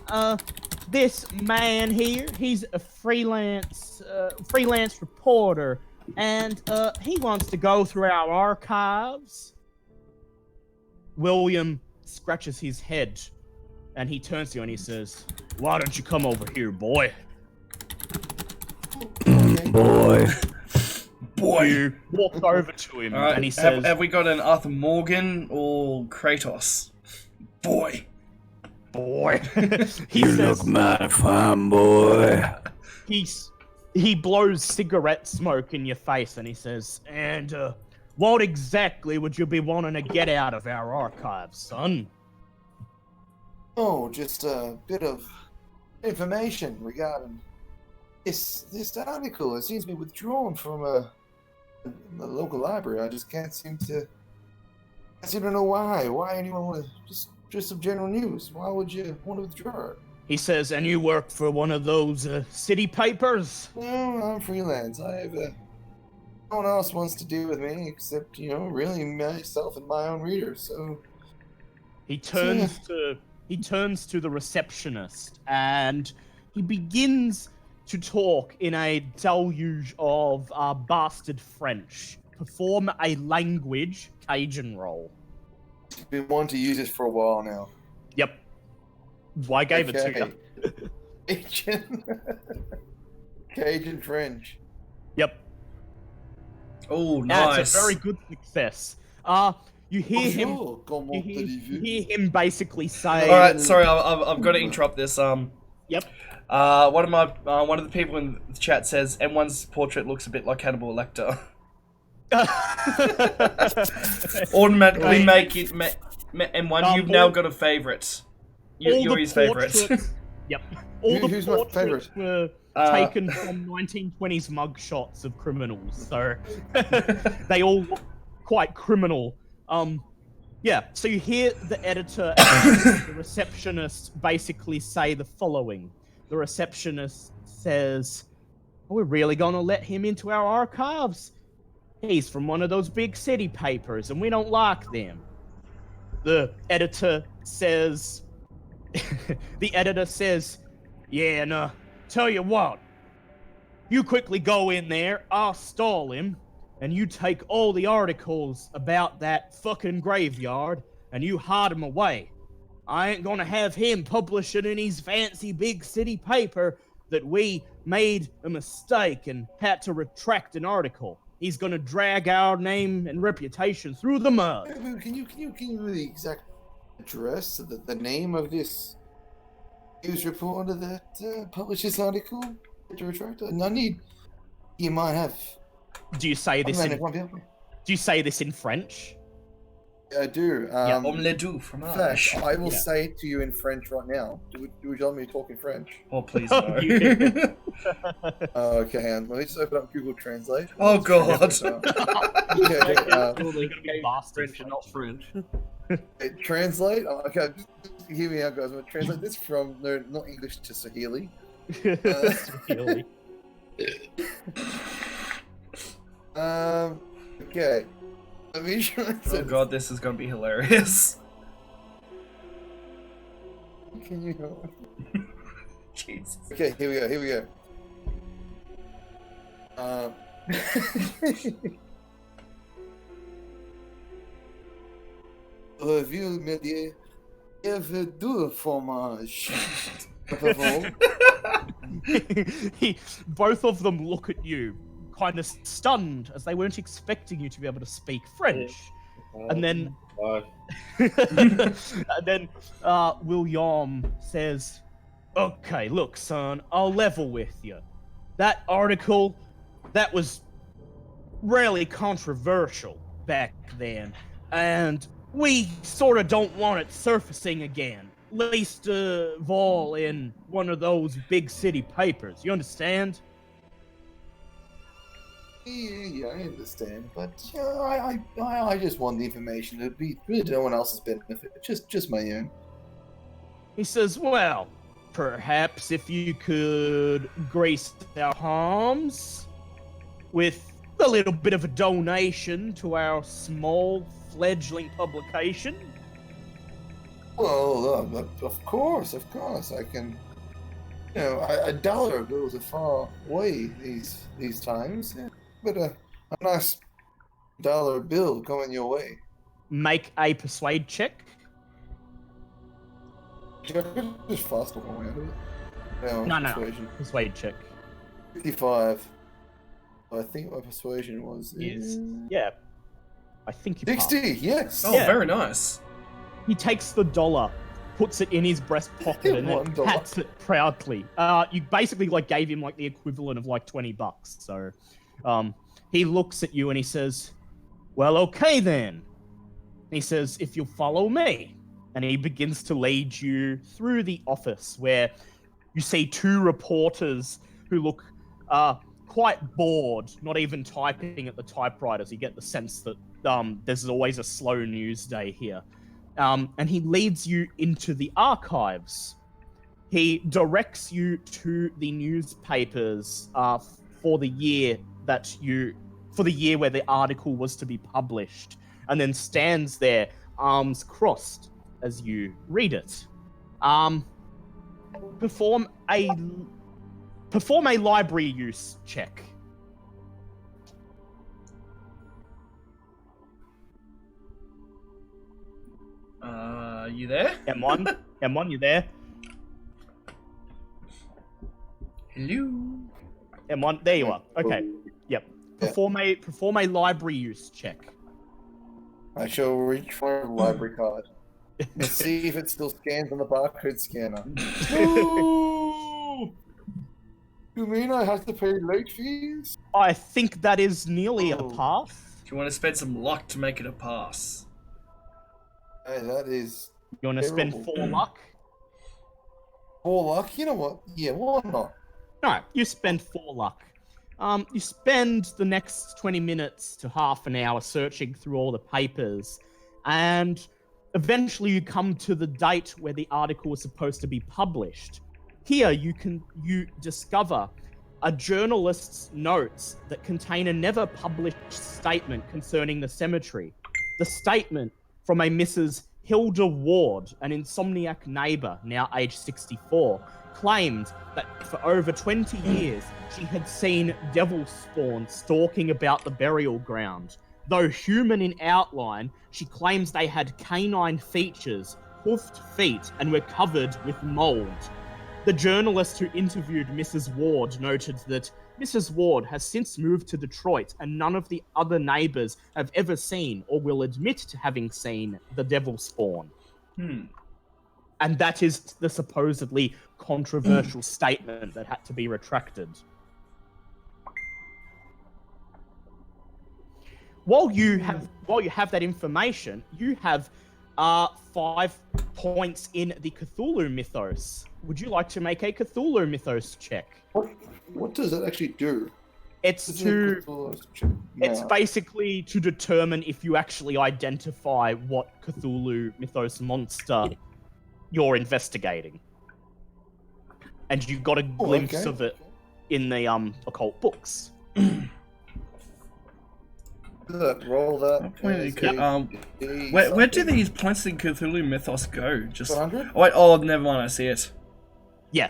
this man here, he's a freelance reporter, and he wants to go through our archives." William scratches his head, and he turns to you and he says, "Why don't you come over here, boy?" Boy. You walk over to him, Alright, and he says, have we got an Arthur Morgan or Kratos? Boy. "Boy." He You says, look mighty fine, boy. he blows cigarette smoke in your face, and he says, "And what exactly would you be wanting to get out of our archives, son?" Oh, just a bit of information regarding this article. It seems to be withdrawn from the local library. I just can't seem to know why. Why anyone want to just some general news? Why would you want to withdraw it? He says, "And you work for one of those city papers?" No, I'm freelance. I have no one else wants to deal with me except, really myself and my own readers. So He turns to the receptionist, and he begins to talk in a deluge of bastard French. Perform a language Cajun roll. been wanting to use this for a while now. Yep. I gave it to you. Cajun. Cajun French. Yep. Oh, nice. That's a very good success. You hear him. Bonjour, comment You allez-vous? hear him basically say. All right, sorry, I've got to interrupt this. Yep. One of the people in the chat says M1's portrait looks a bit like Hannibal Lecter. Automatically make it M1. You've now got a favorite. You're his favorite. Yep. All the Who's my portraits favourite? were taken from 1920s mugshots of criminals, so they all look quite criminal. Yeah. So you hear the editor and the receptionist basically say the following. The receptionist says, "We're really gonna let him into our archives? He's from one of those big city papers, and we don't like them." The editor says, "Yeah, and tell you what, you quickly go in there, I'll stall him, and you take all the articles about that fucking graveyard, and you hide them away. I ain't gonna have him publishing in his fancy big city paper that we made a mistake and had to retract an article. He's gonna drag our name and reputation through the mud." Can you the exact address, the name of this news reporter that published this article to retract it? I need. You might have. Do you say this in French? I do. Omelette du In fromage. fact, I will say it to you in French right now. Do you want me to talk in French? Oh, please no. Okay, and let me just open up Google Translate. Oh, God. Okay, French and not French. translate. Okay, hear me out, guys. I'm gonna translate this from not English to Swahili. Swahili. Okay. Let me Oh God, this is gonna be hilarious. Can you help me? Jesus. Okay, here we go. Revue média do fromage. Both of them look at you, kind of stunned, as they weren't expecting you to be able to speak French. And then, William says, "Okay, look, son, I'll level with you. That article, that was really controversial back then, and we sort of don't want it surfacing again. Least of all in one of those big city papers. You understand? Yeah, I understand, but I just want the information to be really to no one else's benefit, just my own. He says, well, perhaps if you could grace our palms with a little bit of a donation to our small fledgling publication. Well, of course, I can. You know, a dollar goes a far way these times, yeah. But a nice dollar bill going your way. Make a persuade check. Just fast walk away out of it. No. Persuasion. Persuade check. 55. I think my persuasion was Yeah. I think you 60. passed. Yes. Oh, Yeah. very nice. He takes the dollar, puts it in his breast pocket, and then $1. pats it proudly. You basically gave him the equivalent of $20. So, he looks at you and he says, "Well, okay then." He says, "If you'll follow me," and he begins to lead you through the office where you see two reporters who look quite bored, not even typing at the typewriters. You get the sense that there's always a slow news day here. And he leads you into the archives. He directs you to the newspapers for the year where the article was to be published, and then stands there, arms crossed, as you read it. Perform a library use check. You there? M1, you there? Hello. M1, there you are. Okay. Yep. Perform a library use check. I shall reach for a library card and see if it still scans on the barcode scanner. No! You mean I have to pay late fees? I think that is nearly a pass. Do you want to spend some luck to make it a pass? Hey, that is. You want to spend 4 luck? 4 luck? You know what? Yeah, why not? No, you spend 4 luck. You spend the next 20 minutes to half an hour searching through all the papers, and eventually you come to the date where the article was supposed to be published. Here you discover a journalist's notes that contain a never published statement concerning the cemetery. The statement from a Mrs. Hilda Ward, an insomniac neighbor, now age 64, claimed that for over 20 years she had seen devil spawn stalking about the burial ground. Though human in outline, she claims they had canine features, hoofed feet, and were covered with mold. The journalist who interviewed Mrs. Ward noted that Mrs. Ward has since moved to Detroit, and none of the other neighbors have ever seen or will admit to having seen the devil spawn. And that is the supposedly controversial statement that had to be retracted. While you have that information, you have 5 points in the Cthulhu mythos. Would you like to make a Cthulhu mythos check? What does that actually do? It's basically to determine if you actually identify what Cthulhu mythos monster you're investigating. And you got a glimpse of it in the occult books. Roll that. Where do these points in Cthulhu mythos go? Just 100? Oh, wait, oh, never mind. I see it. Yeah.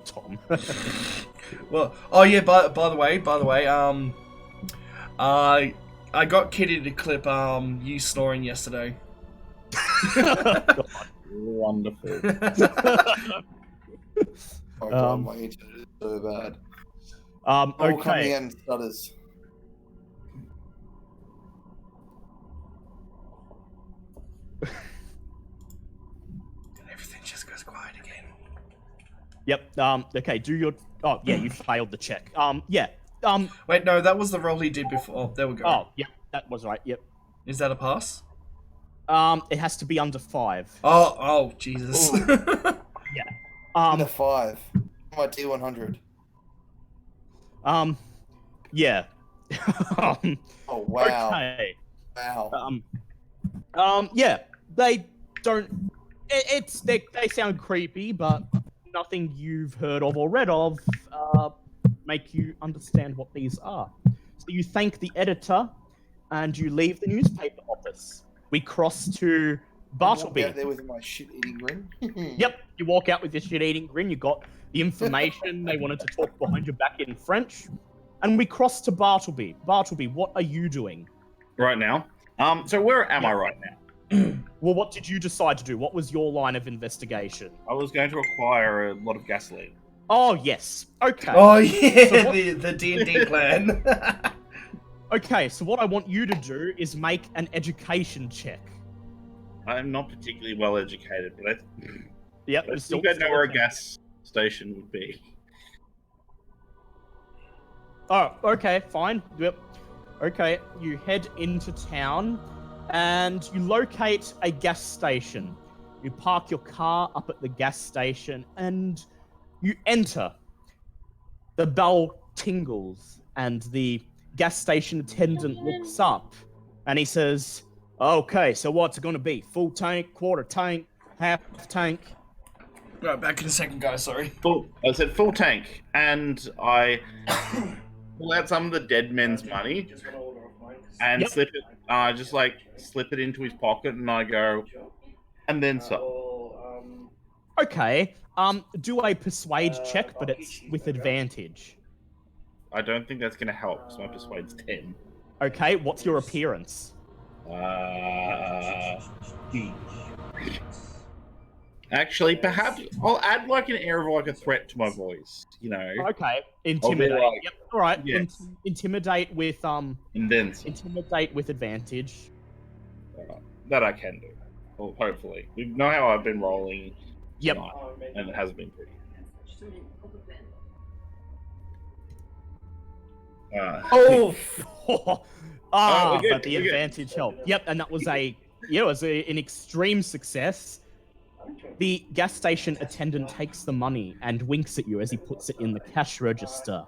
Tom. Well, oh yeah. By the way, I got Kitty to clip you snoring yesterday. Wonderful. Oh god, my internet is so bad. Okay. And stutters. Everything just goes quiet again. Yep. Okay. Do your Oh, yeah, you failed the check. Yeah. Wait, no, that was the roll he did before. Oh, there we go. Oh, yeah, that was right. Yep. Is that a pass? It has to be under 5. Oh, Jesus. Yeah. Under 5. My D100. Yeah. Oh wow. Okay. Wow. Yeah. They don't. They sound creepy, but nothing you've heard of or read of make you understand what these are. So you thank the editor, and you leave the newspaper office. We cross to Bartleby. Out there with my shit-eating grin. Yep, you walk out with your shit-eating grin. You got the information they wanted to talk behind your back in French, and we cross to Bartleby. Bartleby, what are you doing right now? So where am I right now? Well, what did you decide to do? What was your line of investigation? I was going to acquire a lot of gasoline. Oh yes. Okay. Oh yeah, So the D&D plan. Okay, so what I want you to do is make an education check. I'm not particularly well educated, but Yep. I think I know where a gas station would be. Oh, okay, fine. Yep. Okay, you head into town and you locate a gas station. You park your car up at the gas station and you enter. The bell tingles and the gas station attendant looks up and he says, okay, so what's it going to be? Full tank, quarter tank, half tank? Right, back in a second, guys, sorry. I said full tank, and I pull out some of the dead men's money and slip it, just like slip it into his pocket, and I go, and then so. Okay, do a persuade check, but it's with advantage. I don't think that's going to help, because my persuade's 10. Okay, what's your appearance? Actually, perhaps I'll add like an air of like a threat to my voice, you know. Okay, intimidate. Like, yep, all right. Yes. Intimidate with And then some. Intimidate with advantage. That I can do. Well, hopefully. We know how I've been rolling Yep. tonight, and it hasn't been pretty. But the advantage helped. Yep, and that was an extreme success. The gas station attendant takes the money and winks at you as he puts it in the cash register.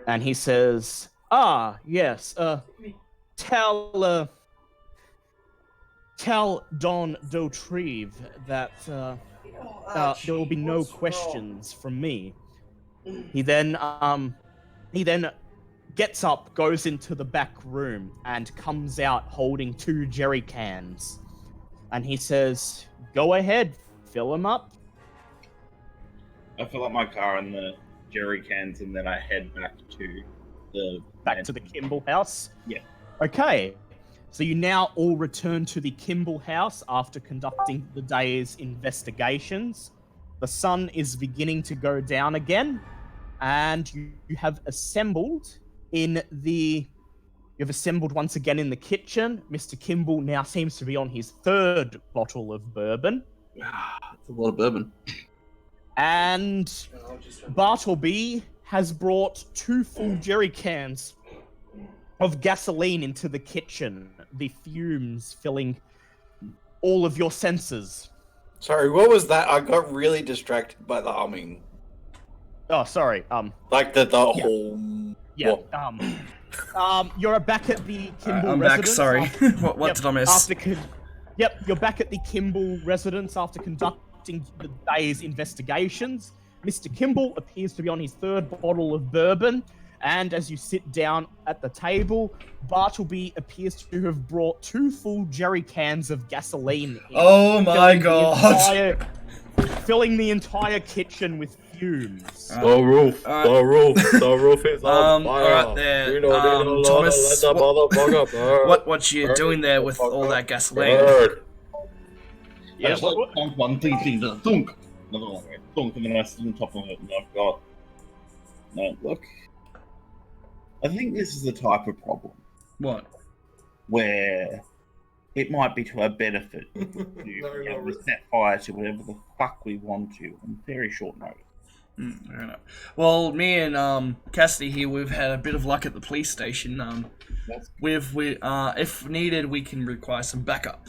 And he says, yes, tell Don Dautrive that there will be no questions from me. He then gets up, goes into the back room, and comes out holding 2 jerry cans. And he says, go ahead, fill them up. I fill up my car in the jerry cans, and then I head back to the Kimball house? Yeah. Okay. So you now all return to the Kimball house after conducting the day's investigations. The sun is beginning to go down again, and you have assembled once again in the kitchen. Mr. Kimball now seems to be on his 3rd bottle of bourbon. That's a lot of bourbon. And Bartleby has brought 2 full jerry cans of gasoline into the kitchen, the fumes filling all of your senses. Sorry, what was that? I got really distracted by the humming. Oh, sorry. Like the whole... Yeah. You're back at the Kimball I'm residence. back, sorry. What did I miss? You're back at the Kimball residence after conducting the day's investigations. Mr. Kimball appears to be on his 3rd bottle of bourbon, and as you sit down at the table, Bartleby appears to have brought 2 full jerry cans of gasoline in. Oh my god! Filling the entire kitchen with fumes. The roof is on fire. Alright there. Thomas, what you doing there with all that gasoline? I just like thunk one thing, thunk. Another one, thunk, and then I sit on top of it, and I've got... No, look. I think this is the type of problem. What? Where it might be to our benefit to set fire to whatever the fuck we want to on very short notice. Fair enough. Well, me and Cassidy here, we've had a bit of luck at the police station. If needed, we can require some backup.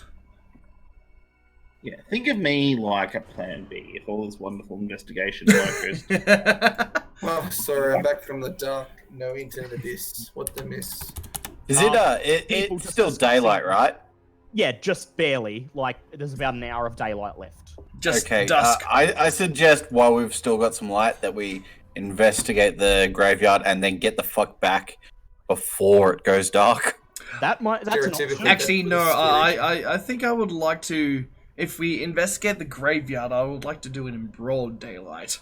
Yeah, think of me like a plan B if all this wonderful investigation goes. Oh, sorry, I'm back from the dark. No internet abyss. What the miss? Is it's still daylight, right? Yeah, just barely. Like, there's about an hour of daylight left. Just Okay, dusk. I suggest while we've still got some light that we investigate the graveyard and then get the fuck back before it goes dark. That's an option. Actually, no. I think I would like to. If we investigate the graveyard, I would like to do it in broad daylight.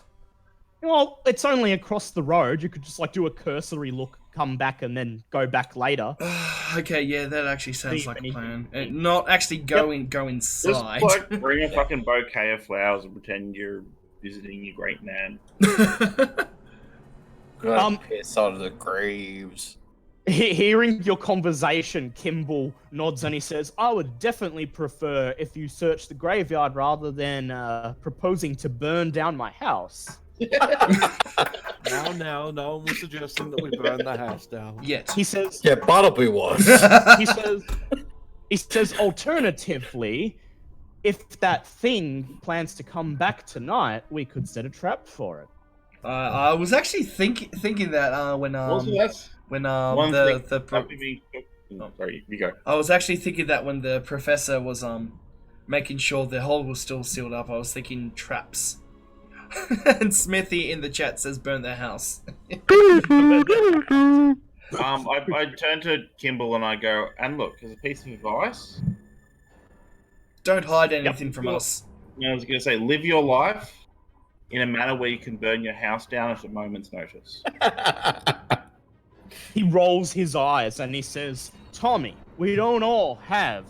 Well, it's only across the road. You could just like do a cursory look, come back, and then go back later. Okay, yeah, that actually sounds like a plan. Not actually go inside. Just like bring a fucking bouquet of flowers and pretend you're visiting your great man. Piss on the graves. Hearing your conversation, Kimball nods and he says, I would definitely prefer if you search the graveyard rather than proposing to burn down my house. Now, no one was suggesting that we burn the house down. Yet. He says... Yeah, Bartleby was. He says, alternatively, if that thing plans to come back tonight, we could set a trap for it. I was actually thinking that when sorry, you go. I was actually thinking that when the professor was making sure the hole was still sealed up, I was thinking traps. And Smithy in the chat says burn their house. I turn to Kimball and I go, and look, as a piece of advice, don't hide anything from us. I was going to say, live your life in a manner where you can burn your house down at a moment's notice. He rolls his eyes and he says, Tommy, we don't all have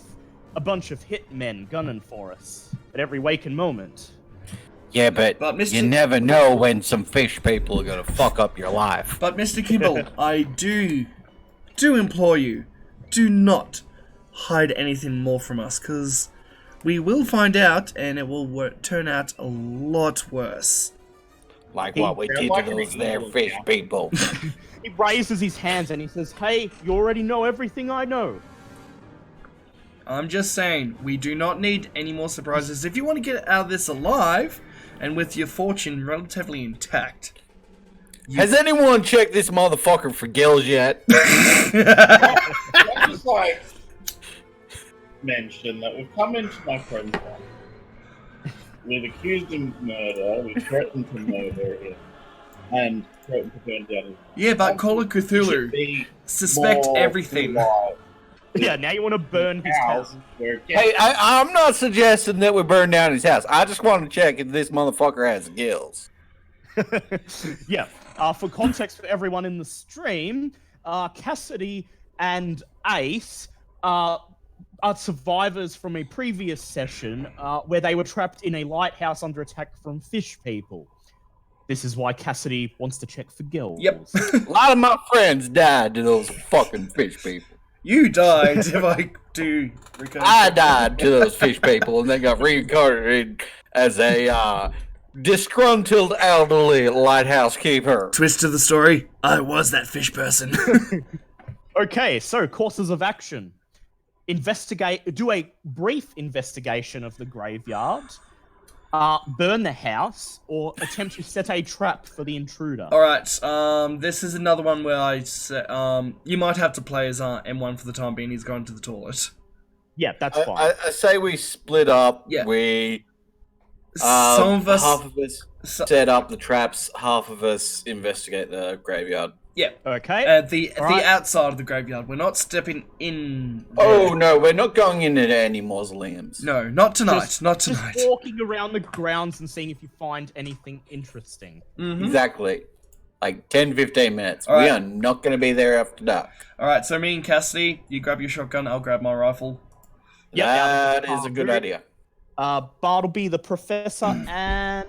a bunch of hitmen gunning for us at every waking moment. Yeah, but you never know when some fish people are gonna fuck up your life. But Mr. Kimball, I do implore you, do not hide anything more from us, because we will find out, and it will turn out a lot worse. Like what we did to those there fish people. He raises his hands and he says, hey, you already know everything I know. I'm just saying, we do not need any more surprises. If you want to get out of this alive, and with your fortune relatively intact. Has anyone checked this motherfucker for gills yet? I just like mention that we've come into my friend's house. We've accused him of murder, we've threatened to murder him, and threatened to burn down his house. Yeah, but Call of Cthulhu, suspect everything. Yeah, now you want to burn his house. Hey, I'm not suggesting that we burn down his house. I just want to check if this motherfucker has gills. Yeah. For context for everyone in the stream, Cassidy and Ace are survivors from a previous session where they were trapped in a lighthouse under attack from fish people. This is why Cassidy wants to check for gills. Yep. A lot of my friends died to those fucking fish people. You died, if I do recall. I died to those fish people, and they got reincarnated as a disgruntled elderly lighthouse keeper. Twist of the story, I was that fish person. Okay, so courses of action. Do a brief investigation of the graveyard, burn the house, or attempt to set a trap for the intruder. Alright, this is another one where I said, you might have to play as M1 for the time being, he's going to the toilet. Yeah, that's fine. I say we split up. Yeah. We some of us... half of us set up the traps, half of us investigate the graveyard. Yeah. Okay. The outside of the graveyard. We're not stepping in. Oh no, we're not going into any mausoleums. No, not tonight. Just walking around the grounds and seeing if you find anything interesting. Mm-hmm. Exactly. Like 10-15 minutes. All right. We are not going to be there after dark. Alright, so me and Cassidy, you grab your shotgun, I'll grab my rifle. Yep, that is a good idea. Bartleby, the professor, and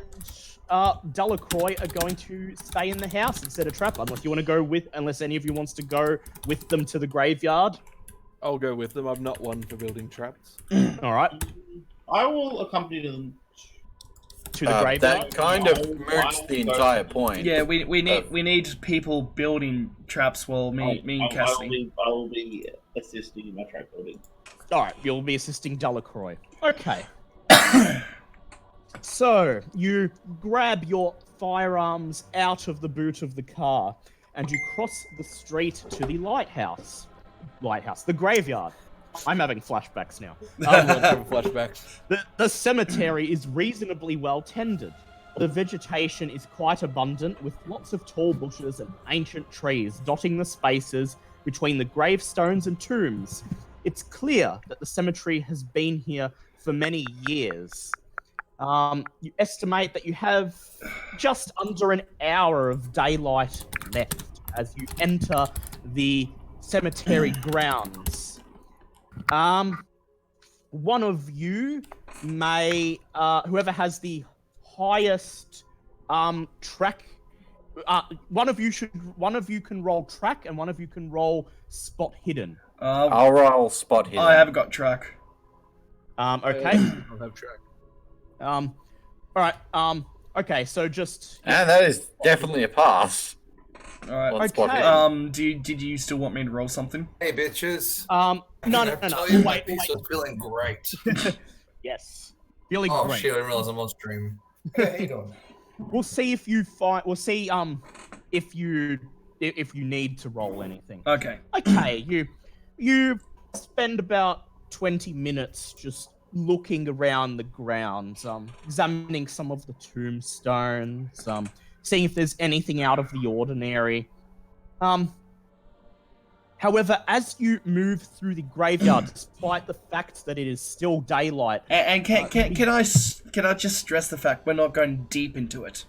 Delacroix are going to stay in the house and set a trap, unless any of you wants to go with them to the graveyard. I'll go with them. I'm not one for building traps. All right. I will accompany them To the graveyard. That kind of moots the entire point. Yeah, we need people building traps while me and Cassidy. I will be assisting in my trap building. Alright, you'll be assisting Delacroix. Okay. So, you grab your firearms out of the boot of the car, and you cross the street to the lighthouse. The graveyard. I'm having flashbacks now. Flashbacks. The cemetery is reasonably well tended. The vegetation is quite abundant, with lots of tall bushes and ancient trees dotting the spaces between the gravestones and tombs. It's clear that the cemetery has been here for many years. You estimate that you have just under an hour of daylight left as you enter the cemetery grounds. One of you may, whoever has the highest track, one of you can roll track, and one of you can roll spot hidden. I'll roll spot hidden. I haven't got track. Okay. I'll have track. All right. Okay. So just. And that is definitely a pass. All right. On spot Okay. hidden. Did you still want me to roll something? Hey, bitches. No. Tell you my Wait. piece was feeling great. Yes. Feeling Oh great. shit! I realized I'm on stream. Hey, how you doing? We'll see if you find. We'll see. If you need to roll anything. Okay. Okay. You spend about 20 minutes just looking around the grounds, examining some of the tombstones, seeing if there's anything out of the ordinary. However, as you move through the graveyard, despite the fact that it is still daylight, And can I just stress the fact we're not going deep into it?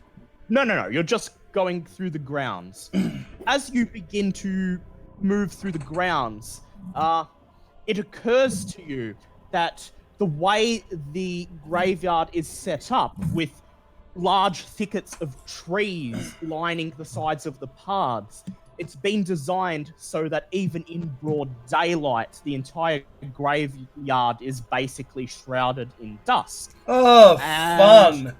No. You're just going through the grounds. As you begin to move through the grounds, it occurs to you that the way the graveyard is set up, with large thickets of trees lining the sides of the paths, it's been designed so that even in broad daylight, the entire graveyard is basically shrouded in dusk. Oh, And fun!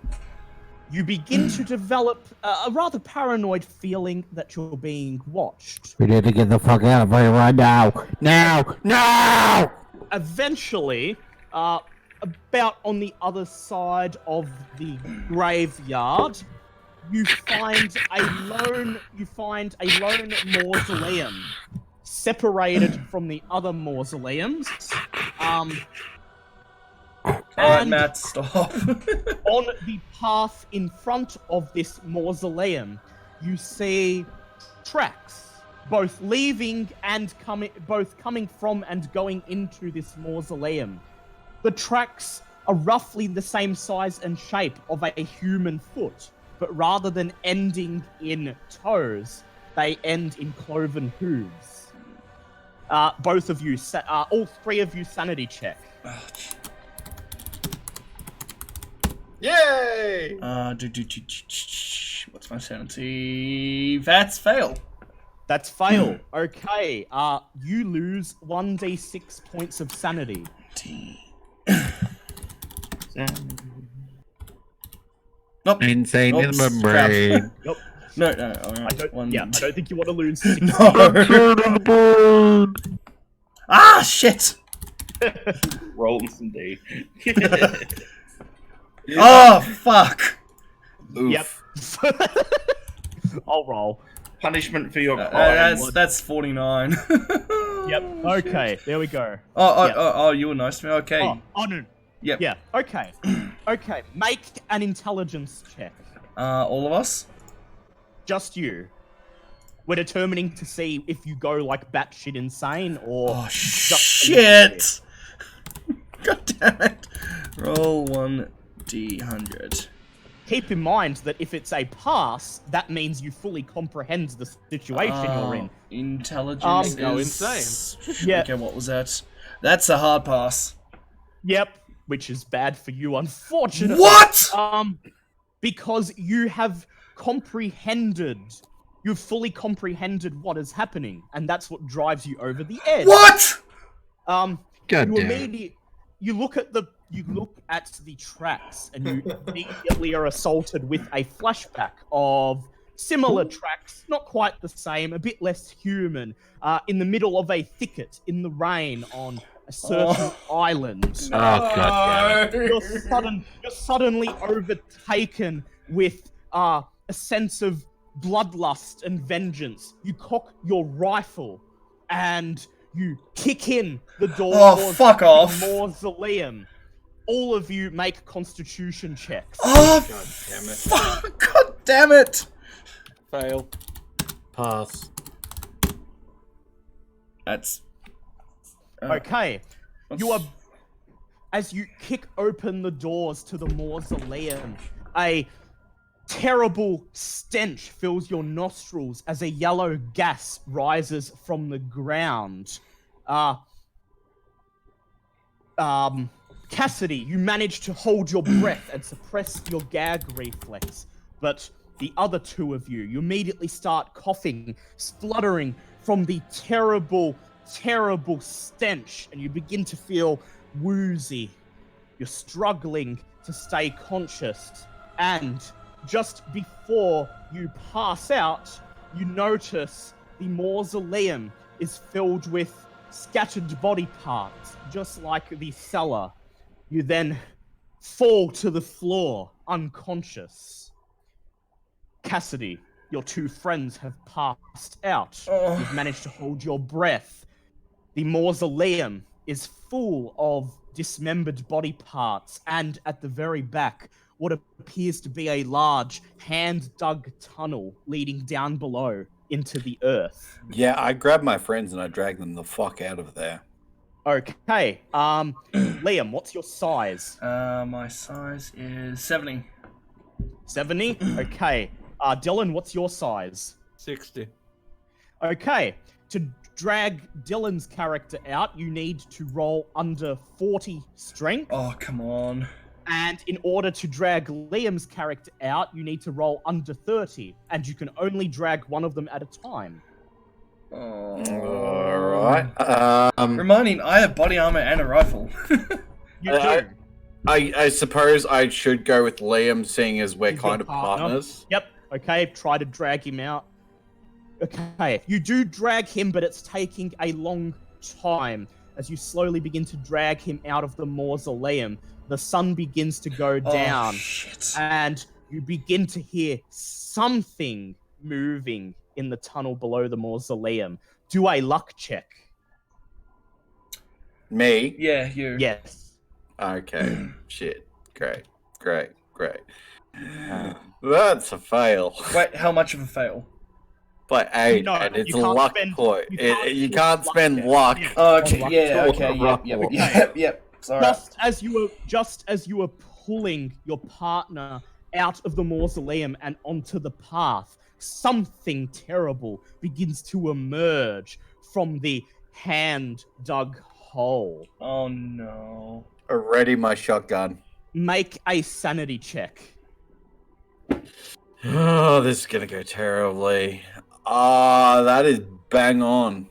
You begin to develop a rather paranoid feeling that you're being watched. We need to get the fuck out of here right now. Now! Eventually, about on the other side of the graveyard, you find a lone mausoleum separated from the other mausoleums. Alright, Matt, stop. On the path in front of this mausoleum, you see tracks, both leaving and coming from and going into this mausoleum. The tracks are roughly the same size and shape of a human foot, but rather than ending in toes, they end in cloven hooves. Both of you, all three of you, sanity check. Yay! What's my sanity? That's fail. That's fail. Okay. You lose 1d6 points of sanity. Nope. Insane in Oops, my brain. Nope. No. All right. I don't think you want to lose 6. No. Ah, shit! Rolling some D. Oh, fuck! Oof. Yep. I'll roll. Punishment for your crime. That's 49. Yep. Okay. There we go. Oh, you were nice to me. Okay. Oh no. Yep. Yeah. Okay. Okay. Make an intelligence check. All of us? Just you. We're determining to see if you go like batshit insane or. Oh, just shit! God damn it. Roll 1d100. Keep in mind that if it's a pass, that means you fully comprehend the situation you're in. Intelligence Go is... insane. Yeah. Okay, what was that? That's a hard pass. Yep. Which is bad for you, unfortunately. What?! Because you have comprehended. You've fully comprehended what is happening, and that's what drives you over the edge. What?! God You damn. immediately you look at the you look at the tracks and you immediately are assaulted with a flashback of similar tracks, not quite the same, a bit less human, in the middle of a thicket in the rain on a certain island. Oh, god damn it. You're suddenly overtaken with a sense of bloodlust and vengeance. You cock your rifle and you kick in the door Oh, fuck to off. the mausoleum. All of you make constitution checks. Oh, God damn it. fuck. God damn it. Fail. Pass. That's... Okay. You are... As you kick open the doors to the mausoleum, a terrible stench fills your nostrils as a yellow gas rises from the ground. Cassidy, you manage to hold your breath and suppress your gag reflex, but the other two of you immediately start coughing, spluttering from the terrible, terrible stench, and you begin to feel woozy. You're struggling to stay conscious, and just before you pass out, you notice the mausoleum is filled with scattered body parts, just like the cellar. You then fall to the floor, unconscious. Cassidy, your two friends have passed out. You've managed to hold your breath. The mausoleum is full of dismembered body parts, and at the very back, what appears to be a large, hand-dug tunnel leading down below into the earth. Yeah, I grabbed my friends and I dragged them the fuck out of there. Okay, Liam, what's your size? My size is 70. 70? Okay. Dylan, what's your size? 60. Okay, to drag Dylan's character out, you need to roll under 40 strength. Oh, come on. And in order to drag Liam's character out, you need to roll under 30. And you can only drag one of them at a time. Alright. Reminding, I have body armor and a rifle. You do. I suppose I should go with Liam, seeing as we're He's kind your of partner. partners. Yep. Okay, try to drag him out. Okay, you do drag him, but it's taking a long time. As you slowly begin to drag him out of the mausoleum, the sun begins to go down, Shit. and you begin to hear something moving in the tunnel below the mausoleum. Do a luck check. Me? Yeah, you. Yes. Okay. Shit. Great. That's a fail. Wait, how much of a fail? But 8, No, and it's you a can't luck spend- point. you You can't can't luck spend check. luck. Yeah. Oh, okay, Luck yeah, check. okay, yep. Sorry. Just as you were pulling your partner out of the mausoleum and onto the path, something terrible begins to emerge from the hand-dug hole. Oh, no. Ready my shotgun. Make a sanity check. Oh, this is gonna go terribly. That is bang on.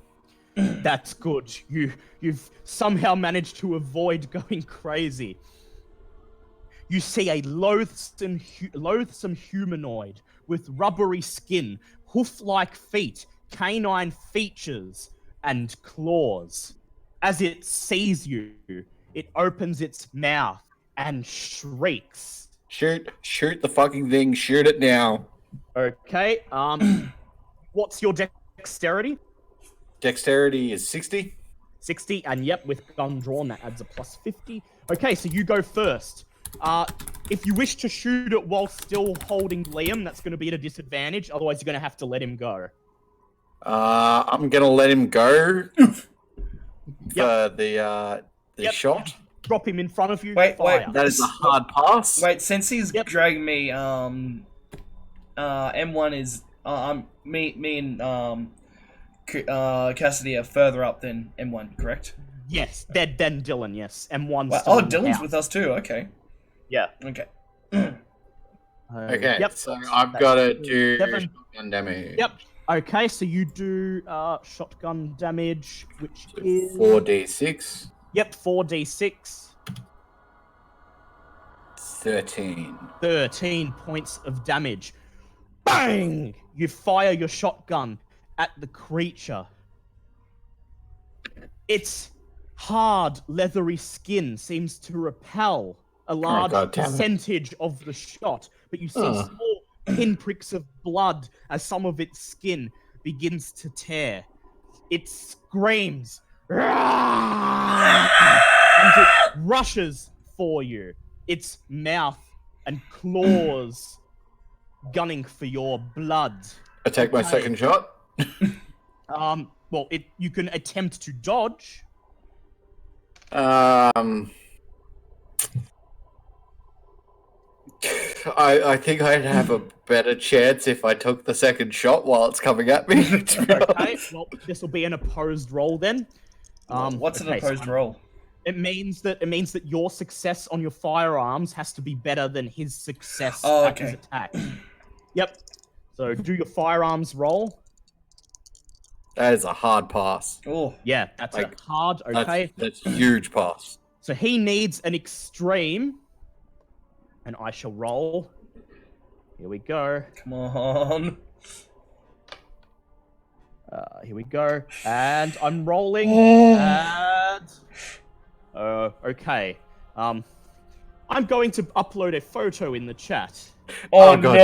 That's good. You've somehow managed to avoid going crazy. You see a loathsome humanoid with rubbery skin, hoof-like feet, canine features, and claws. As it sees you, it opens its mouth and shrieks. Shoot the fucking thing. Shoot it now. Okay, what's your dexterity? Dexterity is 60. 60, and yep, with gun drawn, that adds a plus 50. Okay, so you go first. If you wish to shoot it while still holding Liam, that's going to be at a disadvantage. Otherwise, you're going to have to let him go. I'm gonna let him go for the shot. Drop him in front of you. Wait, fire. That is a hard pass. Wait, since he's Yep. dragging me, M1 is, me and, Cassidy are further up than M1, correct? Yes, then Dylan, yes. M1's Well, still oh, in the Dylan's house. with us too, okay. Yeah. Okay. Okay, Yep. so I've got to do 7. shotgun damage. Yep. Okay, so you do shotgun damage, which is 4d6. Yep, 4d6. 13. 13 points of damage. Bang! You fire your shotgun at the creature. Its hard, leathery skin seems to repel a large God damn it. percentage of the shot, but you see Oh. small pinpricks of blood as some of its skin begins to tear. It screams, "Rah!" and it rushes for you. Its mouth and claws gunning for your blood. I take my Okay. second shot. Well, you can attempt to dodge. I think I'd have a better chance if I took the second shot while it's coming at me. to be Okay, honest. well, this will be an opposed roll then. What's an okay, so opposed roll? It means that your success on your firearms has to be better than his success Oh, at his okay. attack. Yep. So do your firearms roll. That is a hard pass. Oh, Yeah, that's Like, a hard. Okay. That's a huge pass. So he needs an extreme, and I shall roll. Here we go. come on. Here we go. And I'm rolling. Oh. And okay. I'm going to upload a photo in the chat. Oh, God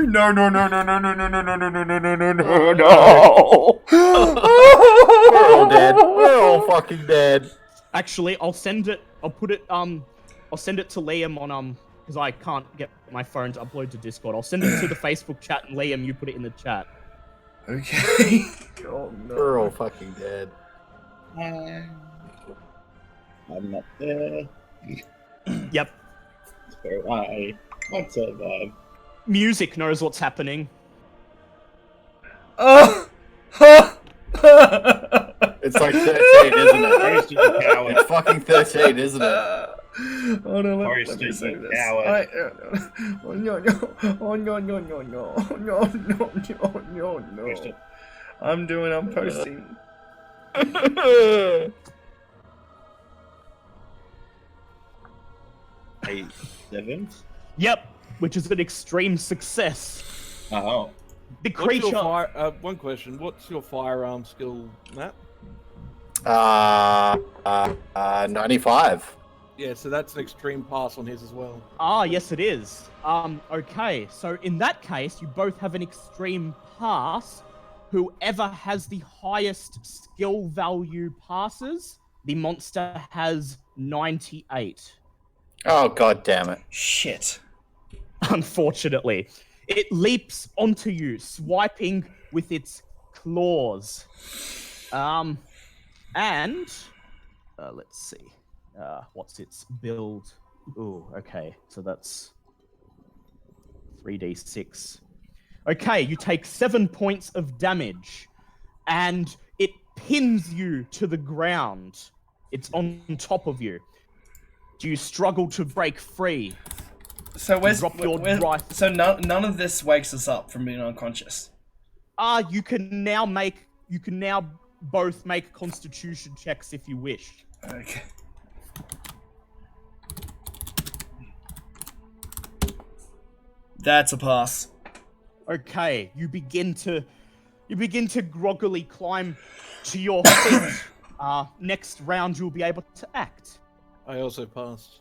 no. No. We're all dead. We're all fucking dead. Actually, I'll send it. I'll send it to Liam on because I can't get my phone to upload to Discord. I'll send it to the Facebook chat, and Liam, you put it in the chat. Okay. Oh, no. We're all fucking dead. I'm not there. Yep. So I might survive. Music knows what's happening. Oh. It's like 13, isn't it? Forest is a coward. It's fucking 13, isn't it? Oh no, let Forest me is say a this. coward. Oh no. I'm posting. A 7. Yep, which is an extreme success. Oh. The What's creature. your one question. What's your firearm skill, Matt? 95. Yeah, so that's an extreme pass on his as well. Ah, yes, it is. Okay, so in that case, you both have an extreme pass. Whoever has the highest skill value passes, the monster has 98. Oh, god damn it. Shit. Unfortunately, it leaps onto you, swiping with its claws. And let's see. What's its build? Ooh, okay. So that's 3d6. Okay, you take 7 points of damage, and it pins you to the ground. It's on top of you. Do you struggle to break free? So Rifle. none of this wakes us up from being unconscious. You can now both make constitution checks if you wish. Okay. That's a pass. Okay, you begin to groggily climb to your feet. Next round you'll be able to act. I also passed.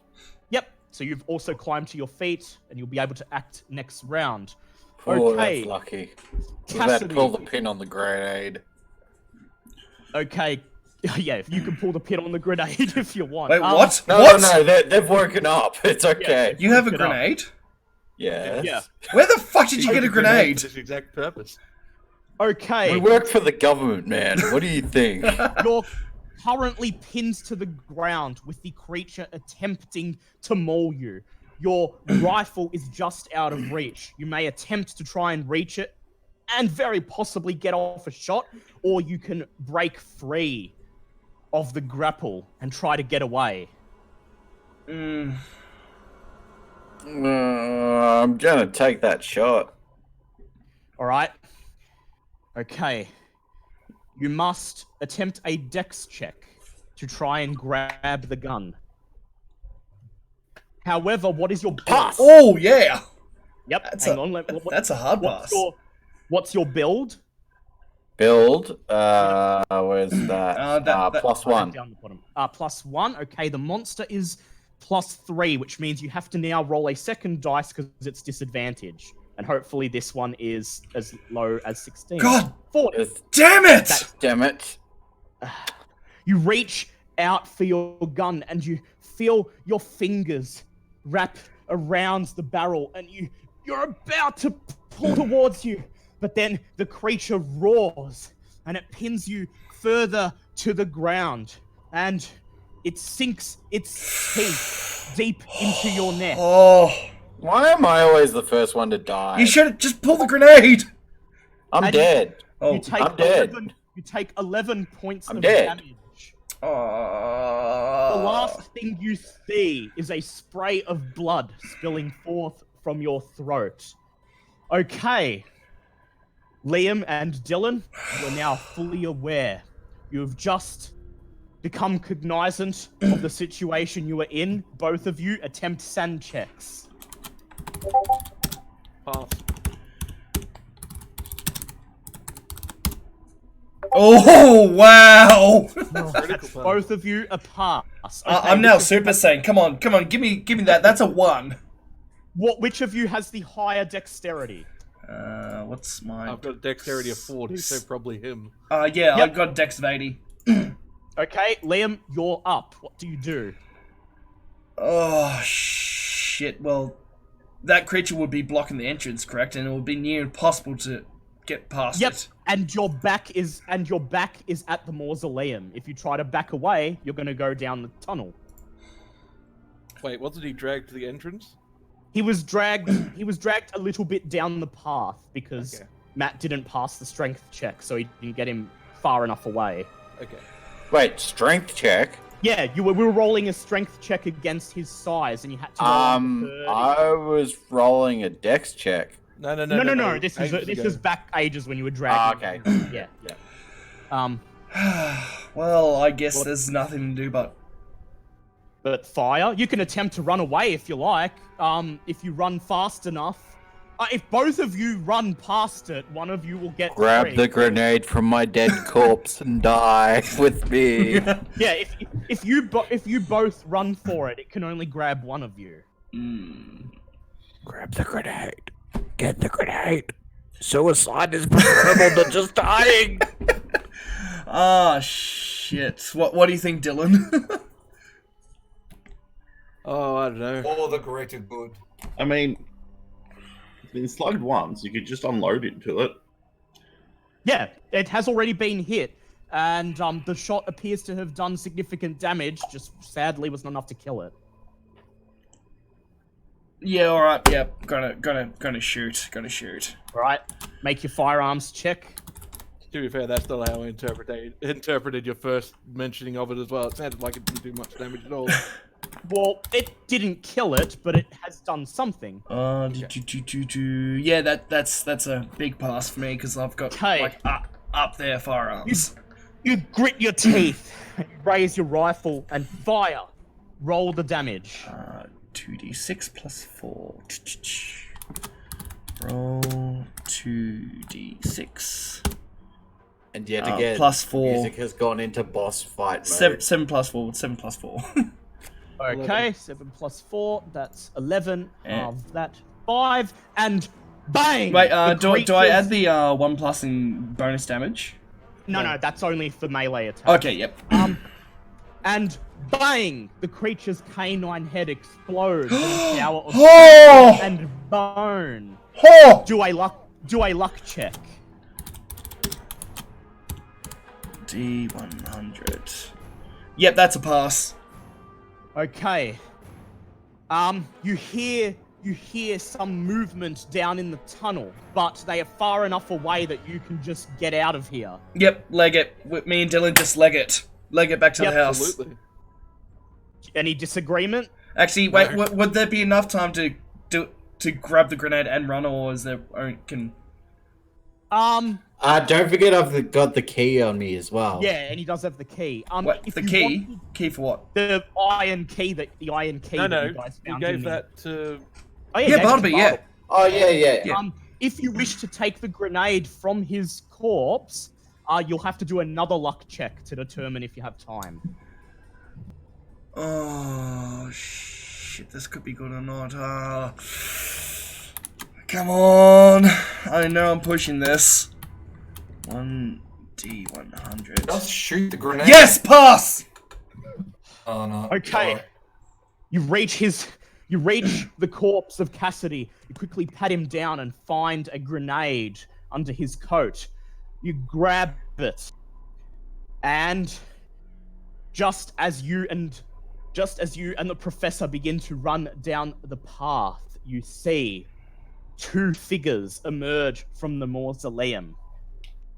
Yep. So you've also climbed to your feet, and you'll be able to act next round. Oh, Okay. that's lucky. We're about to Cassidy. pull the pin on the grenade. Okay. Yeah, if you can pull the pin on the grenade if you want. Wait, what? No, What? no, they've woken up. It's okay. You have a Pick it up. grenade? Yes. Yeah. Where the fuck did you get a grenade? For this exact purpose. Okay. We work for the government, man. What do you think? You're currently pinned to the ground with the creature attempting to maul you. Your rifle is just out of reach. You may attempt to try and reach it and very possibly get off a shot, or you can break free of the grapple and try to get away. I'm gonna take that shot. All right. Okay. You must attempt a dex check to try and grab the gun. However, what is your build? Pass. Oh yeah. Yep. That's hang a- on. That's a hard what's pass. what's your build? Build. Where's that? That- Plus Right one. down the bottom. +1. Okay, the monster is +3, which means you have to now roll a second dice because it's disadvantage. And hopefully this one is as low as 16. God 40. damn it! That's- Damn it. You reach out for your gun and you feel your fingers wrap around the barrel and you're about to pull towards you, but then the creature roars and it pins you further to the ground and it sinks its teeth deep into your neck. Oh, Why am I always the first one to die? you should just pull the grenade. I'm And dead. Oh, You take I'm dead. 11, you take 11 points I'm of dead. damage. The oh. last thing you see is a spray of blood spilling forth from your throat. Okay. Liam and Dylan, you are now fully aware. You have just become cognizant of the situation you are in. Both of you attempt sand checks. Pass. Oh wow! Critical pass. Both of you are pass. Okay, I'm now which of- Super Saiyan. Come on, give me that. That's a 1. Which of you has the higher dexterity? What's mine? I've got a dexterity of 40, so probably him. Yeah, I Yep. got Dex of 80. Okay, Liam, you're up. What do you do? Oh shit! Well, that creature would be blocking the entrance, correct? And it would be near impossible to get past Yep, it. and your back is at the mausoleum. If you try to back away, you're gonna go down the tunnel. Wait, wasn't he dragged to the entrance? He was dragged a little bit down the path because Okay. Matt didn't pass the strength check, so he didn't get him far enough away. Okay. Wait, strength check? Yeah, we were rolling a strength check against his size, and you had to roll under 30. I was rolling a dex check. No. No. This ages ago. is back ages when you were dragging. Okay. Yeah. Well, I guess there's nothing to do but. But fire. You can attempt to run away if you like. If you run fast enough. If both of you run past it, one of you will get Grab free. the grenade from my dead corpse and die with me. Yeah, if you both run for it, it can only grab one of you. Grab the grenade. Get the grenade. Suicide is preferable to just dying. Ah, shit. What do you think, Dylan? Oh, I don't know. For the greater good. I mean, it's been slugged once. You could just unload into it. Yeah, it has already been hit, and the shot appears to have done significant damage. Just sadly, was not enough to kill it. Yeah, all right. Yep. Gonna shoot. All right, make your firearms check. To be fair, that's not how I interpreted your first mentioning of it as well. It sounded like it didn't do much damage at all. Well, it didn't kill it, but it has done something. Yeah, that's a big pass for me because I've got Okay. like up there firearms. You grit your teeth, raise your rifle, and fire. Roll the damage. 2d6 plus 4. Roll 2d6. And yet again, plus 4. music has gone into boss fight mode. 7 plus 4. 7 plus 4. Okay, 7 plus 4, that's 11. Yeah. Of that, 5, and bang! Wait, The do I creature's- add the 1 plus in bonus damage? No, that's only for melee attack. Okay, yep. And bang! The creature's canine head explodes in a shower of Oh! and bone. Oh! Do a luck check. D100. Yep, that's a pass. Okay. You hear some movement down in the tunnel, but they are far enough away that you can just get out of here. Yep, leg it. Me and Dylan just leg it. Leg it back to Yep, the house. Absolutely. Any disagreement? Actually, wait, No. would there be enough time to grab the grenade and run, or is there can? Don't forget I've got the key on me as well. Yeah, and he does have the key. What? If The you key? want Key for what? the iron key that you guys You found gave in there. that to. Oh, Yeah, gave it to Bartleby, yeah. Bartleby. Oh yeah. Yeah. If you wish to take the grenade from his corpse, you'll have to do another luck check to determine if you have time. Oh, shit. This could be good or not. Come on. I know I'm pushing this. 1d100. Just shoot the grenade. Yes, pass! Oh no. Okay. Sorry. You reach the corpse of Cassidy. You quickly pat him down and find a grenade under his coat. You grab it. And just as you and the professor begin to run down the path, you see two figures emerge from the mausoleum.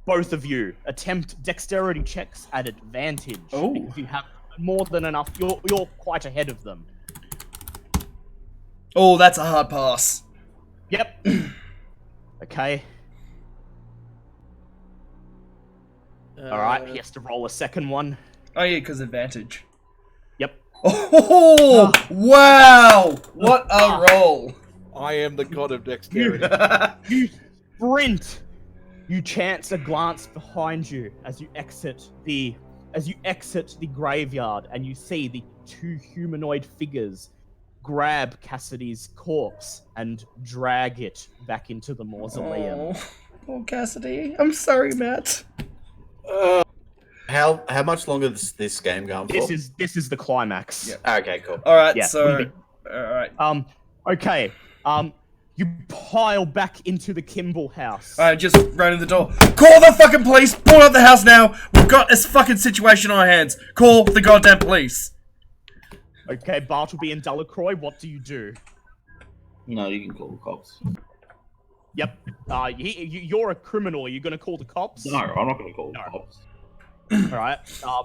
Both of you attempt dexterity checks at advantage. Oh. Because you have more than enough. You're quite ahead of them. Oh, that's a hard pass. Yep. Okay. Alright, he has to roll a second one. Oh, yeah, because advantage. Yep. Oh, wow! What a roll! I am the god of dexterity. You sprint. You chance a glance behind you as you exit the graveyard, and you see the two humanoid figures grab Cassidy's corpse and drag it back into the mausoleum. Oh, Cassidy. I'm sorry, Matt. How much longer is this game going for? This is the climax. Yeah. Okay, cool. Alright, Yeah, so... Alright. Okay. You pile back into the Kimball house. Alright, just running the door. Call the fucking police! Pull out the house now! We've got this fucking situation on our hands. Call the goddamn police! Okay, Bartleby and Delacroix, what do you do? No, you can call the cops. Yep. You're a criminal. Are you going to call the cops? No, I'm not going to call the cops. All right.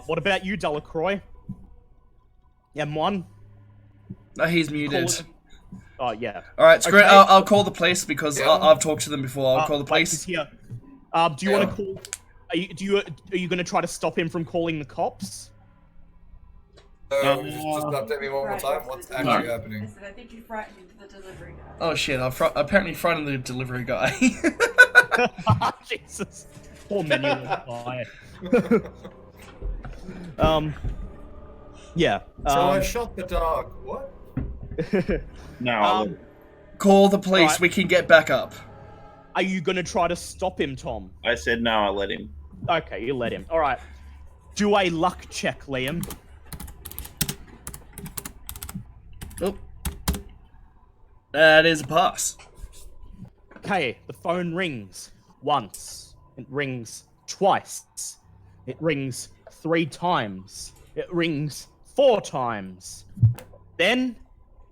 What about you, Delacroix? M1? He's muted. Oh, yeah. Alright, screw it. Okay. I'll call the police because Yeah. I've talked to them before. I'll call the Blake police. is here. Do you want to call... Are you going to try to stop him from calling the cops? Just update me one more time. What's actually No. happening? I said, I think you frightened the delivery guy. Oh shit, I apparently frightened the delivery guy. Jesus. Poor menu guy. Yeah. So I shot the dog. What? No, Call the police, Right. we can get back up. Are you going to try to stop him, Tom? I said no, I let him. Okay, you let him. All right. Do a luck check, Liam. Oh. That is a pass. Okay, the phone rings once. It rings twice. It rings 3 times. It rings 4 times. Then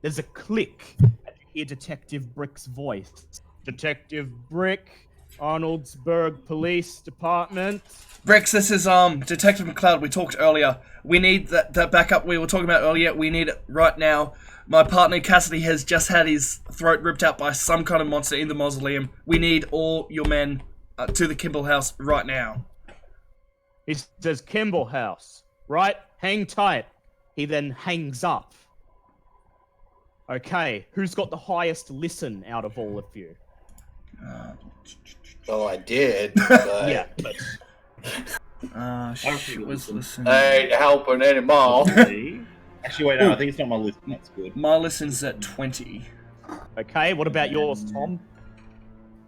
there's a click, and you hear Detective Brick's voice. Detective Brick, Arnoldsburg Police Department. Rex, this is Detective McLeod. We talked earlier. We need that backup we were talking about earlier. We need it right now. My partner Cassidy has just had his throat ripped out by some kind of monster in the mausoleum. We need all your men to the Kimball house right now. He says, Kimball House. Right? Hang tight. He then hangs up. Okay, who's got the highest listen out of all of you? Well, I did. But Yeah, but Shit was listening. I ain't helping anymore. Actually, wait, no, I think it's not my list. That's good. My listen's at 20. okay, what about yours, Tom?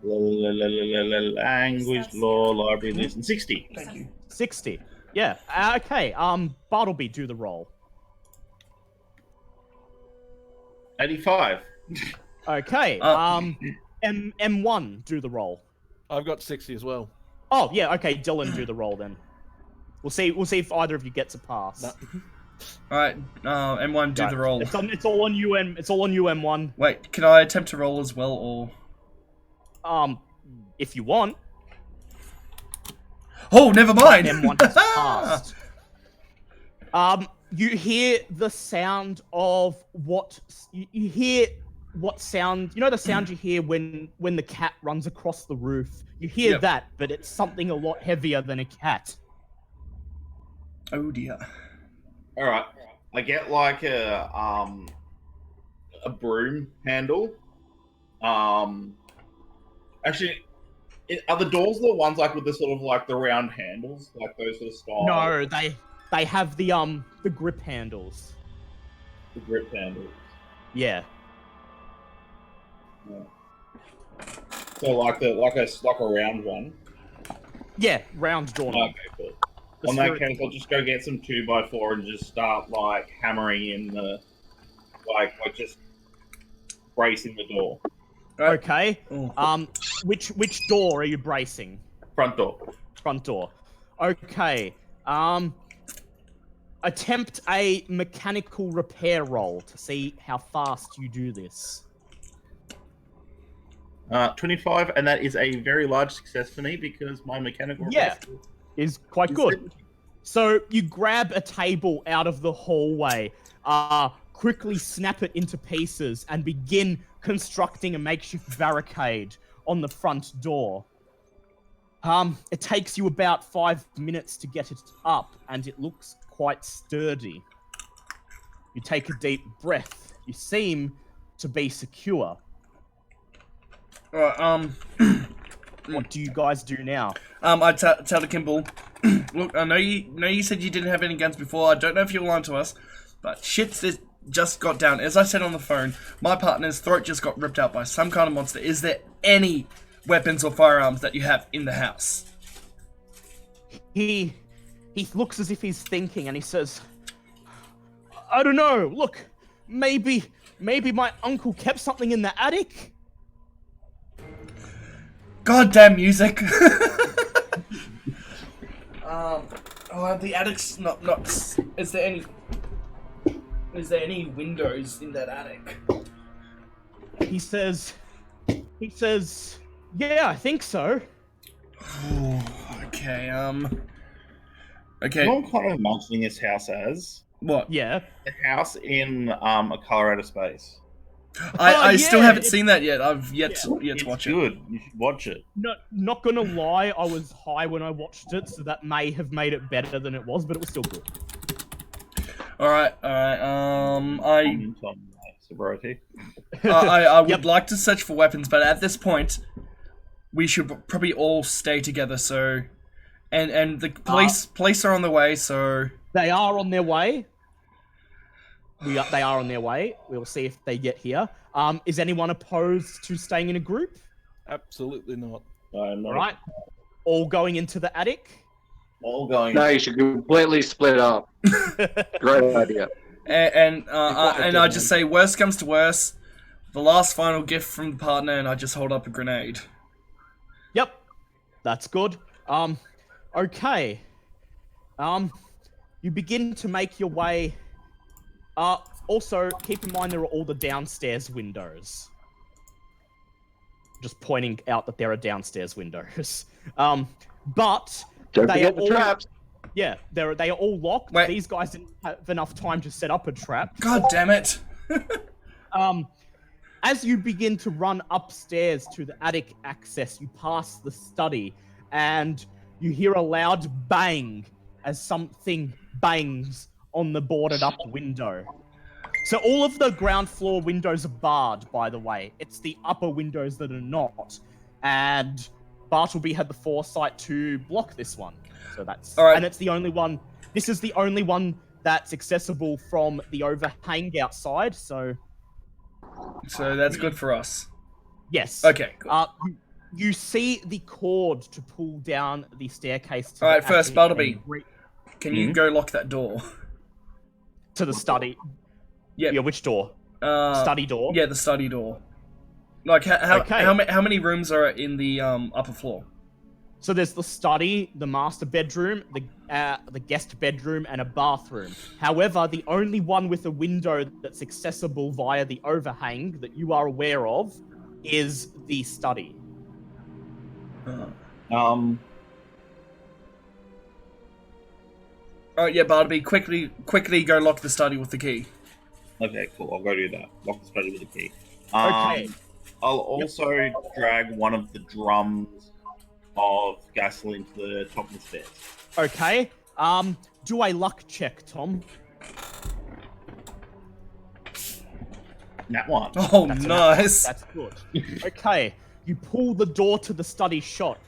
Language, law, library, listen. 60. Thank you. 60. Yeah. Okay. Bartleby, do the roll. 85. Okay. M1, do the roll. I've got 60 as well. Oh yeah. Okay, Dylan, do the roll then. We'll see if either of you gets a pass. No. Alright, M1, do Right. the roll. It's all on you. It's all on you, M1. Wait, can I attempt to roll as well, or... If you want. Oh, never mind! M1 has passed. You hear the sound of what you hear what sound? You know the sound you hear when the cat runs across the roof. You hear Yep. that, but it's something a lot heavier than a cat. Oh dear. All right. I get like a broom handle. Actually, are the doors the ones like with the sort of like the round handles, like those sort of style? No, they have the grip handles. The grip handles. Yeah. Yeah. So like a round one. Yeah, round doorknob. Okay, cool. The On that spirit- case, I'll just go get some 2x4 and just start like hammering in the like just bracing the door. Okay. Oh. Which door are you bracing? Front door. Front door. Okay. Attempt a mechanical repair roll to see how fast you do this. 25, and that is a very large success for me because my mechanical Yeah. repair skill Is quite is good. 70. So you grab a table out of the hallway, quickly snap it into pieces, and begin constructing a makeshift barricade on the front door. It takes you about 5 minutes to get it up, and it looks quite sturdy. You take a deep breath. You seem to be secure. Alright, What do you guys do now? I tell to Kimball, look, I know you said you didn't have any guns before. I don't know if you're lying to us, but shit's just got down. As I said on the phone, my partner's throat just got ripped out by some kind of monster. Is there any weapons or firearms that you have in the house? He looks as if he's thinking, and he says, I don't know, look, maybe my uncle kept something in the attic? Goddamn music! The attic's not. Is there any windows in that attic? He says, yeah, I think so. Okay, You know what I'm kind of imagining this house as? What? Yeah. A house in a Colorado space. I still yeah, haven't it's- seen that yet. I've yet to watch it. It's good. You should watch it. Not gonna lie, I was high when I watched it, so that may have made it better than it was, but it was still good. Alright. Sobriety. I would Yep. like to search for weapons, but at this point, we should probably all stay together. So, and the police are on the way. So They are on their way. They are on their way. We'll see if they get here. Is anyone opposed to staying in a group? Absolutely not. All Right. All going into the attic? All going. No, you should completely split up. Great idea. and I just say, worst comes to worst, the last final gift from the partner, and I just hold up a grenade. Yep. That's good. Okay. You begin to make your way. Also, keep in mind there are all the downstairs windows. Just pointing out that there are downstairs windows. But Don't they forget are the all, traps. Yeah, they are all locked. Wait. These guys didn't have enough time to set up a trap. God damn it! As you begin to run upstairs to the attic access, you pass the study, and you hear a loud bang as something bangs on the boarded up window. So all of the ground floor windows are barred, by the way. It's the upper windows that are not. And Bartleby had the foresight to block this one. So that's... All right. And it's the only one... This is the only one that's accessible from the overhang outside, so... So that's good for us. Yes. Okay, good. You see the cord to pull down the staircase to All the right, first, attic Bartleby. and Can you go lock that door? to the study. Yeah. Yeah, which door? Study door? Yeah, the study door. Like, how Okay. how many rooms are in the upper floor? So there's the study, the master bedroom, the guest bedroom, and a bathroom. However, the only one with a window that's accessible via the overhang that you are aware of is the study. Oh yeah, Bartleby, quickly go lock the study with the key. Okay, cool. I'll go do that. Lock the study with the key. Okay. I'll also drag one of the drums of gasoline to the top of the stairs. Okay. Do a luck check, Tom. That one. Oh, That's a nice. That's good. Okay. You pull the door to the study shut,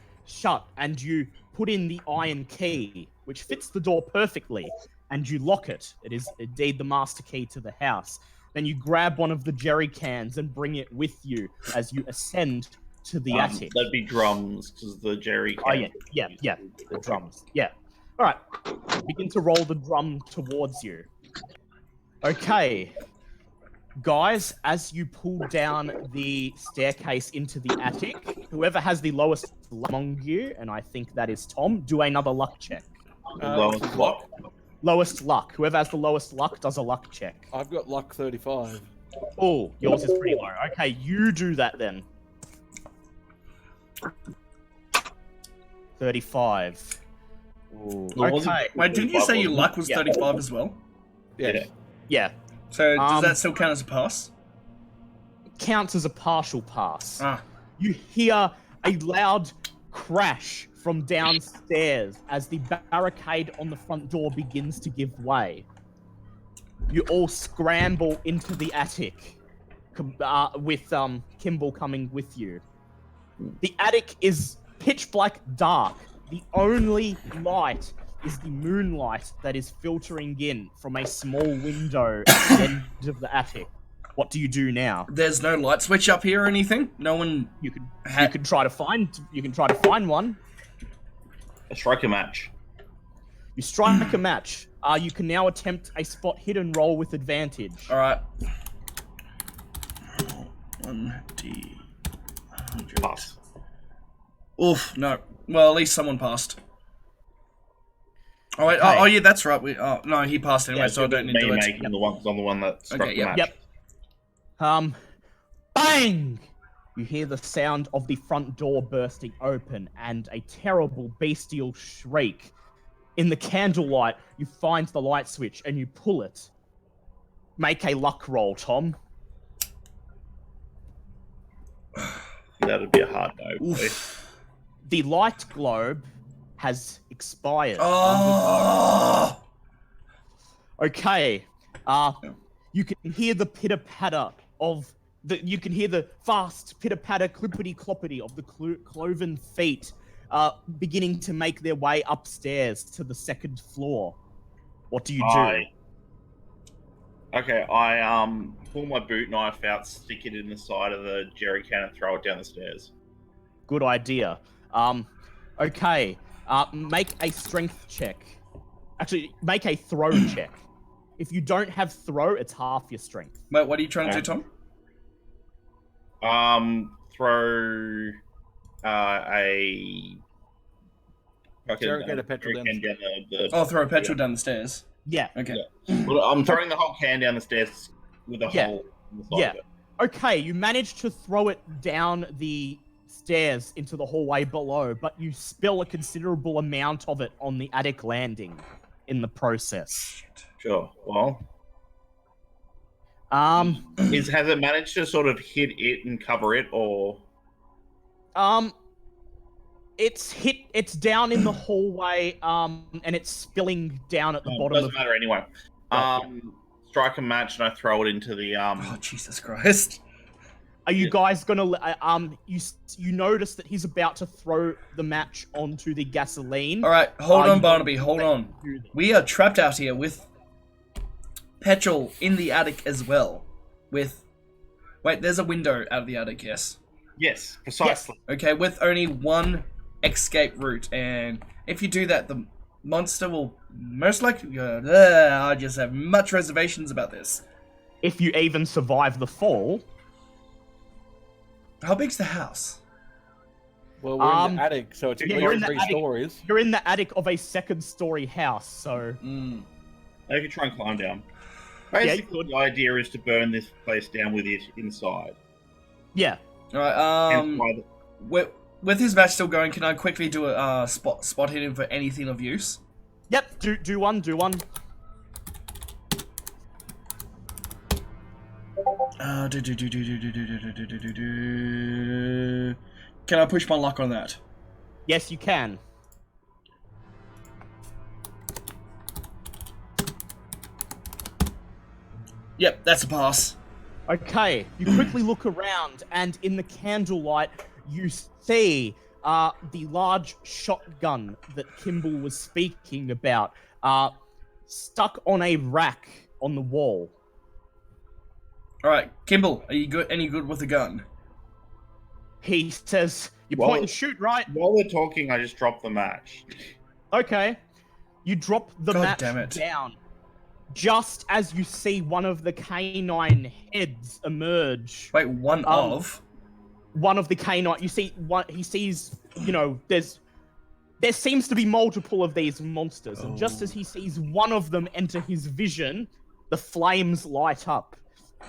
and you put in the iron key, which fits the door perfectly, and you lock it. It is indeed the master key to the house. Then you grab one of the jerry cans and bring it with you as you ascend to the attic. That'd be drums, because the jerry can. Oh, yeah, the drums. Yeah. All right. Begin to roll the drum towards you. Okay. Guys, as you pull down the staircase into the attic, whoever has the lowest luck among you, and I think that is Tom, do another luck check. Lowest luck. Lowest luck. Whoever has the lowest luck does a luck check. I've got luck 35. Oh, yours is pretty low. Okay, you do that then. 35. Ooh, okay. Wait, didn't you say your luck was 35 as well? Yeah. Yeah. So does that still count as a pass? Counts as a partial pass. Ah. You hear a loud crash from downstairs as the barricade on the front door begins to give way. You all scramble into the attic, with Kimball coming with you. The attic is pitch black dark. The only light is the moonlight that is filtering in from a small window at the end of the attic. What do you do now? There's no light switch up here or anything? No one... You can try to find one. A striker match. You strike a match. You can now attempt a spot hidden roll with advantage. Alright. 1d... 100. Pass. Oof, no. Well, at least someone passed. Oh, wait, Okay. oh yeah, that's right. No, he passed anyway, so I don't need to do it. making the one, because I'm the one that struck the match. Yep. Bang! You hear the sound of the front door bursting open and a terrible bestial shriek. In the candlelight, you find the light switch and you pull it. Make a luck roll, Tom. That'd be a hard no. The light globe has expired. Oh! Okay. You can hear the pitter-patter of you can hear the fast pitter-patter, clippity-cloppity of the cloven feet beginning to make their way upstairs to the second floor. What do you do? I pull my boot knife out, stick it in the side of the jerry can, and throw it down the stairs. Good idea. Okay. Make a strength check. Actually, make a throw check. If you don't have throw, it's half your strength. Wait, what are you trying to do, Tom? Throw a Jerry petrol down throw a petrol down the stairs. Yeah. Okay. Yeah. Well, I'm throwing the whole can down the stairs with a hole in the side of it. Okay, you manage to throw it down the stairs into the hallway below, but you spill a considerable amount of it on the attic landing in the process. Sure. Well, has it managed to sort of hit it and cover it, or? It's down in the hallway, and it's spilling down at the bottom. Doesn't matter anyway. Strike a match and I throw it into the Oh, Jesus Christ! Are you guys gonna you notice that he's about to throw the match onto the gasoline? All right, hold on, Barnaby. Hold on. We are trapped out here with petrol in the attic as well. Wait, there's a window out of the attic. Yes. Yes, precisely. Yes. Okay, with only one escape route, and if you do that, the monster will most likely go. I just have much reservations about this. If you even survive the fall. How big's the house? Well, we're in the attic, so it's you're in the 3 attic. stories. You're in the attic of a second-story house, so. Maybe you try and climb down. Basically, the idea is to burn this place down with it inside. Yeah. All right. With his match still going, can I quickly do a spot hitting for anything of use? Yep. Do one. Can I push my luck on that? Yes, you can. Yep, that's a pass. Okay, you quickly look around, and in the candlelight, you see the large shotgun that Kimball was speaking about, stuck on a rack on the wall. All right, Kimball, are you good? Any good with a gun? He says, "You Well- point and shoot, right?" While we're talking, I just dropped the match. Okay. You drop the God match damn it. down. Just as you see one of the canine heads emerge. Wait, one of? One of the canine. You see one. He sees. You know, there seems to be multiple of these monsters, and just as he sees one of them enter his vision, the flames light up.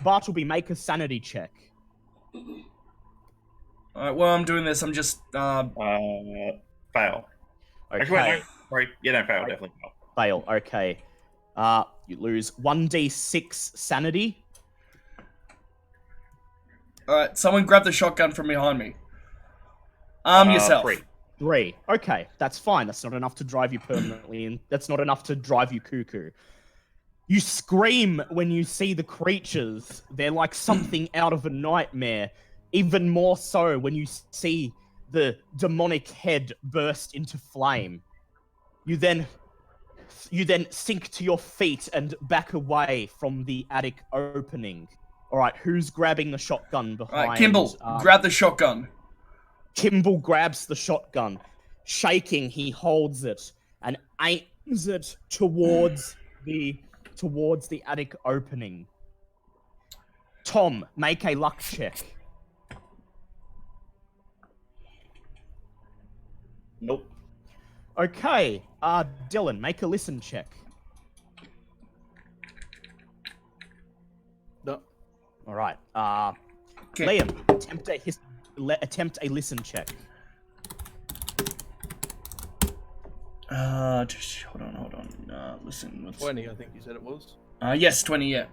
Bartleby, make a sanity check. Alright, while I'm doing this, I'm just, Fail. Okay. Actually, wait, no. Sorry. Yeah, no, fail. Definitely fail. Fail. Okay. You lose 1d6 sanity. Alright, someone grab the shotgun from behind me. Arm yourself. 3. 3. Okay, that's fine. That's not enough to drive you permanently, and that's not enough to drive you cuckoo. You scream when you see the creatures. They're like something out of a nightmare. Even more so when you see the demonic head burst into flame. You then sink to your feet and back away from the attic opening. All right, who's grabbing the shotgun behind? Alright, Kimball, grab the shotgun. Kimball grabs the shotgun. Shaking, he holds it and aims it towards the attic opening. Tom, make a luck check. Nope. Okay, Dylan, make a listen check. No. All right, Okay. Liam, attempt a listen check. Just hold on. Listen. What's... 20, I think you said it was. Yes, 20. Yeah.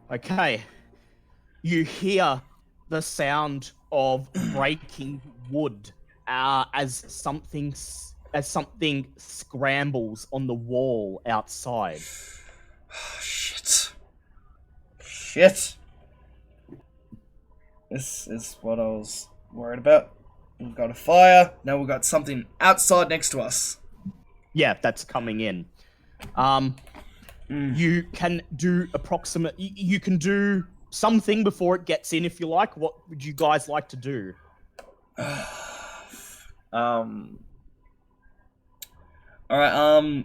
Okay, you hear the sound of breaking wood as something scrambles on the wall outside. Shit. This is what I was worried about. We've got a fire. Now we've got something outside next to us. Yeah, that's coming in. You can do you can do something before it gets in if you like. What would you guys like to do? Alright, I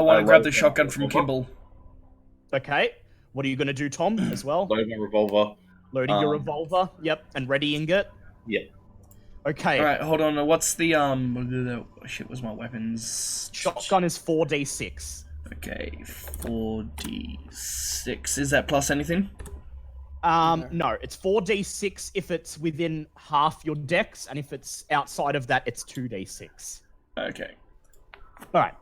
want to grab the shotgun from Kimball. Okay. What are you going to do, Tom, as well? Load my revolver. Loading your revolver. Yep. And readying it. Yep. Okay. Alright, hold on. What's the, shit, was my weapons? Shotgun is 4d6. Okay, 4d6. Is that plus anything? No, it's 4d6 if it's within half your dex, and if it's outside of that, it's 2d6. Okay. Alright.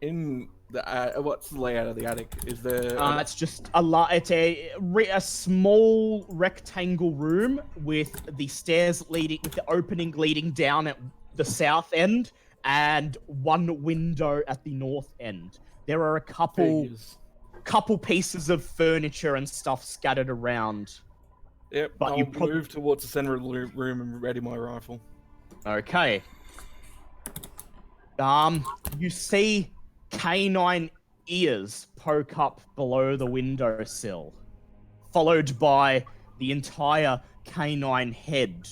In the what's the layout of the attic? Is there? It's just it's a small rectangle room with the opening leading down at the south end, and one window at the north end. There are a couple pieces of furniture and stuff scattered around. Yep, but I'll you move towards the center of the room and ready my rifle. Okay. You see canine ears poke up below the windowsill, followed by the entire canine head,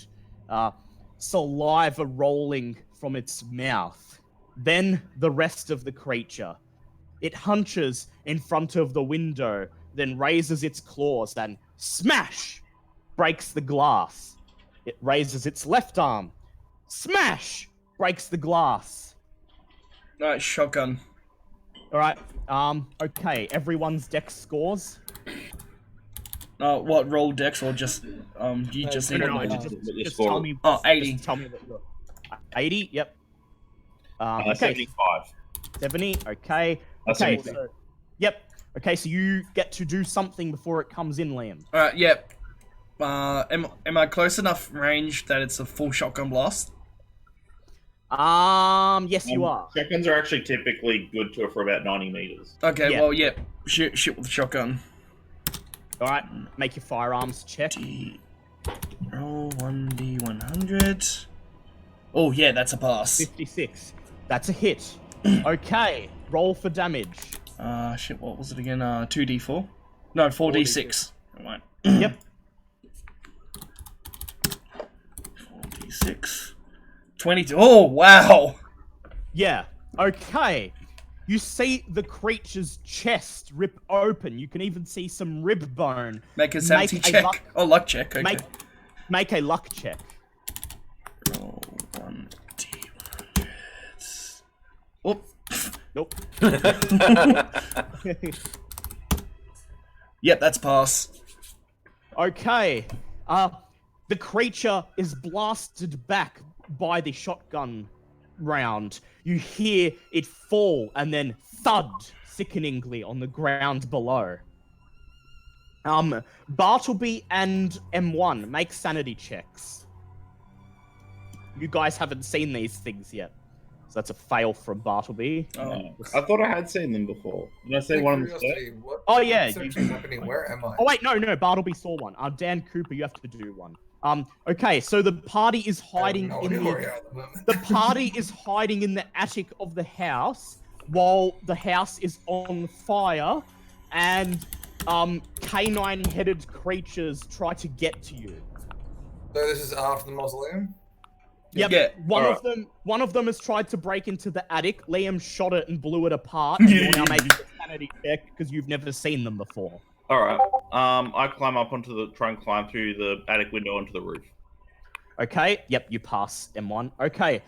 saliva rolling from its mouth. Then the rest of the creature. It hunches in front of the window, then raises its claws and smash! Breaks the glass. It raises its left arm. Smash! Breaks the glass. Alright, shotgun. Alright, okay, everyone's dex scores. What, roll dex or just, you just need No, to just tell me. Oh, 80. Just tell me what you're... 80, yep. Okay. 75. 70, okay. That's Okay, 70. so, yep. Okay, so you get to do something before it comes in, Liam. Alright, yep. Am I close enough range that it's a full shotgun blast? Yes, you are. Shotguns are actually typically good for about 90 meters. Okay, Yeah. well, yep. Shoot with the shotgun. All right, make your firearms check. Roll 1d100. Oh, yeah, that's a pass. 56. That's a hit. Okay, roll for damage. Shit, what was it again? 2d4? No, 4d6. Right. Yep. 4d6. 22. Oh, wow! Yeah. Okay. You see the creature's chest rip open. You can even see some rib bone. Make a sanity check. Luck check. Okay. Make a luck check. Roll 1d100. Oop. Nope. Yep, that's pass. Okay. The creature is blasted back by the shotgun round. You hear it fall and then thud sickeningly on the ground below. Bartleby and M1 make sanity checks. You guys haven't seen these things yet. So that's a fail from Bartleby. Oh. I thought I had seen them before. Did I say one of them? Oh yeah. Happening? Where am I? Oh wait, no, Bartleby saw one. Dan Cooper, you have to do one. Okay, so the party is hiding the party is hiding in the attic of the house while the house is on fire, and canine-headed creatures try to get to you. So this is after the mausoleum? Yep. Yeah. One of them has tried to break into the attic. Liam shot it and blew it apart. And you're now making a sanity check because you've never seen them before. Alright. I try and climb through the attic window onto the roof. Okay, yep, you pass M1. Okay,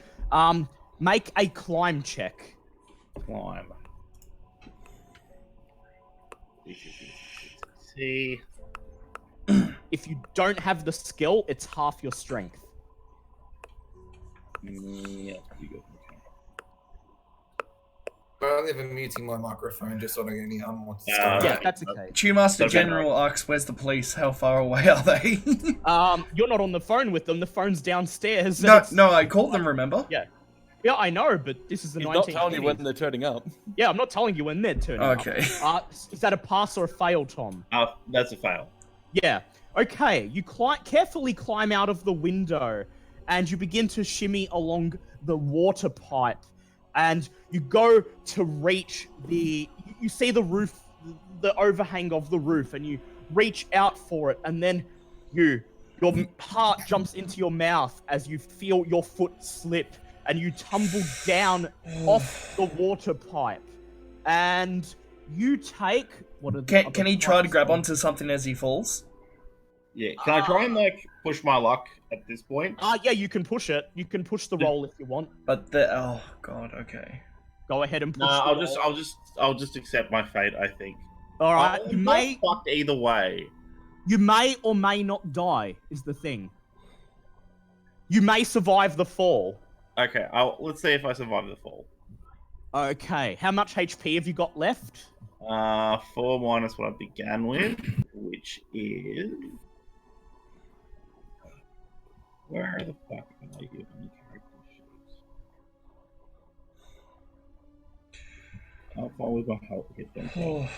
make a climb check. Climb. See. If you don't have the skill, it's half your strength. Yeah, pretty good. I live in muting my microphone just so I don't get any unwanted Yeah, stuff. that's okay. Chewmaster General asks, where's the police? How far away are they? You're not on the phone with them. The phone's downstairs. No, I called them, remember? Yeah. Yeah, I know, but this is the He's 1920s. not telling you when they're turning up. Yeah, I'm not telling you when they're turning up. Okay. Is that a pass or a fail, Tom? That's a fail. Yeah. Okay, you carefully climb out of the window, and you begin to shimmy along the water pipe. And you go to reach you see the roof, the overhang of the roof, and you reach out for it, and then your heart jumps into your mouth as you feel your foot slip, and you tumble down off the water pipe, and you take Can he try to grab onto something as he falls? Yeah. Can I try and push my luck at this point? Yeah, you can push it. You can push the roll if you want. But oh god, okay. Go ahead and push. No, the roll. I'll just accept my fate. I think. All right, I'm not fucked either way. You may or may not die. Is the thing. You may survive the fall. Okay, let's see if I survive the fall. Okay, how much HP have you got left? 4 minus what I began with, which is. Where the fuck am I giving the character sheets? How far we got hit points?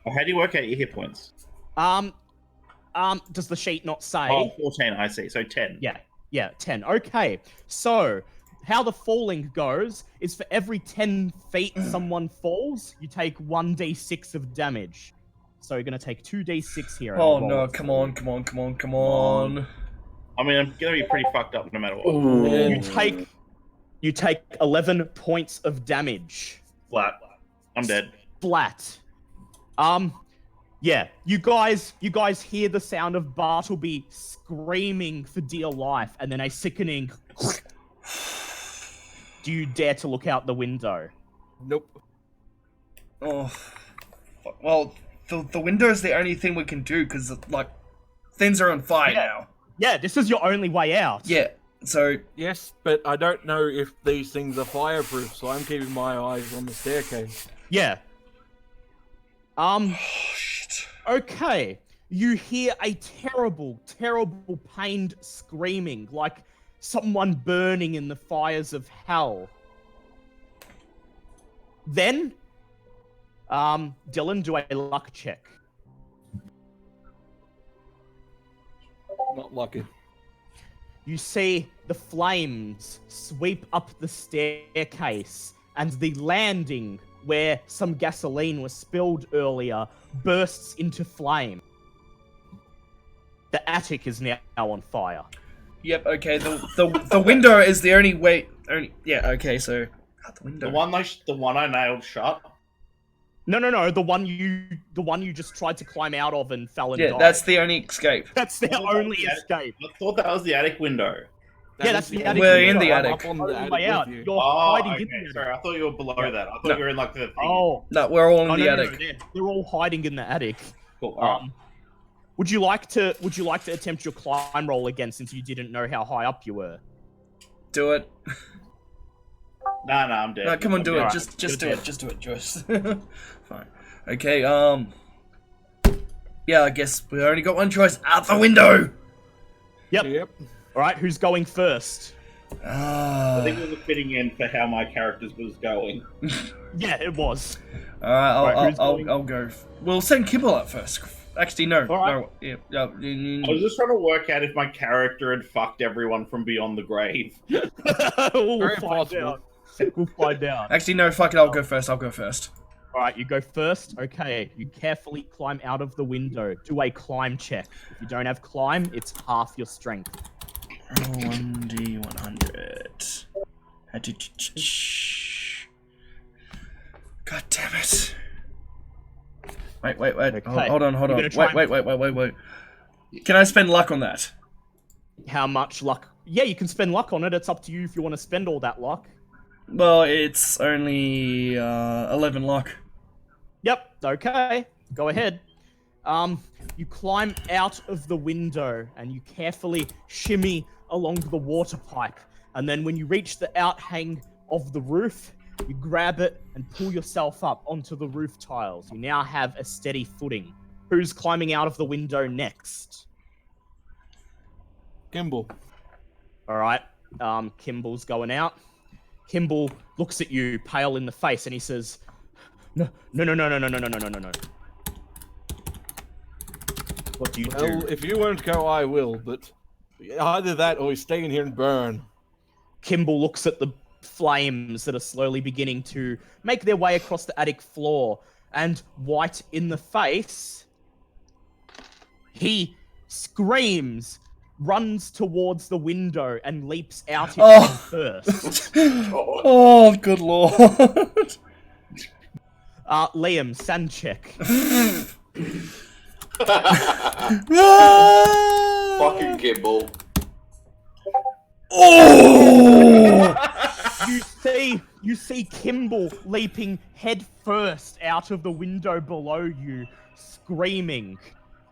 How do you work out your hit points? Does the sheet not say? Oh, 14, I see. So 10. Yeah, 10. Okay, so how the falling goes is for every 10 feet someone falls, you take 1d6 of damage. So you're going to take 2d6 here. Oh no, come on. I mean, I'm going to be pretty fucked up no matter what. You take 11 points of damage. Flat. I'm dead. Flat. Yeah, you guys hear the sound of Bartleby screaming for dear life, and then a sickening. Do you dare to look out the window? Nope. Oh, well, the window's the only thing we can do because things are on fire now. Yeah, this is your only way out. Yeah. So yes, but I don't know if these things are fireproof, so I'm keeping my eyes on the staircase. Yeah. Shit. Okay. You hear a terrible, terrible pained screaming, like someone burning in the fires of hell. Then, Dylan, do a luck check. Not lucky. You see the flames sweep up the staircase, and the landing where some gasoline was spilled earlier bursts into flame. The attic is now on fire. Yep. Okay. The window is the only way. Yeah. Okay. So out the window. The one I nailed shut. No. The one you just tried to climb out of and fell and died. That's the only escape. That's the only escape. I thought that was the attic window. Yeah, that's the attic. We're in window. the I'm attic. up on the attic Way out. with you. You're hiding in the attic. Sorry, I thought you were below that. I thought No. you were in like the thing. Oh. No, we're all in the No, attic. they're all hiding in the attic. Cool. Alright. Would you like to attempt your climb roll again since you didn't know how high up you were? Do it. Nah, I'm dead. No, come on, do it. Alright, Just you're do dead. it. Just do it, Joyce. Fine. Okay. Yeah, I guess we only got one choice. Out the window. Yep. All right, who's going first? I think it was a fitting end for how my characters was going. Yeah, it was. Alright, who's going? I'll go. We'll send Kibble up first. Actually, no. Alright. No. I was just trying to work out if my character had fucked everyone from beyond the grave. We'll Very find possible. out. We'll find out. Actually, no. Fuck it. I'll go first. All right, you go first. Okay, you carefully climb out of the window. Do a climb check. If you don't have climb, it's half your strength. Roll 1d100. God damn it. Wait. Okay. Hold on. You're gonna try Wait. Can I spend luck on that? How much luck? Yeah, you can spend luck on it. It's up to you if you want to spend all that luck. Well, it's only 11 luck. Yep, okay. Go ahead. You climb out of the window and you carefully shimmy along the water pipe. And then when you reach the outhang of the roof, you grab it and pull yourself up onto the roof tiles. You now have a steady footing. Who's climbing out of the window next? Kimball. All right. Kimball's going out. Kimball looks at you, pale in the face, and he says, No. What do you Well, do? if you won't go, I will, but either that or we stay in here and burn. Kimball looks at the flames that are slowly beginning to make their way across the attic floor, and white in the face, he screams, runs towards the window, and leaps out it first. Oh, good lord. Liam, sand check. Fucking Kimball. You see Kimball leaping head first out of the window below you, screaming.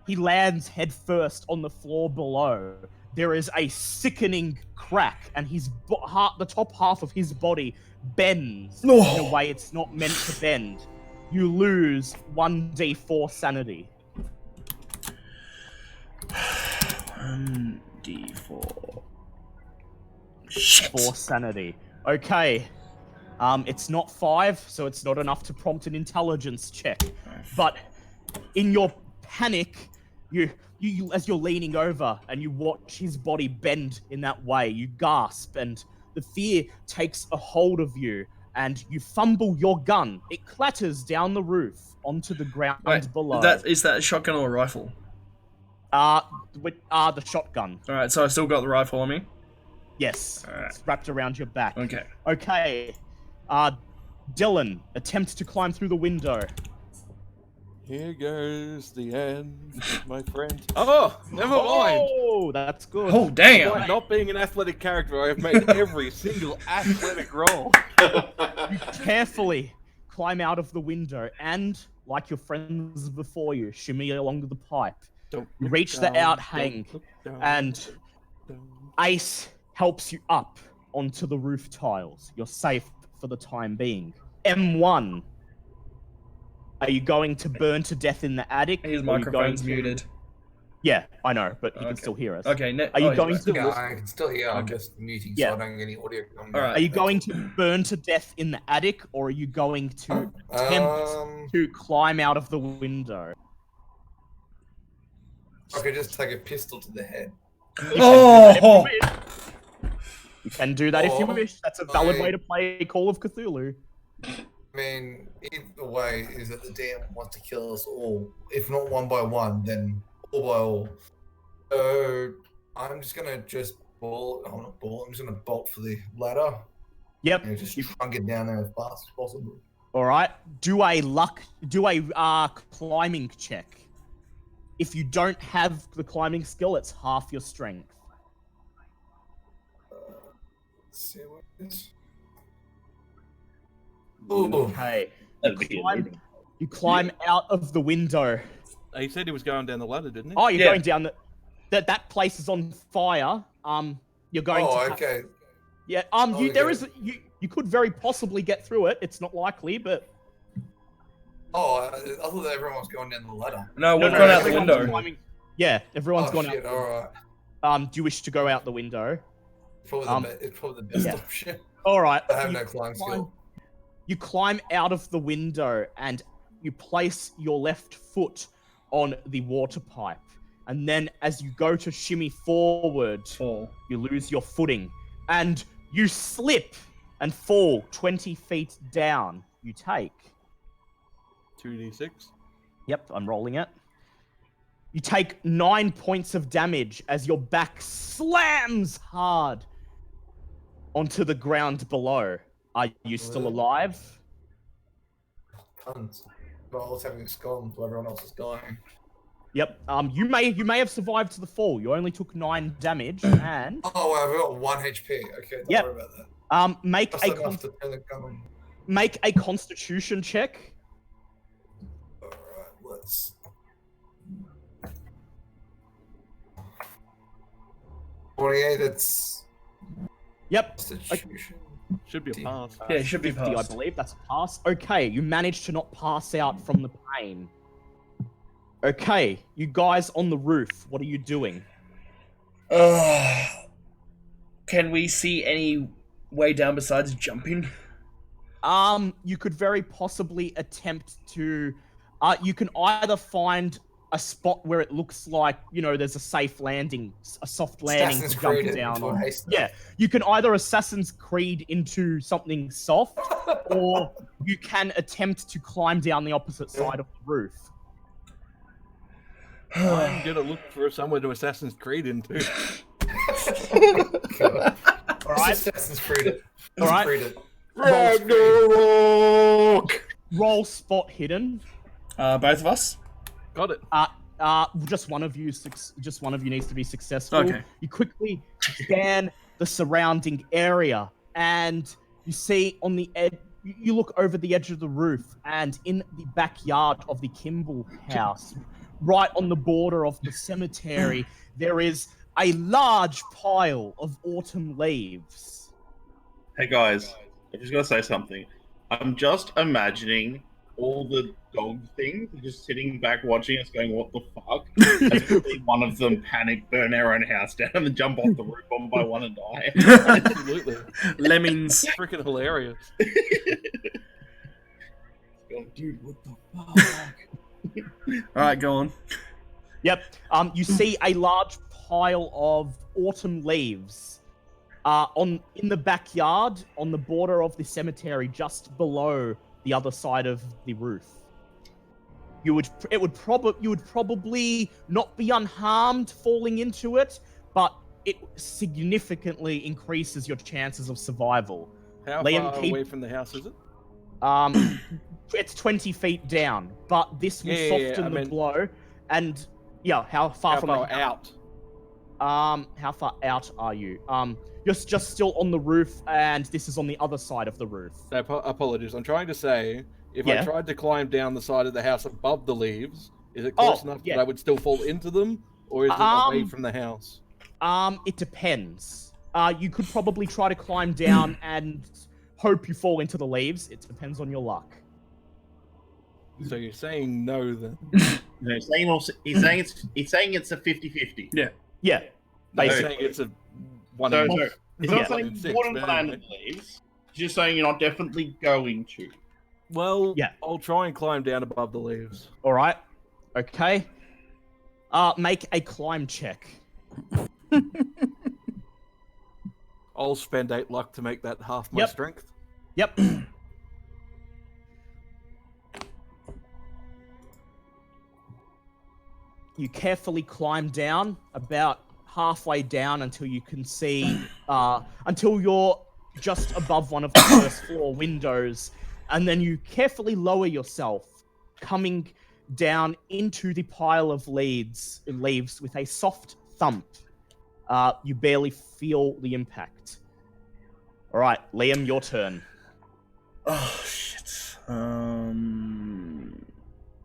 He lands head first on the floor below. There is a sickening crack, and the top half of his body bends in a way it's not meant to bend. You lose 1d4 sanity. 1d4. Shit. 4 sanity. Okay. It's not 5, so it's not enough to prompt an intelligence check. But in your panic, you as you're leaning over and you watch his body bend in that way, you gasp, and the fear takes a hold of you, and you fumble your gun. It clatters down the roof onto the ground below. Is that a shotgun or a rifle? The shotgun. Alright, so I still got the rifle on me? Yes. All right. It's wrapped around your back. Okay. Okay. Dylan, attempt to climb through the window. Here goes the end, my friend. Oh, never mind. Oh, that's good. Oh, damn. Despite not being an athletic character, I have made every single athletic roll. You carefully climb out of the window and, like your friends before you, shimmy along the pipe. Don't You look reach the down, outhang, don't look down, and down. Ace helps you up onto the roof tiles. You're safe for the time being. M1. Are you going to burn to death in the attic? His or are you microphone's going to- muted. Yeah, I know, but he can Okay. still hear us. Okay. Are you he's going back. to? Yeah, I can still hear. I'm Okay. just muting Yeah. so I don't get any audio coming All back. right. Are you going to burn to death in the attic, or are you going to attempt to climb out of the window? I could just take a pistol to the head. Oh! You can do that if you Or wish. That's a valid I- way to play Call of Cthulhu. I mean, either way is that the DM wants to kill us all. If not one by one, then all by all. So I'm just gonna bolt. I'm not bolt. I'm just gonna bolt for the ladder. Yep. And just try and get down there as fast as possible. All right. Do a climbing check. If you don't have the climbing skill, it's half your strength. Let's see what it is. Ooh. Okay. That'd be amazing. You climb out of the window. He said he was going down the ladder, didn't he? Oh, you're Yeah. going down that place is on fire. You're going to. Okay. Yeah. You could very possibly get through it. It's not likely, but. Oh, I thought that everyone was going down the ladder. No, we've No, gone out the everyone's window. climbing- Yeah, everyone's Oh, gone shit, out. all right. Do you wish to go out the window? It's probably the best yeah. option. All right. I have no climb skill. You climb out of the window and you place your left foot on the water pipe. And then as you go to shimmy forward, you lose your footing. And you slip and fall 20 feet down. You take 2d6. Yep, I'm rolling it. You take 9 points of damage as your back slams hard onto the ground below. Are you still alive? Tons. But I was having a skull while everyone else is dying. Yep. You may have survived to the fall. You only took 9 damage, and Oh, wow, I've got 1 HP. Okay, don't Yep. worry about that. make That's a enough to turn the gun on. make a Constitution check. Alright, let's. It's Yep. Constitution. Should be a pass. Yeah, it should be 50, I passed. believe. That's a pass. Okay, you managed to not pass out from the pain. Okay, you guys on the roof, what are you doing? Can we see any way down besides jumping? You could very possibly attempt to. You can either find a spot where it looks like, there's a safe landing, a soft landing Assassin's to jump Creed down into a on. haystack. Yeah, you can either Assassin's Creed into something soft, or you can attempt to climb down the opposite side of the roof. I'm gonna look for somewhere to Assassin's Creed into. All right. Assassin's Creed it. All right. Creed it. Roll spot hidden. Both of us? Got it. Just one of you needs to be successful. Okay. You quickly scan the surrounding area, and you see on the edge. You look over the edge of the roof, and in the backyard of the Kimball house, right on the border of the cemetery, there is a large pile of autumn leaves. Hey guys, I just gotta say something. I'm just imagining all the dog things just sitting back watching us going, what the fuck? As we see one of them panic, burn their own house down, and then jump off the roof one by one and die. Absolutely. Lemmings. Freaking hilarious. Oh, dude, what the fuck? Alright, go on. Yep. You see a large pile of autumn leaves in the backyard on the border of the cemetery, just below the other side of the roof. You would probably not be unharmed falling into it, but it significantly increases your chances of survival. How Liam, far keep- away from the house is it? It's 20 feet down, but this will soften the blow. And yeah, how far How from far the out? How far out are you? You're just still on the roof, and this is on the other side of the roof. No, apologies. I'm trying to say, if Yeah. I tried to climb down the side of the house above the leaves, is it close enough that I would still fall into them, or is it away from the house? It depends. You could probably try to climb down and hope you fall into the leaves. It depends on your luck. So you're saying no then? No, he's saying it's a 50-50. Yeah, You're basically. saying it's a one. So, in- so he's not Yeah. saying you wouldn't plan to leave. He's just saying you're not definitely going to. Well, Yeah. I'll try and climb down above the leaves. All right. Okay. Make a climb check. I'll spend 8 luck to make that half my Yep. strength. Yep. You carefully climb down, about halfway down until you can see, until you're just above one of the first floor windows, and then you carefully lower yourself, coming down into the pile of leaves with a soft thump. You barely feel the impact. All right, Liam, your turn. Oh shit.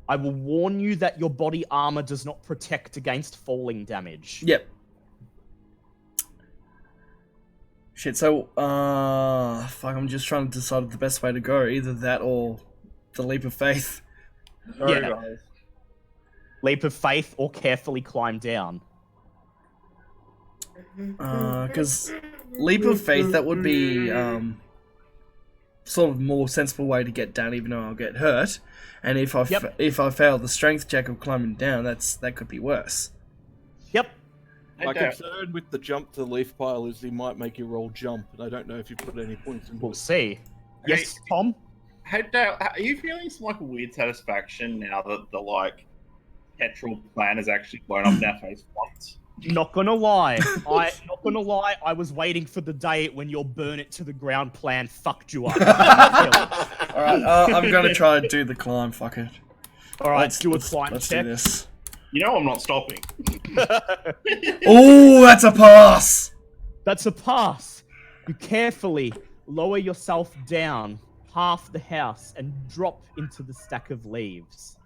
I will warn you that your body armor does not protect against falling damage. Yep. Shit. So, fuck. I'm just trying to decide the best way to go. Either that or the leap of faith. Sorry, Yeah. guys. Leap of faith or carefully climb down. Because leap of faith, that would be sort of more sensible way to get down, even though I'll get hurt. And if I if I fail the strength check of climbing down, that could be worse. Yep. My concern with the jump to the leaf pile is he might make you roll jump, and I don't know if you put any points in. We'll see. Yes, Tom? Hey, Dale, are you feeling some like a weird satisfaction now that the like petrol plan has actually blown up in our face once? Not gonna lie. I was waiting for the day when your burn it to the ground plan fucked you up. Alright, I'm gonna try to do the climb, fuck it. Alright, do a climb let's check. do this. You know I'm not stopping. Oh, that's a pass! That's a pass. You carefully lower yourself down half the house and drop into the stack of leaves.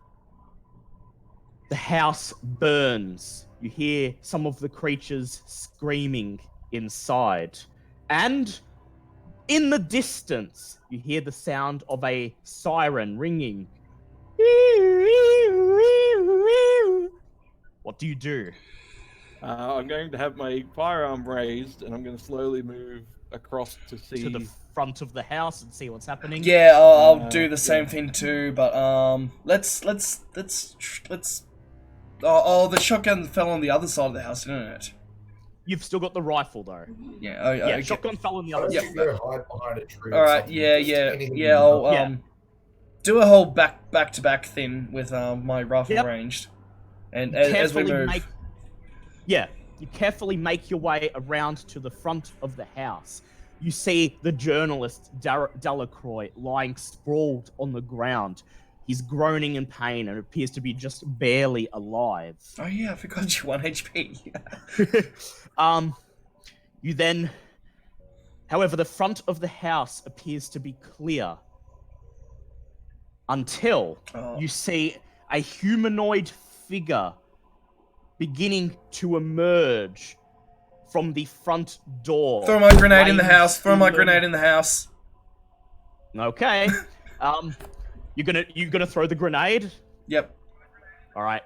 The house burns. You hear some of the creatures screaming inside. And in the distance, you hear the sound of a siren ringing. What do you do? I'm going to have my firearm raised, and I'm going to slowly move across to see To the front of the house and see what's happening? Yeah, I'll do the same thing too, but let's Oh, the shotgun fell on the other side of the house, didn't it? You've still got the rifle, though. Yeah, Yeah, shotgun fell on the other Yep. side. Go hide behind a tree. or Alright, something. yeah. I'll do a whole back to back thing with my rifle Yep. ranged, and as we move. You carefully make your way around to the front of the house. You see the journalist Delacroix lying sprawled on the ground. He's groaning in pain and appears to be just barely alive. Oh yeah, I forgot you 1 HP. You then, however, the front of the house appears to be clear until you see a humanoid figure beginning to emerge from the front door. Throw my grenade in the flames house. Throw my illumin- grenade in the house. Okay. You're gonna throw the grenade? Yep. All right.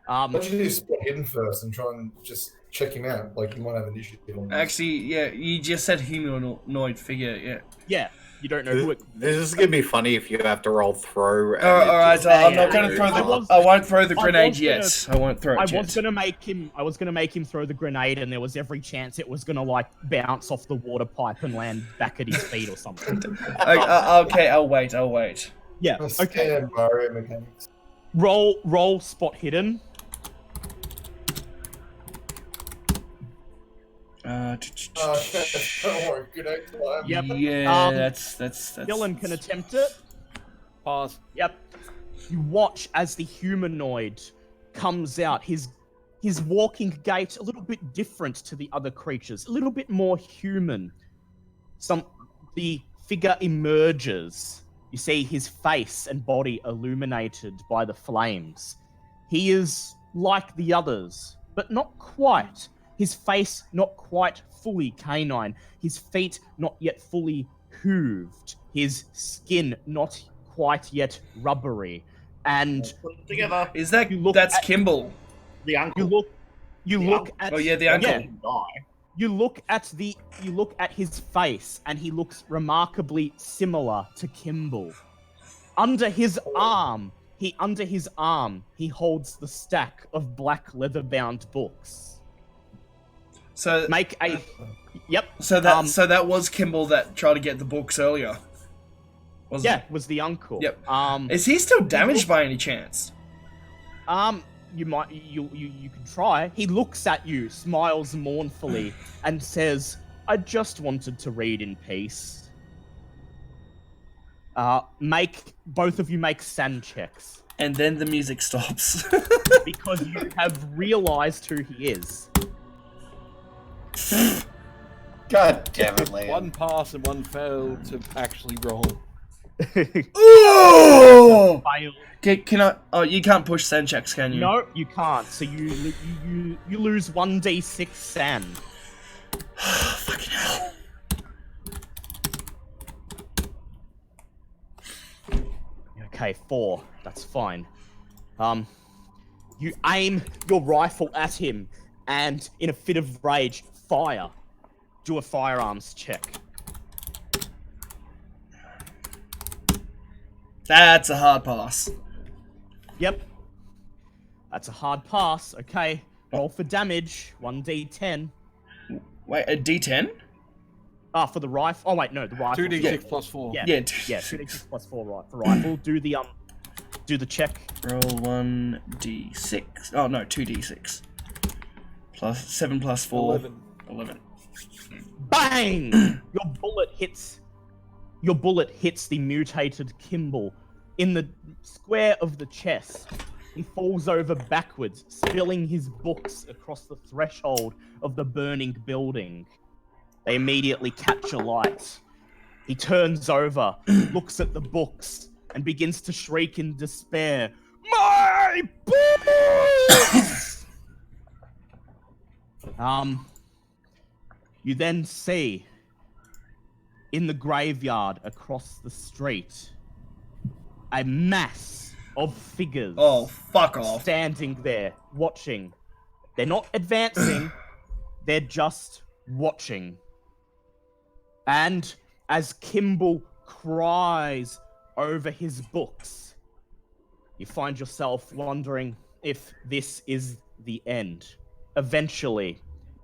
Why don't you do spot hidden first and try and just check him out? Like, you might have initiative on this. Actually, yeah, you just said humanoid figure. Yeah. Yeah. You don't know who it. This is gonna be funny if you have to roll through. And All right. I'm not gonna throw I the. was- I won't throw the I grenade was yet. gonna- I won't throw it I yet. was gonna make him throw the grenade, and there was every chance it was gonna like bounce off the water pipe and land back at his feet or something. Okay, I'll wait. Yeah. Okay. Standard Mario mechanics. Roll spot hidden. Don't worry, good time. Yep. Yeah, that's. Dylan can attempt it. Pause. Yep. You watch as the humanoid comes out. His walking gait a little bit different to the other creatures, a little bit more human. The figure emerges. You see his face and body illuminated by the flames. He is like the others, but not quite. His face not quite fully canine. His feet not yet fully hooved. His skin not quite yet rubbery. And Put them together. Is that You look that's at- Kimball? The uncle. you look at Oh yeah, the uncle. Yeah. Die. You look at his face, and he looks remarkably similar to Kimball. Under his arm, he holds the stack of black leather-bound books. So Make a Yep. So that was Kimball that tried to get the books earlier. Wasn't it? Was the uncle. Yep. Is he still damaged by any chance? You can try. He looks at you, smiles mournfully, and says, "I just wanted to read in peace." Both of you make sand checks. And then the music stops. Because you have realized who he is. God damn it, Liam. One pass and one fail to actually roll. Ooh! Failed. Can I? Oh, you can't push sand checks, can you? No, you can't. So you lose 1d6 sand. Fucking hell. Okay, 4. That's fine. You aim your rifle at him, and in a fit of rage, fire. Do a firearms check. That's a hard pass. Yep. That's a hard pass. Okay. Roll for damage. 1d10. Wait, a D10? For the rifle. Oh wait, no, the rifle. 2d6 plus 4. Yeah. Yeah, 2d6 plus 4, right? The rifle. Do the check. Roll 1d6. Oh no, 2d6. Plus 7 plus 4. 11. Bang! Your bullet hits the mutated Kimball in the square of the chest. He falls over backwards, spilling his books across the threshold of the burning building. They immediately catch alight. He turns over, looks at the books, and begins to shriek in despair. My books! You then see, in the graveyard across the street, a mass of figures. Oh, fuck off. Standing there, watching. They're not advancing, they're just watching. And as Kimball cries over his books, you find yourself wondering if this is the end. Eventually,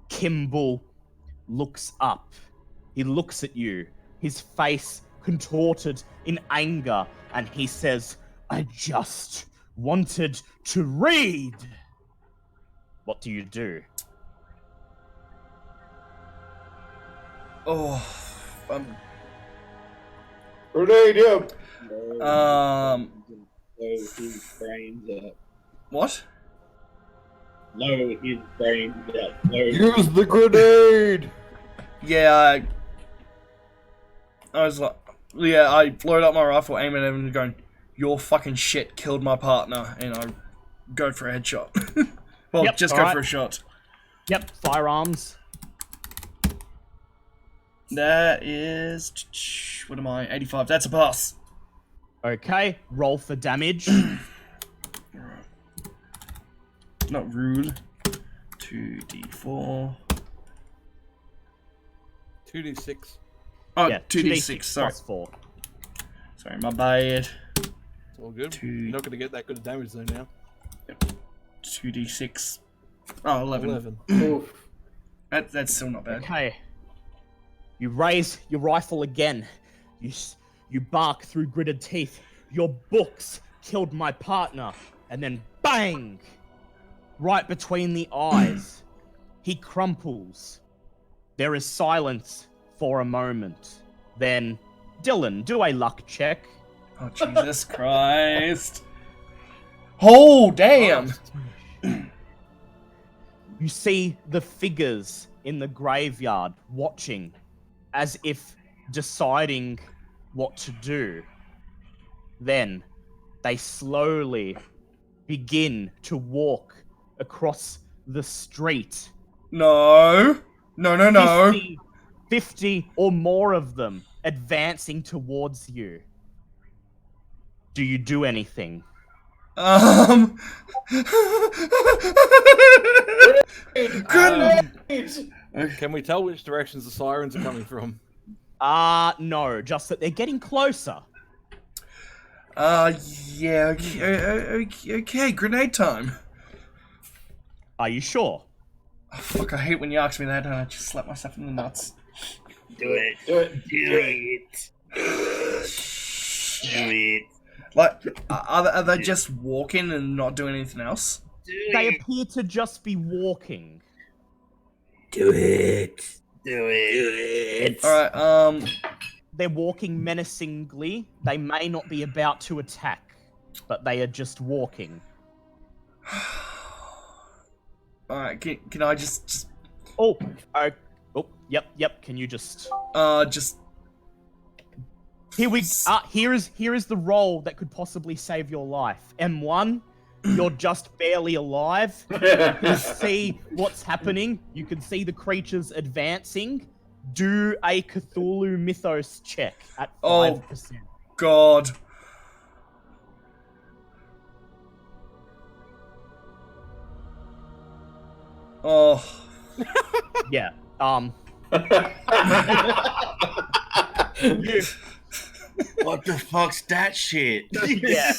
Kimball looks up. He looks at you, his face contorted in anger, and he says, "I just wanted to read." What do you do? Oh, Grenade him! Blow his brains up. What? Blow his brains up. Use the grenade! Yeah, I was like, yeah, I load up my rifle, aim at him, and going, "Your fucking shit killed my partner," and I go for a headshot. Well, Yep, just alright. go for a shot. Yep, firearms. That is, what am I? 85. That's a pass. Okay, roll for damage. Not rude. 2d4. 2d6. Oh, Yeah, 2d6. Sorry. plus 4. Sorry, my bad. It's all good. You're not going to get that good of damage though now. 2d6. Oh, 11. 11. That's still not bad. Okay. You raise your rifle again. You bark through gritted teeth. Your books killed my partner. And then bang! Right between the eyes. He crumples. There is silence for a moment. Then, Dylan, do a luck check. Oh, Jesus Christ. Oh, damn! You see the figures in the graveyard watching, as if deciding what to do. Then they slowly begin to walk across the street. No. No. 50 or more of them advancing towards you. Do you do anything? Can we tell which directions the sirens are coming from? No, just that they're getting closer. Yeah, okay, grenade time. Are you sure? Oh, fuck, I hate when you ask me that and I just slap myself in the nuts. Do it. Do it. Do it. Like, are they just walking and not doing anything else? They appear to just be walking. Do it. Do it. Alright, They're walking menacingly. They may not be about to attack, but they are just walking. Alright, can I just... Yep, can you just... just... Here is the roll that could possibly save your life. M1, you're just barely alive. You can see what's happening. You can see the creatures advancing. Do a Cthulhu Mythos check at 5%. Oh, God. Oh. Yeah, What the fuck's that shit? yeah,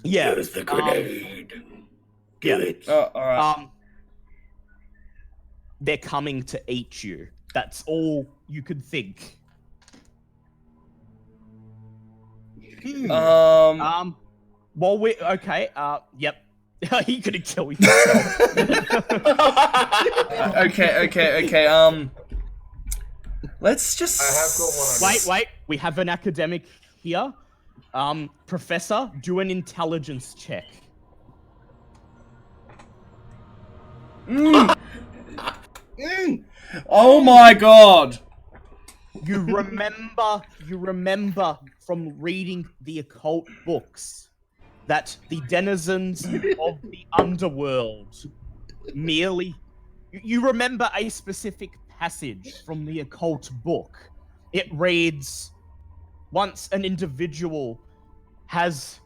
yeah. Use the grenade. Yeah. Alright. They're coming to eat you. That's all you could think. Well, yep. He could have killed himself. Okay. Let's just... I have got one on Wait. We have an academic here. Professor, do an intelligence check. Oh my God! You remember from reading the occult books that the denizens of the underworld merely... You remember a specific passage from the occult book. It reads, once an individual has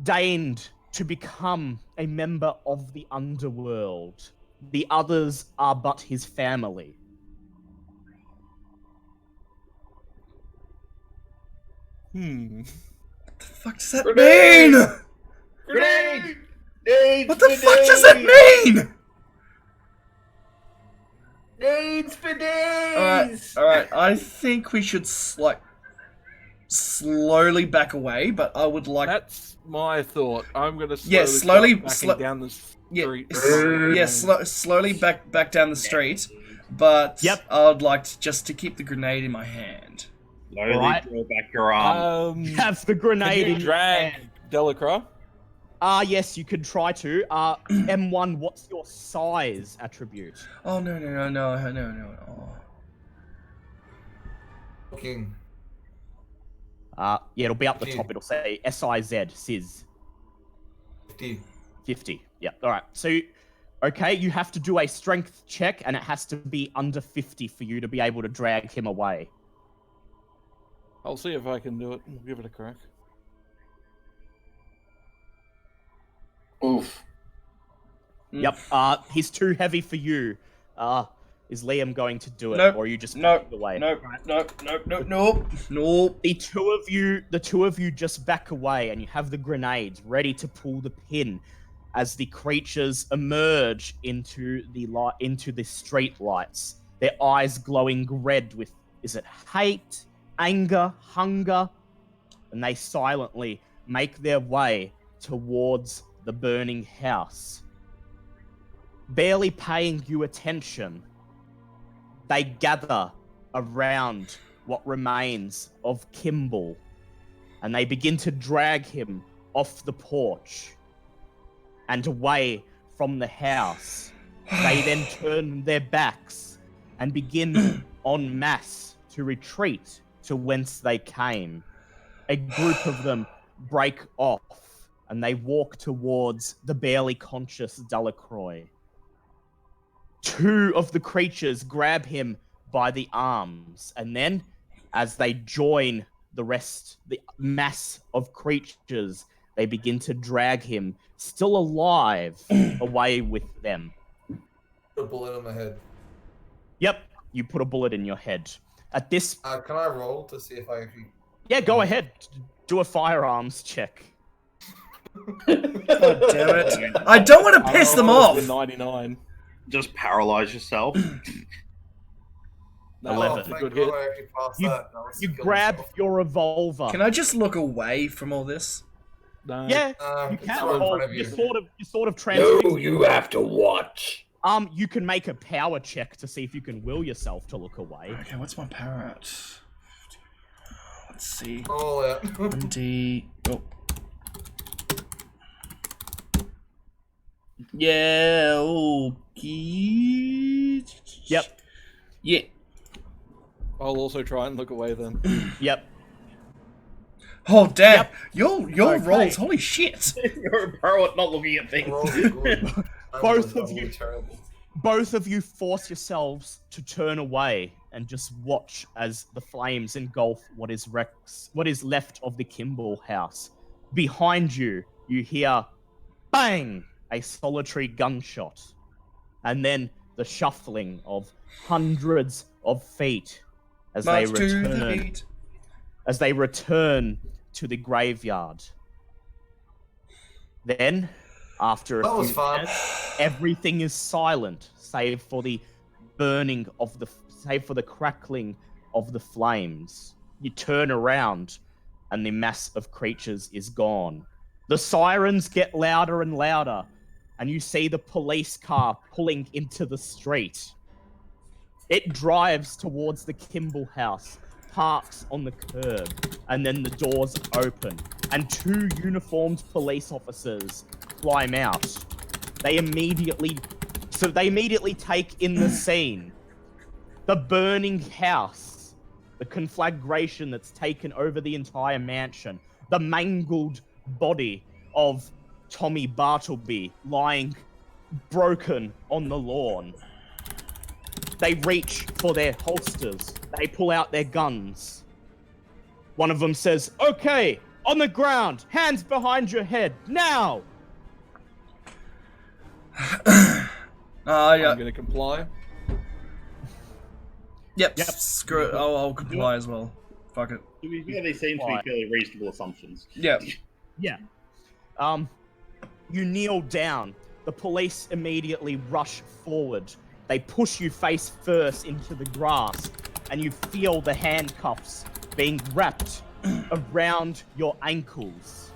deigned to become a member of the underworld, the others are but his family. What the fuck does that mean? Grenade! What the fuck does that mean? Nades for days! Alright, I think we should, slowly back away, but I would like... That's my thought. I'm gonna slowly start backing down the street. Slowly back down the street, but I would like just to keep the grenade in my hand. Slowly draw back your arm. Have the grenade Can you in drag Delacroix? Yes, you could try to. M1, what's your size attribute? Oh, no. Oh. King. Yeah, it'll be up the top. It'll say SIZ. 50. Yeah, alright. So, okay, you have to do a strength check, and it has to be under 50 for you to be able to drag him away. I'll see if I can do it. We'll give it a crack. Oof. Yep, he's too heavy for you. Is Liam going to do it, or are you just Nope. away? Nope. The two of you just back away, and you have the grenades ready to pull the pin as the creatures emerge into the street lights. Their eyes glowing red with, is it hate, anger, hunger? And they silently make their way towards the burning house. Barely paying you attention, they gather around what remains of Kimball, and they begin to drag him off the porch and away from the house. They then turn their backs and begin en masse to retreat to whence they came. A group of them break off and they walk towards the barely conscious Delacroix. Two of the creatures grab him by the arms, and then, as they join the mass of creatures, they begin to drag him, still alive, away with them. Put a bullet in my head. Yep, you put a bullet in your head. At this... Can I roll to see if I actually... Yeah, go ahead. Do a firearms check. God damn it. I don't want to piss them off. 99. Just paralyze yourself. No, 11. that's a Thank good God hit. I actually passed You- that. I was You killing grab myself. your revolver. Can I just look away from all this? No. Yeah, you It's can. right in Well, front of you're you. sort of transfixed. No, you have to watch. You can make a power check to see if you can will yourself to look away. Okay, what's my power at? Let's see. Roll it. 20. Oh. Yeah, okay. Yep. Yeah. I'll also try and look away then. Yep. Oh, damn. Yep. Your Okay. rolls, holy shit. You're a pro at not looking at things. Roll is good. Both Roll of you. is terrible. Both of you force yourselves to turn away and just watch as the flames engulf what is left of the Kimball house. Behind you, you hear bang, a solitary gunshot, and then the shuffling of hundreds of feet as March to the return beat. they return to the graveyard. Then, after a That was few fun. minutes, everything is silent, save for the crackling of the flames. You turn around, and the mass of creatures is gone. The sirens get louder and louder, and you see the police car pulling into the street. It drives towards the Kimball house, parks on the curb, and then the doors open, and two uniformed police officers climb out. They immediately take in the scene. The burning house, the conflagration that's taken over the entire mansion, the mangled body of Tommy Bartleby lying broken on the lawn. They reach for their holsters. They pull out their guns. One of them says, "Okay, on the ground, hands behind your head, now!" Yeah. I'm gonna comply. Yep. Yep. Screw it. I'll comply as well. Fuck it. To be fair, they seem to be fairly reasonable assumptions. Yeah. Yeah. You kneel down. The police immediately rush forward. They push you face first into the grass, and you feel the handcuffs being wrapped around your ankles.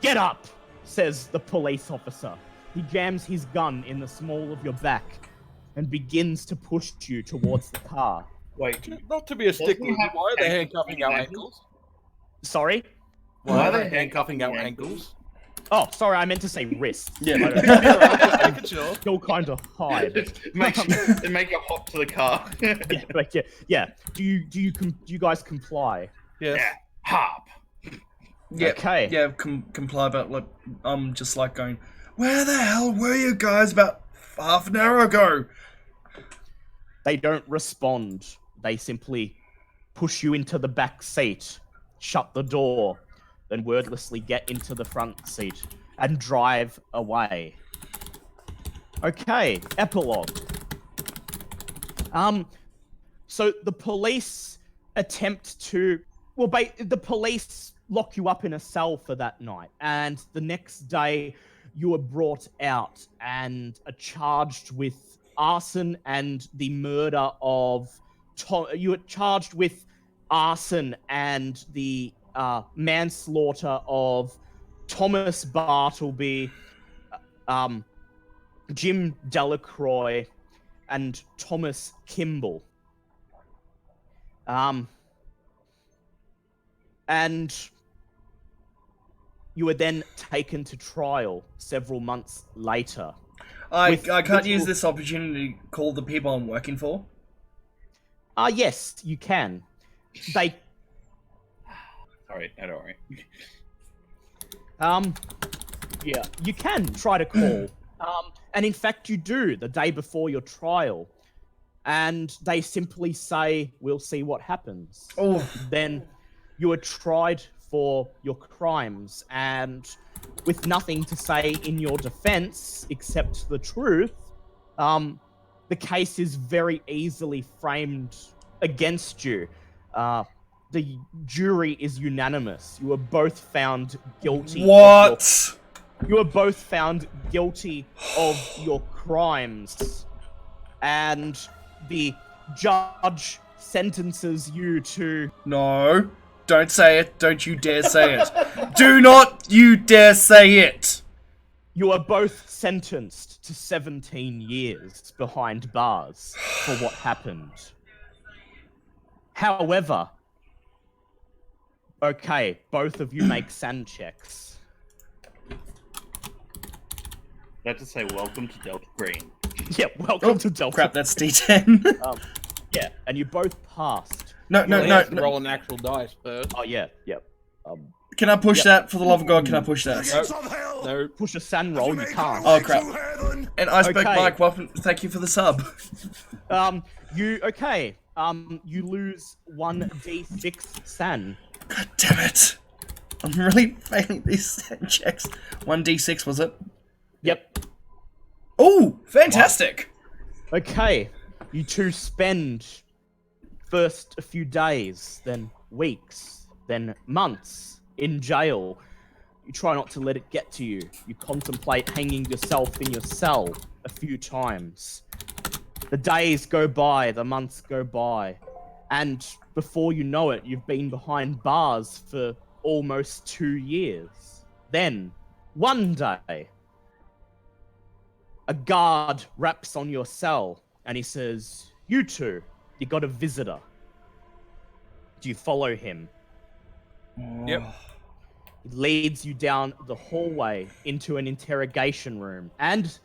"Get up," says the police officer. He jams his gun in the small of your back and begins to push you towards the car. Wait, Not to be a stickler, but why are they handcuffing our ankles? Sorry? Why are they handcuffing our ankles? Oh, sorry, I meant to say wrists. Yeah. Making sure. Still kind of hide. it make you hop to the car. Yeah. Do you guys comply? Yes. Yeah. Hop. Yeah. Okay. Yeah, comply, but like, I'm just like going, where the hell were you guys about half an hour ago? They don't respond. They simply push you into the back seat, shut the door, then wordlessly get into the front seat and drive away. Okay, epilogue. So the police attempt to, the police lock you up in a cell for that night, and the next day you are brought out and are charged with arson and the murder of you are charged with arson and the manslaughter of Thomas Bartleby, Jim Delacroix, and Thomas Kimball. And you were then taken to trial several months later. I can't use this opportunity to call the people I'm working for. Yes, you can. They Sorry, don't worry. Yeah, you can try to call. And in fact, you do the day before your trial. And they simply say, "We'll see what happens." Oh. Then you were tried for your crimes, and with nothing to say in your defense except the truth, the case is very easily framed against you. The jury is unanimous. You were both found guilty. What? You were both found guilty of your crimes, and the judge sentences you to... No, don't say it. Don't you dare say it. Do not you dare say it. You are both sentenced to 17 years behind bars for what happened. However, okay, both of you make sand checks. I have to say, welcome to Delta Green. Yeah, welcome to Delta. Crap, that's D10. Yeah, and you both passed. No. Roll an actual dice first. Oh yeah, yep. Can I push that? For the love of God, can I push that? No. Push a sand roll, you can't. Oh crap. And Iceberg Okay. Mike, welcome. Thank you for the sub. You lose 1d6 sand. God damn it. I'm really failing these sand checks. 1d6 was it? Yep. Oh, fantastic. Okay, you two spend first a few days, then weeks, then months in jail. You try not to let it get to you. You contemplate hanging yourself in your cell a few times. The days go by, the months go by, and before you know it, you've been behind bars for almost 2 years. Then, one day, a guard raps on your cell, and he says, "You two, you got a visitor." Do you follow him? Yep. He leads you down the hallway into an interrogation room, and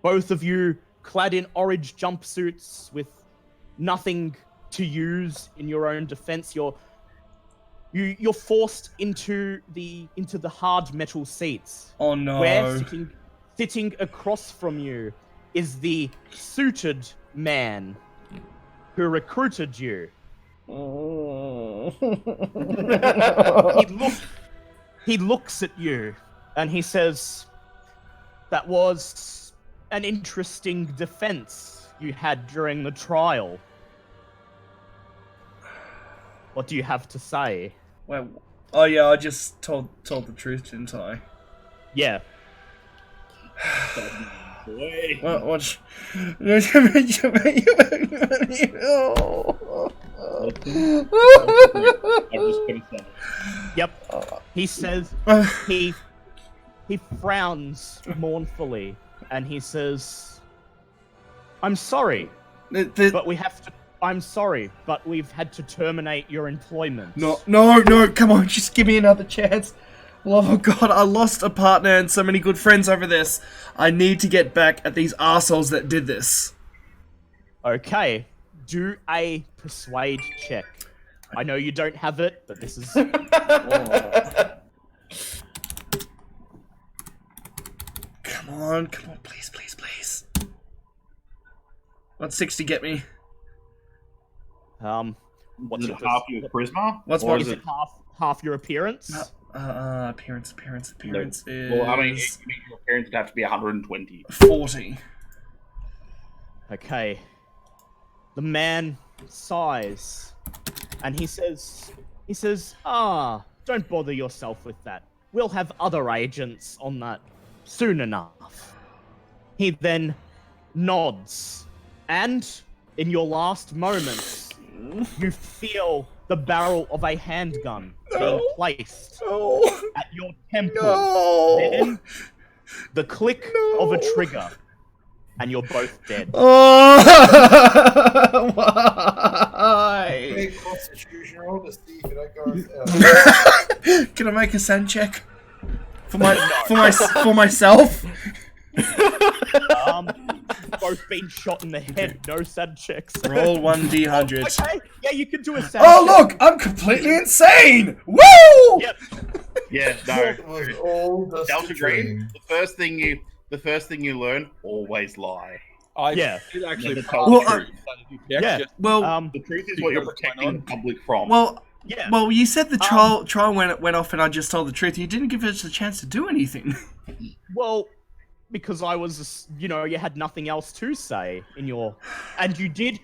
both of you clad in orange jumpsuits with nothing to use in your own defense. You're forced into the hard metal seats. Oh no. Where sitting across from you is the suited man who recruited you. He looks at you and he says, "That was an interesting defense you had during the trial. What do you have to say?" Well, oh yeah, I just told the truth, didn't I? Yeah. What? Yep. He says he frowns mournfully and he says, "I'm sorry, but we have to. I'm sorry, but we've had to terminate your employment." No, come on, just give me another chance. Love of God, I lost a partner and so many good friends over this. I need to get back at these assholes that did this. Okay, do a persuade check. I know you don't have it, but this is... Come on, please. What's 60 get me? What's Is it half your charisma? What's Or what? is Is it half your appearance? Appearance is... Well, I mean, your appearance would have to be 120. 40. Okay. The man sighs, and he says, don't bother yourself with that. We'll have other agents on that soon enough." He then nods, and in your last moments, you feel the barrel of a handgun being placed at your temple. Then the click of a trigger, and you're both dead. Oh, why? Big constitution roll to see if it goes. Can I make a sand check for myself? Both been shot in the head. No sad checks. Roll 1d100. Okay, yeah, you can do a sad Oh check. look, I'm completely insane. Woo! Yep. Yeah, no. It was all just Delta a Green. dream. The first thing you learn: always lie. I Yeah. did actually Never pass told the the truth. truth. Yeah. Well, The truth is what you're Because it's going protecting on. the public from. well, Yeah. Well, you said the trial went off and I just told the truth. You didn't give us a chance to do anything. Well, because I was, you had nothing else to say in your... And you did,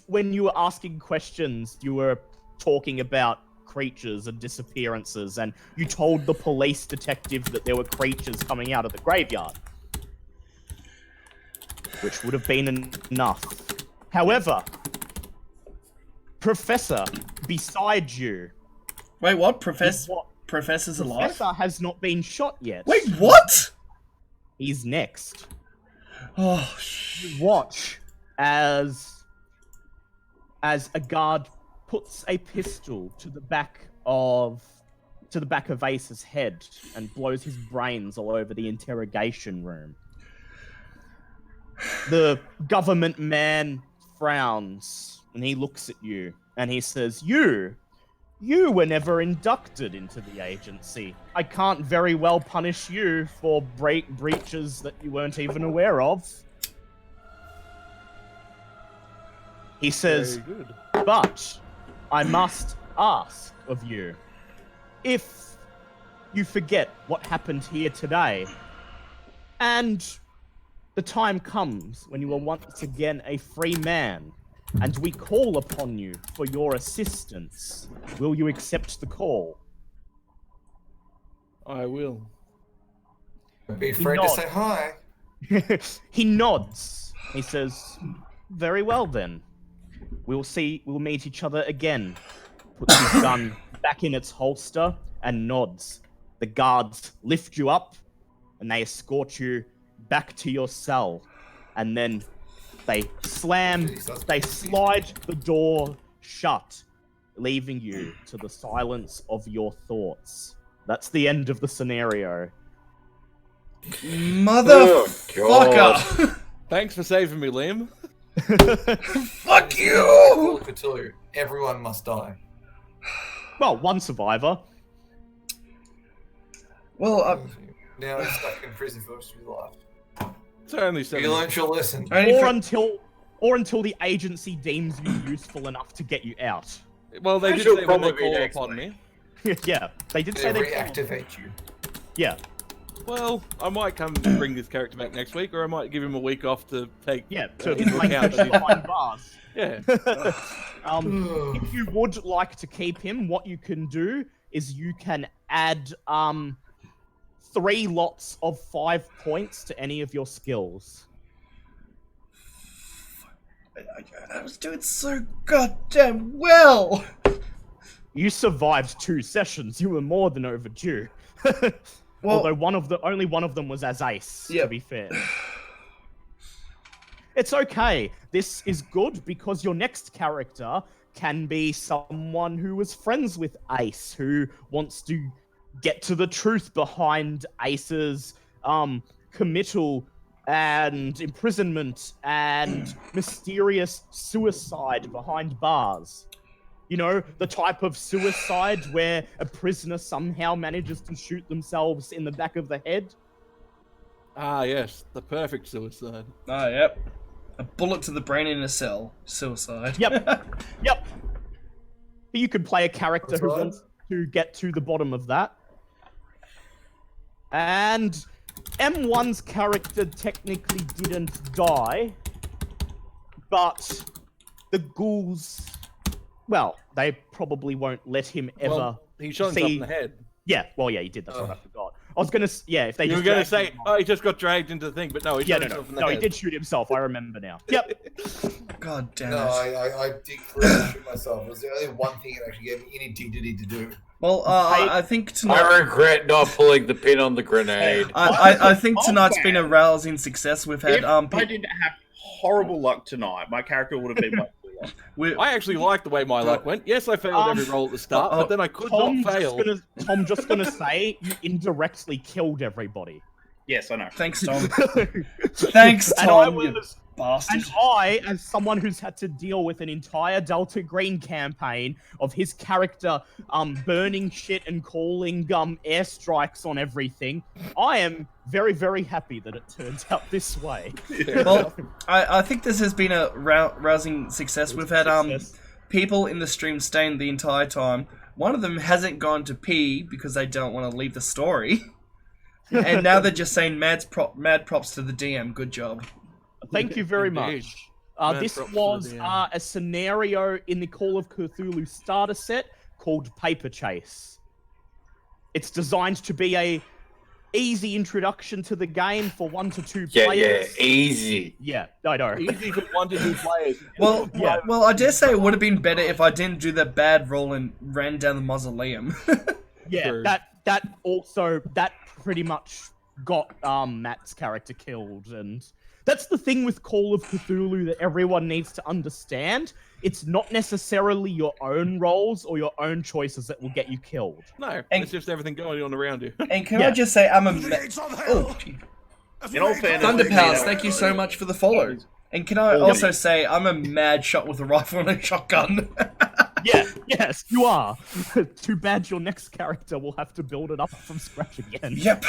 when you were asking questions, you were talking about creatures and disappearances, and you told the police detective that there were creatures coming out of the graveyard. Which would have been enough. However, Professor, beside you... Wait, what? Professor's alive? Professor has not been shot yet. Wait, what? He's next. Oh, You watch as a guard puts a pistol to the back of Ace's head and blows his brains all over the interrogation room. The government man frowns and he looks at you and he says, You were never inducted into the agency. I can't very well punish you for breaches that you weren't even aware of. He says, but I must ask of you, if you forget what happened here today, and the time comes when you are once again a free man, and we call upon you for your assistance, will you accept the call? I will. Be afraid to say hi. He nods. He says, very well then. We'll meet each other again. Puts his gun back in its holster and nods. The guards lift you up and they escort you back to your cell. And then they slide the door shut, leaving you to the silence of your thoughts. That's the end of the scenario. Motherfucker! Thanks for saving me, Liam. Fuck you! Call of Cthulhu. Everyone must die. Well, one survivor. Well, now he's stuck in prison for the rest of his life. It's only 7. You learned your lesson. Or until the agency deems you useful enough to get you out. Well, they did say when they call upon me. Yeah, they did say They they reactivate you. Yeah. Well, I might come bring this character back next week, or I might give him a week off to take. Yeah, to into like account that behind bars. Yeah. If you would like to keep him, what you can do is you can add 3 lots of 5 points to any of your skills. I was doing so goddamn well. You survived 2 sessions. You were more than overdue. Well, although only one of them was as Ace, to be fair. It's okay. This is good because your next character can be someone who was friends with Ace, who wants to get to the truth behind Ace's committal and imprisonment and mysterious suicide behind bars. You know, the type of suicide where a prisoner somehow manages to shoot themselves in the back of the head. Ah, yes, the perfect suicide. Ah, yep. A bullet to the brain in a cell. Suicide. Yep. Yep. You could play a character who wants to get to the bottom of that. And M1's character technically didn't die, but the ghouls, well, they probably won't let him ever. Well, he shot himself in the head. Yeah, well, yeah, he did. That's what I forgot. I was gonna, if they. You were gonna say, he just got dragged into the thing, but no, he shot himself in the head. No, he did shoot himself. I remember now. Yep. God damn it. No, I did clearly shoot myself. It was the only one thing that actually gave me any dignity to do. Well, I think tonight. I regret not pulling the pin on the grenade. I think tonight's been a rousing success. We've had. If I didn't have horrible luck tonight, my character would have been much cooler. I actually liked the way my luck went. Yes, I failed every roll at the start, but then I could not fail. Tom, just gonna say, you indirectly killed everybody. Yes, I know. Thanks, Tom. Thanks, Tom. You bastard. And I, as someone who's had to deal with an entire Delta Green campaign of his character burning shit and calling airstrikes on everything, I am very, very happy that it turns out this way. Well, I think this has been a rousing success. We've had people in the stream staying the entire time. One of them hasn't gone to pee because they don't want to leave the story. And now they're just saying mad props to the DM. Good job. Thank you very Indeed. much. Mad This props to was the DM. a scenario in the Call of Cthulhu starter set called Paper Chase. It's designed to be a easy introduction to the game for 1 to 2 Yeah, players. easy. Yeah, I know. Easy for 1 to 2 players. Well, Yeah. well, I dare say it would have been better if I didn't do that bad roll and ran down the mausoleum. Yeah, True. that pretty much got Matt's character killed, and that's the thing with Call of Cthulhu that everyone needs to understand. It's not necessarily your own rolls or your own choices that will get you killed. No, And- it's just everything going on around you. And can Yeah. I just say, I'm a... Oh, In all fairness, Thunderpowers, thank you so much for the follow. And can I also say, I'm a mad shot with a rifle and a shotgun. Yeah, yes, you are. Too bad your next character will have to build it up from scratch again. Yep.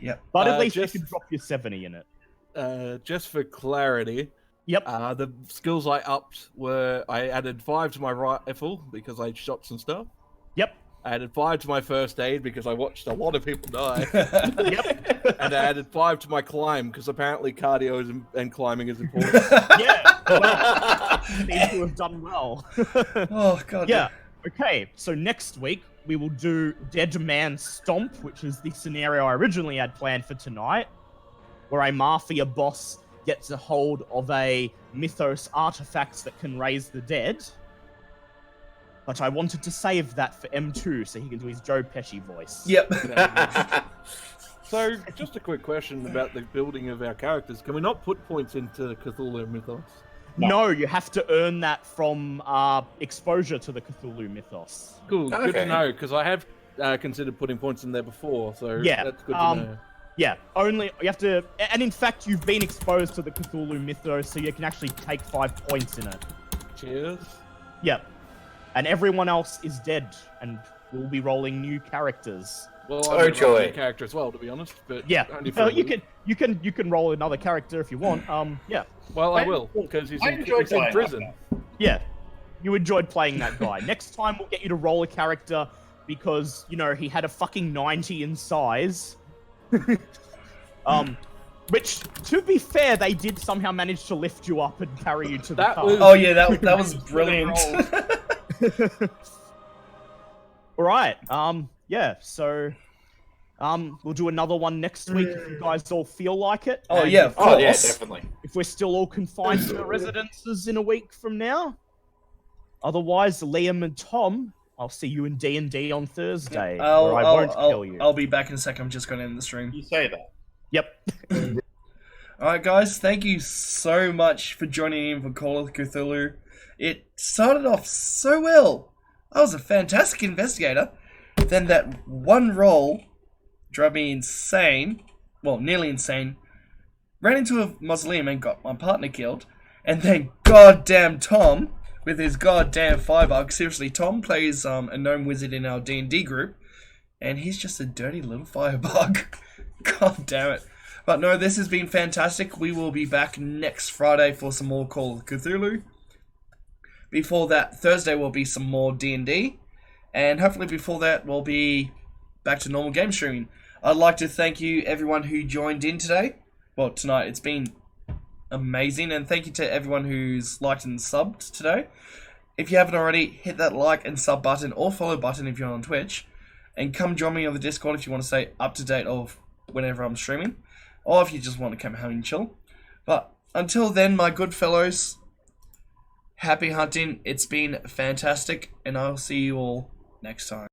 Yep. But at least just- you can drop your 70 in it. Just for clarity, Yep. the skills I upped were I added 5 to my rifle because I shot some stuff. Yep. I added 5 to my first aid because I watched a lot of people die. Yep. And I added 5 to my climb because apparently cardio and climbing is important. Yeah. Well, seem to have done well. Oh, God. Yeah. Okay, so next week we will do Dead Man Stomp, which is the scenario I originally had planned for tonight, where a mafia boss gets a hold of a mythos artifact that can raise the dead. But I wanted to save that for M2 so he can do his Joe Pesci voice. Yep. So, just a quick question about the building of our characters. Can we not put points into Cthulhu mythos? No, you have to earn that from exposure to the Cthulhu mythos. Cool, good Okay. to know, because I have considered putting points in there before, so Yeah, that's good to know. Yeah, only you have to, and in fact, you've been exposed to the Cthulhu mythos, so you can actually take 5 points in it. Cheers. Yep, and everyone else is dead, and we'll be rolling new characters. Well, Oh, I'm gonna roll joy. a character as well, to be honest. But Yeah, only for a you week. can roll another character if you want. Yeah, Well, I will, because he's in prison. yeah, you enjoyed playing that guy. Next time we'll get you to roll a character because he had a fucking 90 in size. Which, to be fair, they did somehow manage to lift you up and carry you to the That car. was- Oh, yeah, that was brilliant. All right. Yeah. So, we'll do another one next week if you guys all feel like it. Oh, And yeah, of Oh, yeah, course. definitely. If we're still all confined to our residences in a week from now. Otherwise, Liam and Tom, I'll see you in D&D on Thursday, where I won't kill you. I'll be back in a second. I'm just going to end the stream. You say that. Yep. Alright, guys, thank you so much for joining in for Call of Cthulhu. It started off so well. I was a fantastic investigator. Then that one roll drove me insane. Well, nearly insane. Ran into a mausoleum and got my partner killed. And then goddamn Tom with his goddamn firebug. Seriously, Tom plays a gnome wizard in our D&D group. And he's just a dirty little firebug. God damn it. But no, this has been fantastic. We will be back next Friday for some more Call of Cthulhu. Before that, Thursday will be some more D&D. And hopefully before that, we'll be back to normal game streaming. I'd like to thank you, everyone who joined in today. Well, tonight. It's been amazing. And thank you to everyone who's liked and subbed today. If you haven't already, hit that like and sub button or follow button if you're on Twitch. And come join me on the Discord if you want to stay up to date of whenever I'm streaming. Or if you just want to come home and chill. But until then, my good fellows, happy hunting. It's been fantastic. And I'll see you all next time.